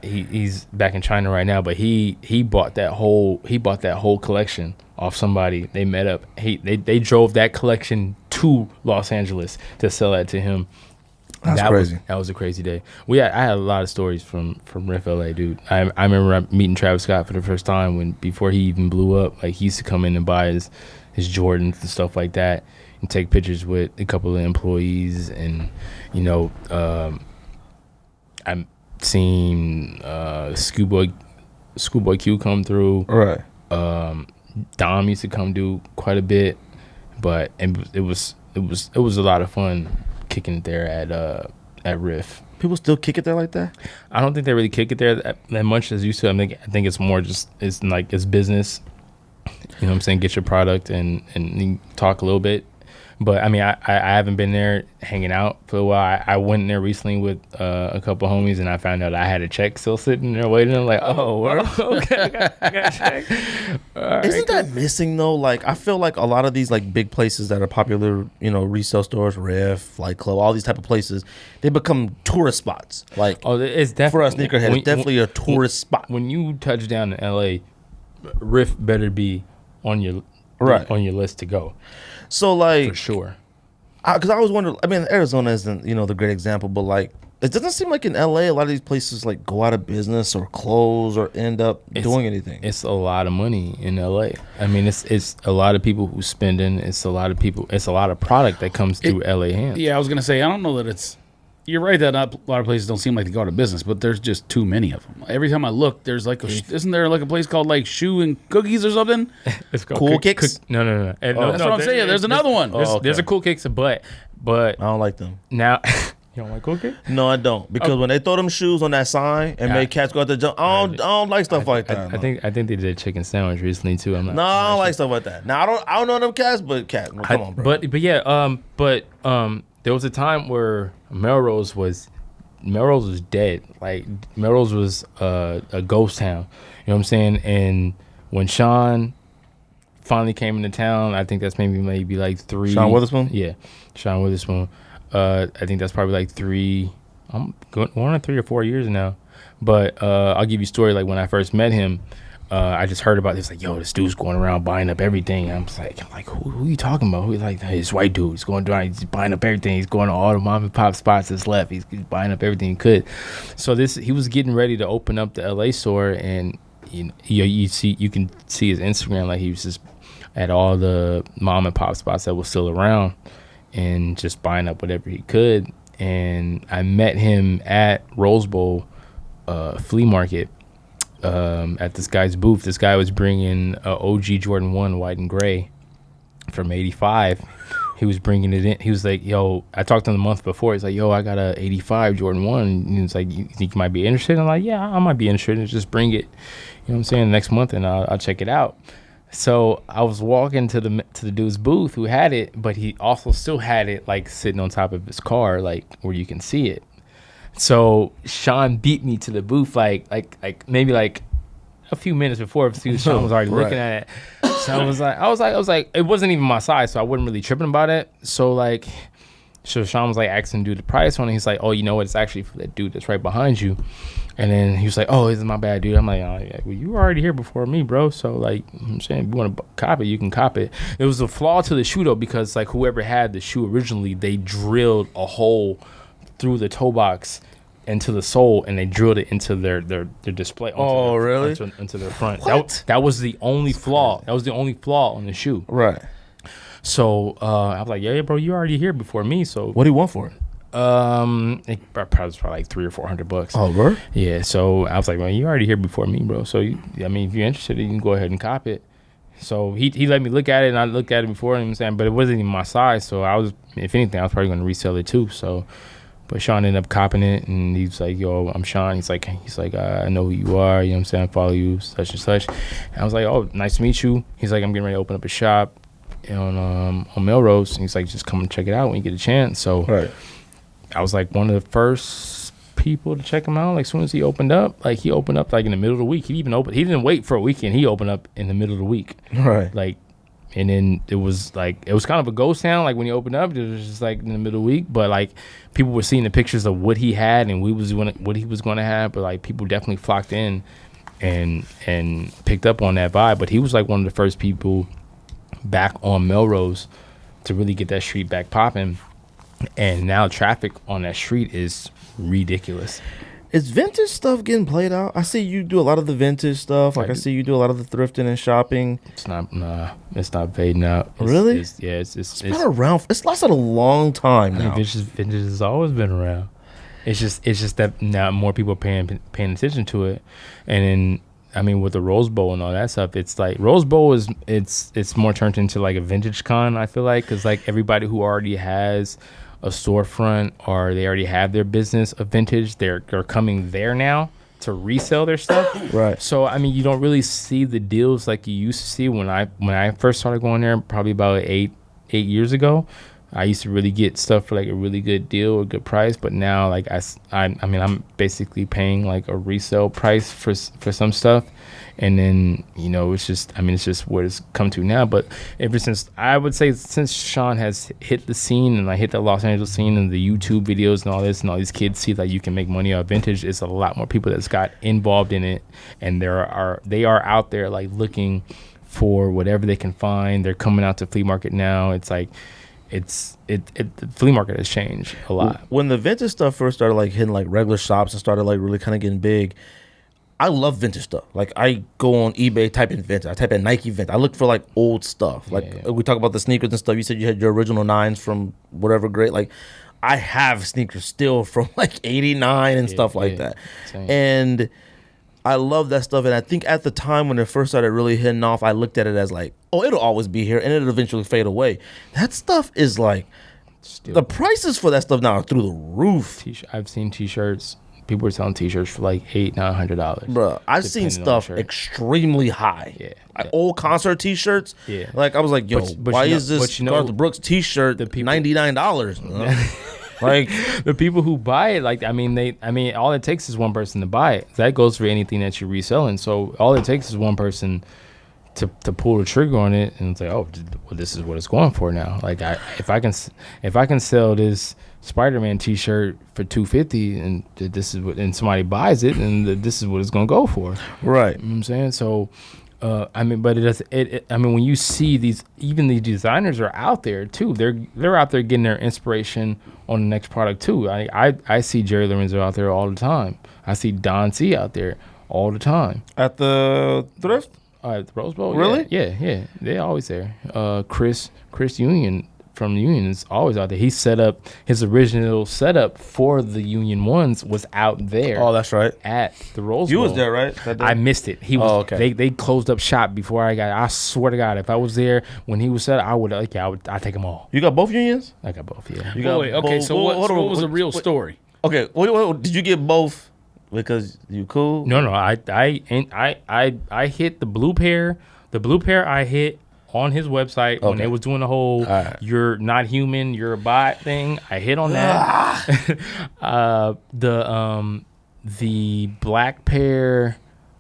He's back in China right now, but he bought that whole collection off somebody. They met up. They drove that collection to Los Angeles to sell that to him. That's crazy. That was a crazy day. I had a lot of stories from Riff LA, dude. I remember meeting Travis Scott for the first time before he even blew up. Like he used to come in and buy his Jordans and stuff like that, and take pictures with a couple of employees, and I'm seen Schoolboy Q come through. Right. Dom used to come do quite a bit, but it was a lot of fun kicking it there at Riff. People still kick it there like that? I don't think they really kick it there that much as used to. I think it's more just it's business. You know what I'm saying? Get your product and talk a little bit. But I mean, I haven't been there hanging out for a while. I went there recently with a couple homies, and I found out I had a check still sitting there waiting. I'm like, okay, I got a check. Isn't that missing though? Like, I feel like a lot of these like big places that are popular, resale stores, Riff, Flight Club, all these type of places, they become tourist spots. Like, it's definitely for us sneakerheads, it's definitely a tourist spot. When you touch down in LA, Riff better be on your list to go. So like for sure, because I was wondering. I mean, Arizona isn't the great example, but like it doesn't seem like in LA a lot of these places like go out of business or close or end up doing anything. It's a lot of money in LA. I mean, it's a lot of people who spending. It's a lot of people. It's a lot of product that comes through LA hands. Yeah, I was gonna say I don't know that it's. You're right that a lot of places don't seem like they go out of business, but there's just too many of them. Every time I look, there's like isn't there like a place called like Shoe and Cookies or something? It's called Cool Kicks. No. That's what I'm saying. There's another one. There's a Cool Kicks, but I don't like them. Now you don't like Cool Kicks? No, I don't, because when they throw them shoes on that sign and make cats go out there jump, I don't like stuff like that. I think they did a chicken sandwich recently too. I'm not. No, I don't like stuff like that. Now I don't know them cats, but cat. Come on, bro. But yeah, there was a time where Melrose was dead. Like Melrose was a ghost town. You know what I'm saying? And when Sean finally came into town, I think that's maybe like 3. Sean Witherspoon? Yeah, Sean Witherspoon. I think that's probably like 3. I'm going on 3 or 4 years now. But I'll give you a story. Like when I first met him, I just heard about this. Like, yo, this dude's going around buying up everything. I'm just like, who are you talking about? Who's like this white dude? He's going around, he's buying up everything. He's going to all the mom and pop spots that's left. He's buying up everything he could. So he was getting ready to open up the LA store, and you can see his Instagram. Like he was just at all the mom and pop spots that were still around, and just buying up whatever he could. And I met him at Rose Bowl flea market. At this guy's booth. This guy was bringing OG Jordan 1 white and gray from 85. He was bringing it in. He was like, yo, I talked to him the month before. He's like, yo, I got a 85 Jordan 1. And he was like, you think you might be interested? I'm like, yeah, I might be interested. Just bring it, you know what I'm saying, next month, and I'll check it out. So I was walking to the dude's booth who had it, but he also still had it like sitting on top of his car, like where you can see it. So Sean beat me to the booth like maybe like a few minutes before. Sean was already looking at it. So I was like, it wasn't even my size, so I wasn't really tripping about it. So Sean was like asking dude the price on it. He's like, oh, you know what? It's actually for that dude that's right behind you. And then he was like, oh, this is my bad, dude. I'm like, oh, yeah, well, you were already here before me, bro. So like, I'm saying, if you want to cop it, you can cop it. It was a flaw to the shoe though, because like whoever had the shoe originally, they drilled a hole through the toe box into the sole, and they drilled it into their display. Really? Into their front. What? That was the only flaw. That was the only flaw on the shoe. Right. So I was like, yeah, bro, you already here before me. So what do you want for it? It probably was probably like $300 or $400. Oh, bro. Yeah. So I was like, well, you're already here before me, bro. So I mean, if you're interested, you can go ahead and cop it. So he let me look at it, and I looked at it before, you know what I'm saying, but it wasn't even my size. So I was, if anything, I was probably going to resell it too. So, but Sean ended up copping it, and he's like, yo, I'm Sean. He's like, I know who you are. You know what I'm saying? I follow you, such and such. And I was like, oh, nice to meet you. He's like, I'm getting ready to open up a shop on Melrose. And he's like, just come and check it out when you get a chance. So I was like one of the first people to check him out. Like, as soon as he opened up, like in the middle of the week. He didn't wait for a weekend. He opened up in the middle of the week. Right. Like, and then it was kind of a ghost town. Like, when he opened up, it was just like in the middle of the week. But like, people were seeing the pictures of what he had and what he was going to have. But like, people definitely flocked in and picked up on that vibe. But he was like one of the first people back on Melrose to really get that street back popping. And now traffic on that street is ridiculous. Is vintage stuff getting played out? I see you do a lot of the vintage stuff. Like, I see you do a lot of the thrifting and shopping. It's not fading out. Really? It's been around. It's lasted a long time now. Vintage has always been around. It's just that now more people are paying attention to it. And then, I mean, with the Rose Bowl and all that stuff, it's like Rose Bowl it's more turned into like a vintage con, I feel like, because like everybody who already has a storefront or they already have their business of vintage, they're coming there now to resell their stuff. Right. So I mean, you don't really see the deals like you used to see when I first started going there, probably about eight years ago. I used to really get stuff for like a really good deal or good price, but now like I mean I'm basically paying like a resale price for some stuff, and then it's just what it's come to now. But ever since, I would say, since Sean has hit the scene and I hit the Los Angeles scene and the YouTube videos and all this, and all these kids see that you can make money off vintage, it's a lot more people that's got involved in it, and they are out there like looking for whatever they can find. They're coming out to flea market now. It's like the flea market has changed a lot. When the vintage stuff first started like hitting like regular shops and started like really kind of getting big, I love vintage stuff. Like, I go on eBay, type in vintage. I type in Nike vintage. I look for like old stuff. Like, we talk about the sneakers and stuff. You said you had your original 9s from whatever grade. Like, I have sneakers still from like 89 and stuff like that. Same. And I love that stuff. And I think at the time when it first started really hitting off, I looked at it as like, oh, it'll always be here and it'll eventually fade away. That stuff is like, the prices for that stuff now are through the roof. I've seen T-shirts. People are selling T-shirts for like $800-900. Bro, I've seen stuff extremely high. Yeah, like old concert T-shirts. Yeah, like I was like, yo, why is this Garth Brooks T-shirt $99? Like, the people who buy it, like, I mean, all it takes is one person to buy it. That goes for anything that you're reselling. So all it takes is one person to pull the trigger on it, and it's like, oh, well, this is what it's going for now. Like, if I can sell this Spider-Man T-shirt for $250, and this is what, and somebody buys it, and this is what it's gonna go for. Right. You know what I'm saying? So, I mean, but I mean, when you see these designers are out there too. They're out there getting their inspiration on the next product too. I see Jerry Lorenzo out there all the time. I see Don C out there all the time at the thrift. At the Rose Bowl. Really? Yeah. They're always there. Chris Union from the Union is always out there. He set up his original setup for the Union ones was out there. Oh, that's right. At the Rose Bowl. You was there, right? I missed it. He was. Oh, okay. They closed up shop before I got. I swear to God, if I was there when he was set, I'd take them all. You got both unions? I got both. Yeah. You got okay. So what was the real story? Okay. What, did you get both? Because you cool? No. I hit the blue pair. The blue pair I hit on his website when they was doing the whole "you're not human, you're a bot" thing. I hit on that. The black pair.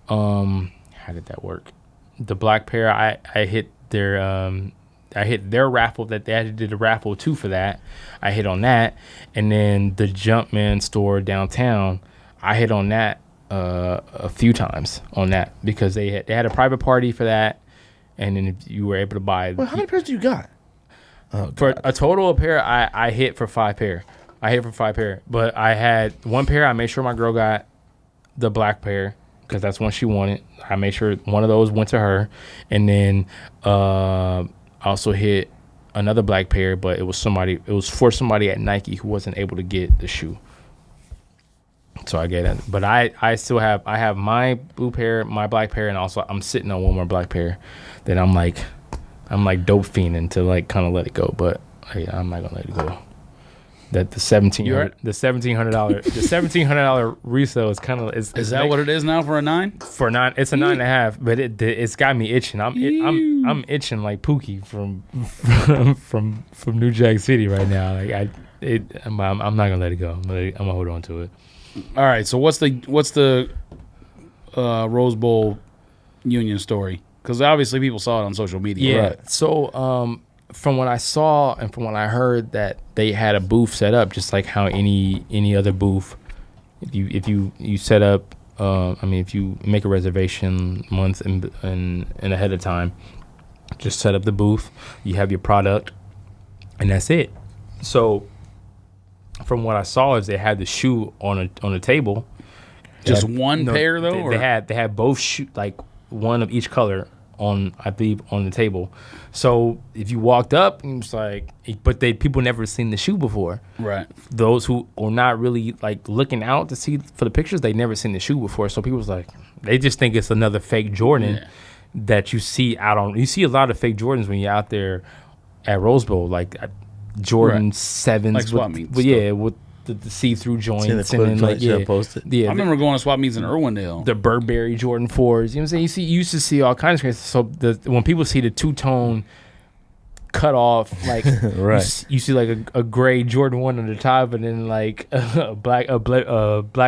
How did that work? The black pair. I hit their raffle that they did a raffle too for that. I hit on that, and then the Jumpman store downtown. I hit on that a few times on that because they had a private party for that, and then if you were able to buy. Well, how many pairs do you got? For a total of pair, I hit for 5 pair. But I had one pair. I made sure my girl got the black pair because that's one she wanted. I made sure one of those went to her, and then also hit another black pair, but it was for somebody at Nike who wasn't able to get the shoe. So I get it. But I still have my blue pair, my black pair, and also I'm sitting on one more black pair that I'm like dope fiending to like kind of let it go, but I'm not gonna let it go. That the $1,700 resale is kind of is that what it is now for a 9? For 9, it's a 9.5, but it's got me itching. I'm itching like Pookie from New Jack City right now. Like I'm not gonna let it go. I'm gonna hold on to it. All right. So what's the Rose Bowl Union story? Because obviously people saw it on social media. Yeah. Right. So from what I saw and from what I heard, that they had a booth set up just like how any other booth. If you set up, if you make a reservation months and ahead of time, just set up the booth. You have your product, and that's it. So from what I saw is they had the shoe on a table. Just one pair though. They had both shoe, like one of each color on the table. So if you walked up, it was like, but people never seen the shoe before. Right. Those who are not really like looking out to see for the pictures, they never seen the shoe before. So people was like, they just think it's another fake Jordan that you see out on. You see a lot of fake Jordans when you're out there at Rose Bowl, like Jordan 7s, like swap meets. with the see-through joints and then posted. Yeah, I remember going to swap meets in Irwindale. The Burberry Jordan 4s. You know what I'm saying? You used to see all kinds of crazy. So when people see the two-tone cut off, like right. you see like a gray Jordan 1 on the top and then like a black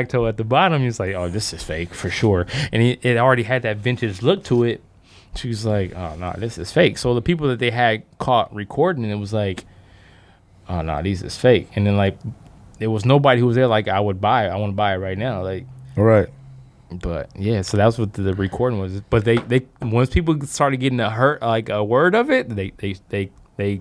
toe at the bottom. You're like, oh, this is fake for sure. And it already had that vintage look to it. She was like, oh, no, this is fake. So the people that they had caught recording, it was like, oh, no, these is fake. And then like, there was nobody who was there like, I want to buy it right now. Like, right. But yeah, so that's what the recording was. But they once people started getting a word of it, they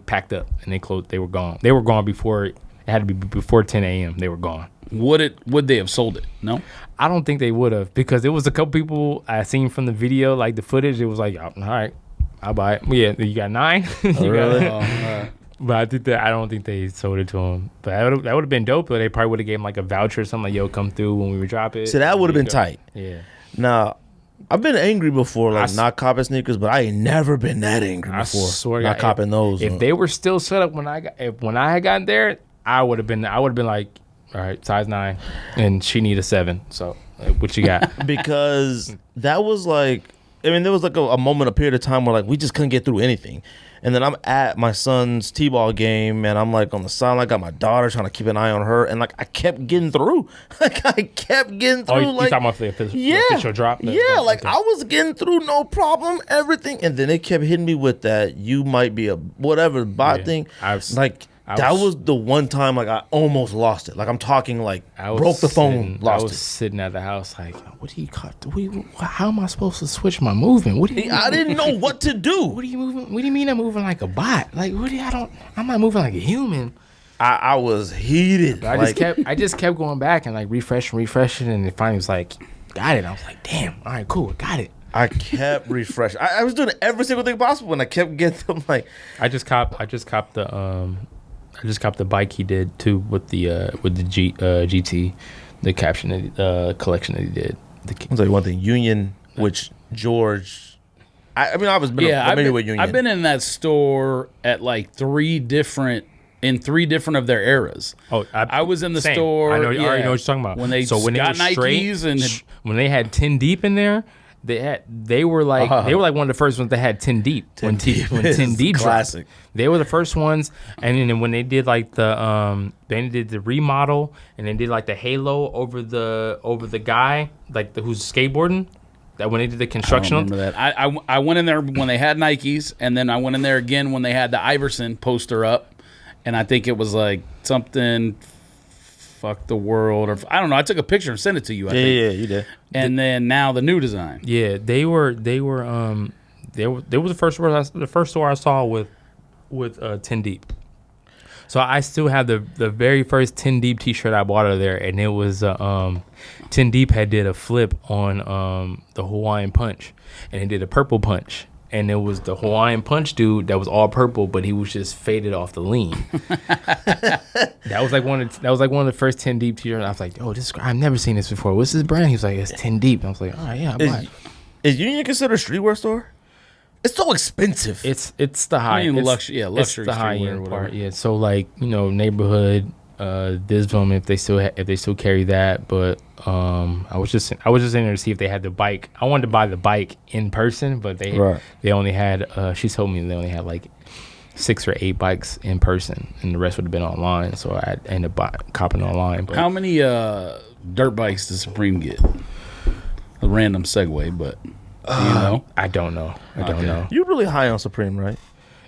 packed up and they closed. They were gone. They were gone before it had to be before 10 a.m. They were gone. Would they have sold it? No, I don't think they would have, because there was a couple people I seen from the video, like the footage. It was like, all right, I'll buy it. Yeah, you got 9. Really? all right. But I don't think they sold it to him. But that would have been dope. But they probably would have gave him like a voucher or something, like, yo, come through when we would drop it. So that would have been tight. Yeah. Now, I've been angry before, like not copping sneakers, but I ain't never been that angry before. I swear not copping those. If they were still set up when I had gotten there, I would have been like, all right, size 9, and she need a 7. So what you got? Because that was like, there was like a moment, a period of time where like we just couldn't get through anything. And then I'm at my son's t-ball game, and I'm like on the sideline. I got my daughter trying to keep an eye on her, and like I kept getting through. Like I kept getting through. Oh, you like, talking about the official drop? I was getting through, no problem, everything. And then it kept hitting me with that, you might be a whatever bot thing. That was the one time like I almost lost it. Like I'm talking like broke the phone, lost it. I was sitting at the house like, what do you cut? How am I supposed to switch my movement? I didn't know what to do. What are you moving? What do you mean I'm moving like a bot? Like I'm not moving like a human. I was heated. But I just kept going back and like refreshing, and it finally was like, got it. I was like, damn, all right, cool, got it. I kept refreshing. I was doing every single thing possible, and I kept getting them like. I just copped the bike he did too with the GT, the caption collection that he did. I'll tell you one thing, Union, which George. I was familiar with Union. I've been in that store at like 3 different of their eras. Oh, I was in the store. I already know what you're talking about. When they got Nikes and when they had 10 deep in there. They were like one of the first ones that had 10 deep. When 10 deep classic. Dropped. They were the first ones, and then when they did like the they did the remodel, and they did like the halo over the guy who's skateboarding. That when they did the construction. I remember that. I went in there when they had Nikes, and then I went in there again when they had the Iverson poster up, and I think it was like something. Fuck the world, or I don't know. I took a picture and sent it to you. I think. Yeah, you did. And then now the new design. Yeah, they were the first store I saw with 10 deep. So I still have the very first 10 deep T-shirt I bought out of there, and it was 10 deep had did a flip on the Hawaiian punch, and it did a purple punch. and it was the Hawaiian Punch dude that was all purple, but he was just faded off the lean. That was like one of the first 10 Deep t-shirts. I was like, oh, I've never seen this before. What's this brand? He was like, it's 10 Deep. I was like, oh yeah, I buy it. Is Union considered a streetwear store? It's so expensive. It's the high. Luxury It's the high streetwear or end whatever. part. Yeah. So like neighborhood, Disvom if they still carry that. But I was just in there to see if they had the bike. I wanted to buy the bike in person, but they only had. She told me they only had like 6 or 8 bikes in person, and the rest would have been online. So I ended up copping online. But How many dirt bikes does Supreme get? A random segue, but you know, I don't know. I don't know. You're really high on Supreme, right?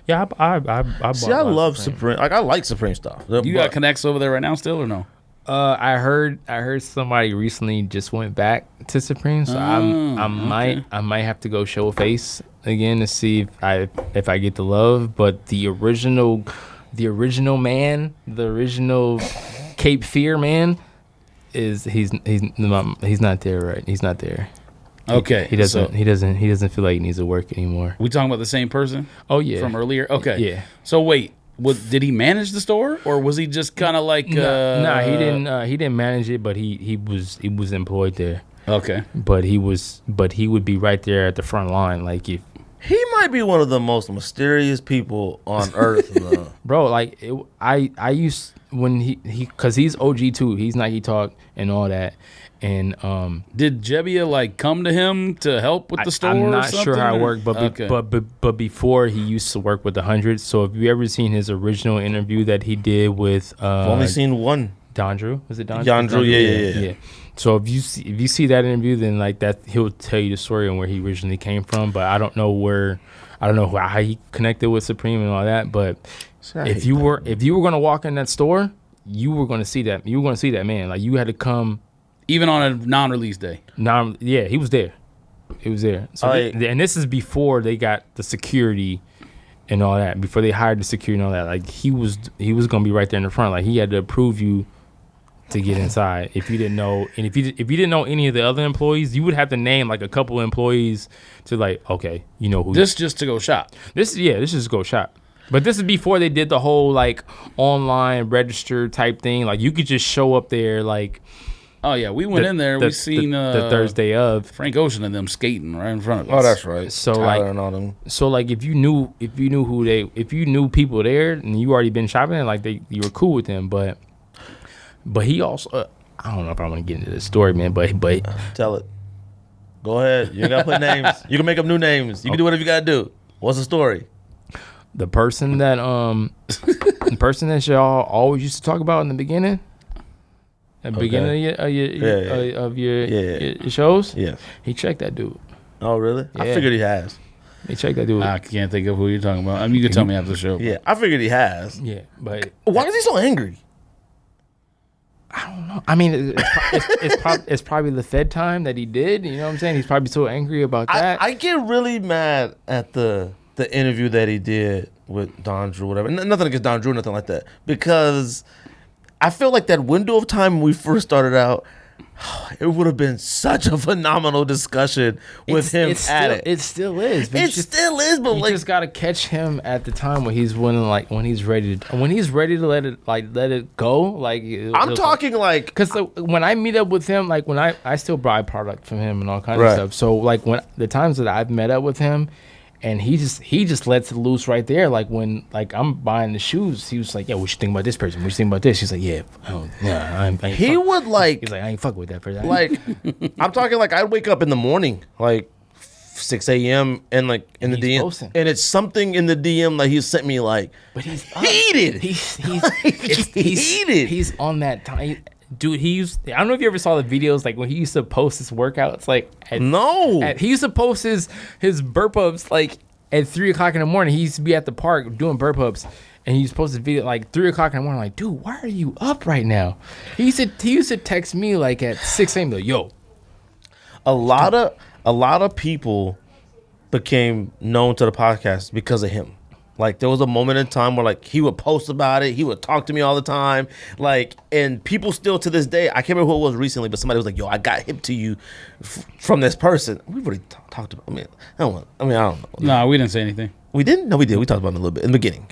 Yeah, I bought. See, I love Supreme. Like, I like Supreme stuff. You got connects over there right now still or no? I heard somebody recently just went back to Supreme, so I might have to go show face again to see if I get the love. But the original man, the original Cape Fear man, he's not there, right? He's not there. Okay, he doesn't feel like he needs to work anymore. We talking about the same person? Oh yeah, from earlier. Okay, yeah. So wait, did he manage the store or was he just kind of like? No, he didn't. He didn't manage it, but he was employed there. Okay, but he would be right there at the front line, like if. He might be one of the most mysterious people on earth, bro. Like I used when he because he's OG too. He's Nike Talk and all that. And did Jebbia like come to him to help with the store? I'm not or sure how it worked, but before he used to work with the 100. So if you ever seen his original interview that he did with, I've only seen one. Don Drew, was it Don? Drew, yeah. So if you see that interview, then like that he'll tell you the story and where he originally came from. But I don't know how he connected with Supreme and all that. But if you were gonna walk in that store, you were gonna see that. You were gonna see that man. Like you had to come. Even on a non-release day. Yeah, he was there. He was there. So and this is before they got the security and all that. Before they hired the security and all that. Like he was gonna be right there in the front. Like he had to approve you to get inside. If you didn't know, and if you didn't know any of the other employees, you would have to name like a couple of employees to like, okay, you know who. This just to go shop. This is go shop. But this is before they did the whole like online register type thing. Like you could just show up there like. Oh yeah, we went in there. We seen the Thursday of Frank Ocean and them skating right in front of us. Oh, that's right. So Tyler like, and all them. So like, if you knew people there and you already been shopping, like you were cool with them. But he also, I don't know if I want to get into the story, man. But tell it. Go ahead. You ain't gotta put names. You can make up new names. You can do whatever you gotta do. What's the story? The person that y'all always used to talk about in the beginning. At the beginning of your shows? Yeah. He checked that dude. Oh, really? Yeah. I figured he has. He checked that dude. I can't think of who you're talking about. I mean, you can tell me after the show. Yeah, I figured he has. Yeah, but... Why is he so angry? I don't know. I mean, it's probably the Fed time that he did. You know what I'm saying? He's probably so angry about that. I get really mad at the interview that he did with Don Drew, whatever. Nothing against Don Drew, nothing like that. Because... I feel like that window of time when we first started out, it would have been such a phenomenal discussion with him at it. It still is. But it still is, but you like, just gotta catch him at the time when he's winning, like when he's ready to let it go. Like I'm talking like, because when I meet up with him, like when I still buy product from him and all kinds of stuff. So like when the times that I've met up with him. And he just lets it loose right there. Like when I'm buying the shoes, he was like, "Yeah, what you think about this person? What you think about this?" He's like, "Yeah, he would like." He's like, "I ain't fuck with that person." Like, I'm talking like I'd wake up in the morning, like 6 a.m. and like in the DM, posting. And it's something in the DM like he sent me like, but he's heated. He's heated. He's on that time. Dude, I don't know if you ever saw the videos, like when he used to post his workouts, like he used to post his burp ups like at 3 o'clock in the morning. He used to be at the park doing burp ups, and he used to post this video like 3 o'clock in the morning. Like, dude, why are you up right now? He used to text me like at 6 a.m. Like, yo, a lot of people became known to the podcast because of him. Like, there was a moment in time where, like, he would post about it. He would talk to me all the time. Like, and people still to this day, I can't remember who it was recently, but somebody was like, yo, I got hip to you from this person. We've already talked about it. I don't know. No, we didn't say anything. We didn't? No, we did. We talked about it a little bit in the beginning.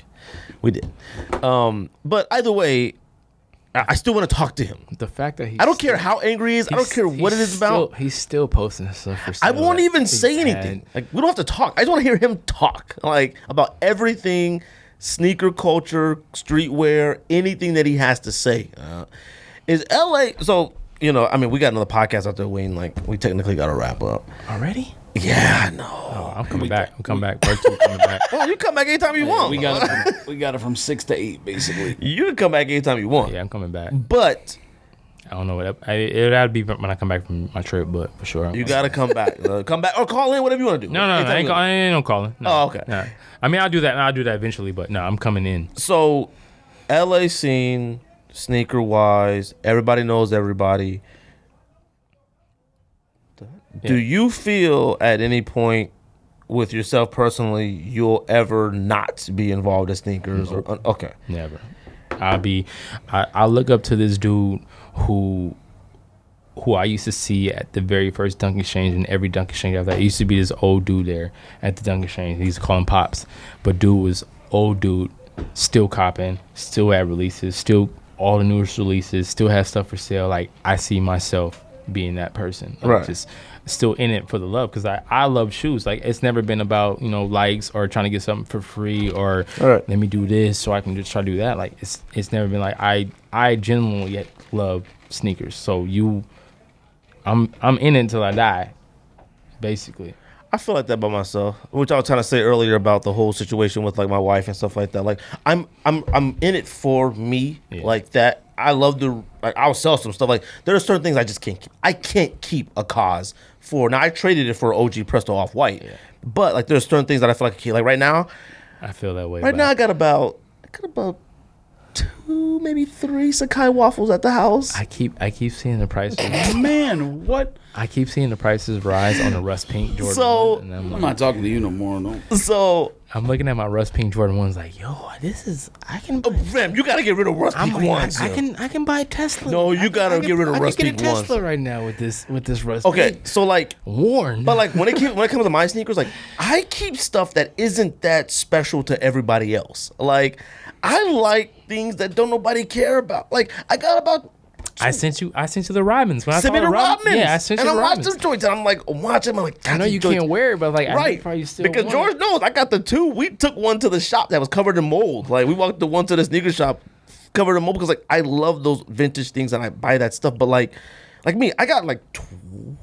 We did. But either way, I still want to talk to him. The fact that I don't care how angry he is. I don't care what it is about. He's still posting stuff for sale. I won't even say anything. Like, we don't have to talk. I just want to hear him talk, like, about everything, sneaker culture, streetwear, anything that he has to say. Is LA? So, you know, I mean, we got another podcast out there, Wayne. Like, we technically got to wrap up already. Yeah, I know. Oh, I'm coming back. I'm coming back. Part 2 coming back. Well, you come back anytime you want. We got it from 6 to 8, basically. You can come back anytime you want. Yeah, I'm coming back. But I don't know what it would be when I come back from my trip, but for sure. You got to come back. Come back or call in, whatever you want to do. No, I ain't no calling. No, oh, okay. No. I mean, I'll do that eventually, but no, I'm coming in. So, LA scene, sneaker wise, everybody knows everybody. Yeah. Do you feel at any point with yourself personally you'll ever not be involved in sneakers? Nope. Or okay, never. I'll look up to this dude who I used to see at the very first Dunk Exchange, and every Dunk Exchange after that. It used to be this old dude there at the Dunk Exchange. He used to call him Pops, but dude was old dude, still copping, still had releases, still all the newest releases, still has stuff for sale. Like, I see myself being that person, like, right? Just still in it for the love, because I love shoes. Like, it's never been about, you know, likes or trying to get something for free or let me do this so I can just try to do that. Like, it's never been like I genuinely love sneakers. So I'm in it until I die, basically. I feel like that by myself, which I was trying to say earlier about the whole situation with, like, my wife and stuff like that. Like, I'm in it for me, like that. I love to, like, I'll sell some stuff. Like, there are certain things I just can't keep. I can't keep a cause for. Now, I traded it for OG Presto Off-White, but, like, there's certain things that I feel like I keep. Like, right now, I feel that way. Right now, I got about 2, maybe 3 Sakai waffles at the house. I keep seeing the prices. Man, what? I keep seeing the prices rise on the Rust Pink Jordan. So 1, and I'm not talking to you no more. No. So I'm looking at my Rust Pink Jordan 1s like, yo, this is I can. Fam, you gotta get rid of Rust Pink ones. I can buy a Tesla. No, you gotta get rid of Rust Pink ones. I can get a Tesla right now with this Rust. Okay, Pink. so, like, worn. But, like, when it comes to my sneakers, like, I keep stuff that isn't that special to everybody else. Like, I like things that don't nobody care about. Like, I got about. I sent you the Rodmans. Send me the Rodmans. Yeah, I sent you the Rodmans. And I watched them joints, and I'm like, watching them. I'm like, I know you can't wear it, but, like, right? I probably still because want George it. knows I got the 2. We took one to the shop that was covered in mold. Like, we walked the one to the sneaker shop covered in mold because, like, I love those vintage things and I buy that stuff. But, like me, I got like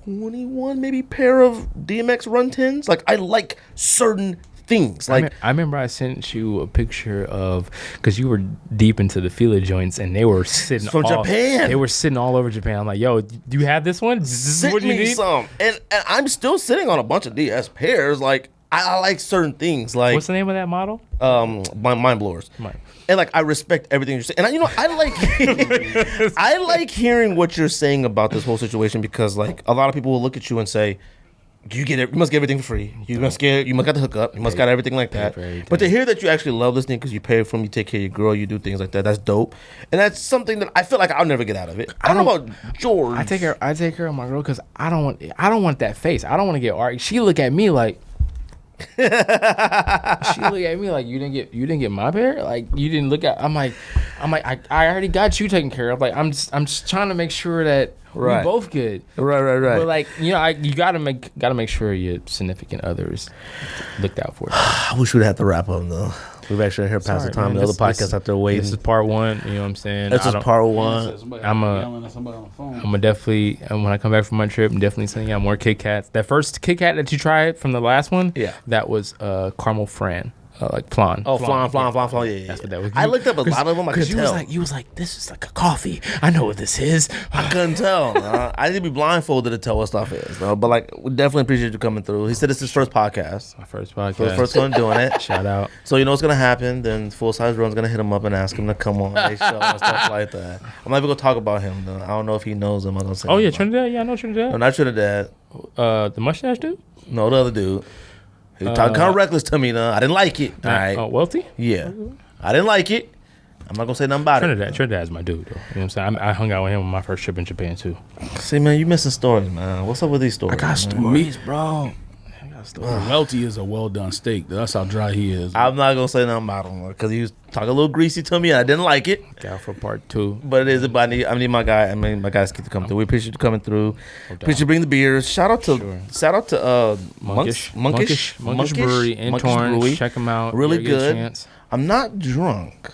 21 maybe pair of DMX Run 10s. Like, I like certain things. Like, I remember I sent you a picture of, because you were deep into the Fila joints and they were sitting from Japan. They were sitting all over Japan. I'm like, yo, do you have this one? This is what you need? Some. And I'm still sitting on a bunch of DS pairs. Like, I like certain things. Like, what's the name of that model? Mind Blowers. And, like, I respect everything you're saying. And, I like I like hearing what you're saying about this whole situation, because, like, a lot of people will look at you and say, you must get everything for free. You must got the hookup. You must got everything like that. But to hear that you actually love this thing because you pay for them, you take care of your girl, you do things like that, that's dope. And that's something that I feel like I'll never get out of it. I don't know about George. I take care of my girl because I don't want that face. I don't want to get argued. She look at me like you didn't get my pair. Like, you didn't look at. I'm like I already got you taken care of. Like, I'm just trying to make sure that we both good. Right. But, like, you gotta make sure your significant other is looked out for. I wish we'd have to wrap up though. We've actually here past the time. The other podcasts out there waiting. This is part 1. You know what I'm saying? This is part 1. I'm definitely, when I come back from my trip, I'm definitely sending out more Kit Kats. That first Kit Kat that you tried from the last one, that was caramel Fran. Like flan. Oh, flan. Yeah. That's what that was. I looked up a lot of them. I could tell. You was like, this is like a coffee. I know what this is. I couldn't tell. I need to be blindfolded to tell what stuff is. But, like, we definitely appreciate you coming through. He said it's his first podcast. My first podcast. So the first one doing it. Shout out. So you know what's gonna happen? Then Full Size Run's gonna hit him up and ask him to come on their show and stuff like that. I'm not even gonna talk about him though. I don't know if he knows him. I don't say. Oh yeah, Trinidad. Yeah, I know Trinidad. No, not Trinidad. The mustache dude. No, the other dude. He was talking kind of reckless to me, though. I didn't like it. All right. Oh, wealthy? Yeah. I didn't like it. I'm not gonna say nothing about it. Trinidad's my dude, though. You know what I'm saying? I hung out with him on my first trip in Japan, too. See, man, you missing stories, man. What's up with these stories? I got stories, bro. Welty is a well done steak. That's how dry he is. I'm not gonna say nothing about him because he was talking a little greasy to me and I didn't like it. Gal for part 2. But it is. But I need my guy. I mean, my guys get to come through. We appreciate you coming through. Appreciate you bringing the beers. Shout out to Monkish Monkish Brewery in Monkish Torrance. Brewery. Check them out. Really You'll get a good. chance. I'm not drunk,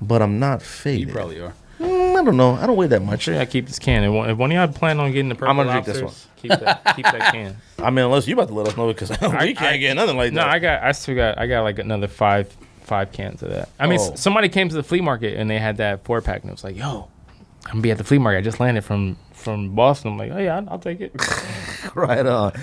but I'm not faded. You probably are. I don't know. I don't weigh that much. Sure, I keep this can. If one of y'all plan on getting the purple I'm gonna drink this lobsters, keep that can. I mean, unless you about to let us know because we can't get nothing like that. No, I got like another five cans of that. I mean, somebody came to the flea market and they had that 4-pack and it was like, yo, I'm gonna be at the flea market. I just landed from Boston. I'm like, oh yeah, I'll take it. Right on.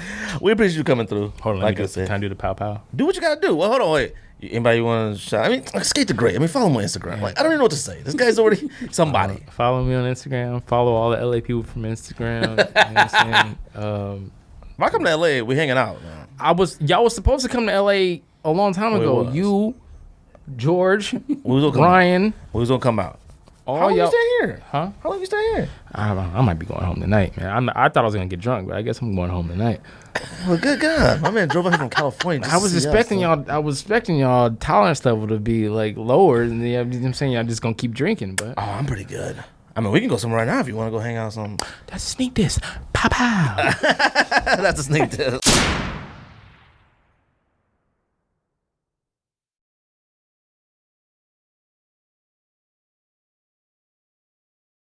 We appreciate you coming through. Hold on, like I said, can I do the pow? do what you gotta do. Well, hold on, wait. Anybody want to shout? I mean, SK8THEGR8. I mean, follow him on Instagram. Like, I don't even know what to say. This guy's already somebody. Follow me on Instagram. Follow all the LA people from Instagram. You know what I'm saying? If I come to LA, we hanging out. Man. Y'all was supposed to come to LA a long time ago. You, George, Ryan. We was gonna come out. All How long y'all you stay here? Huh? How long you stay here? I might be going home tonight, man. I thought I was gonna get drunk, but I guess I'm going home tonight. Well, good God, my man drove out here from California. I was expecting y'all tolerance level to be like lower, and I'm saying y'all just gonna keep drinking. But I'm pretty good. I mean, we can go somewhere right now if you want to go hang out. Something. That's a sneak diss. Pow pow. That's a sneak diss.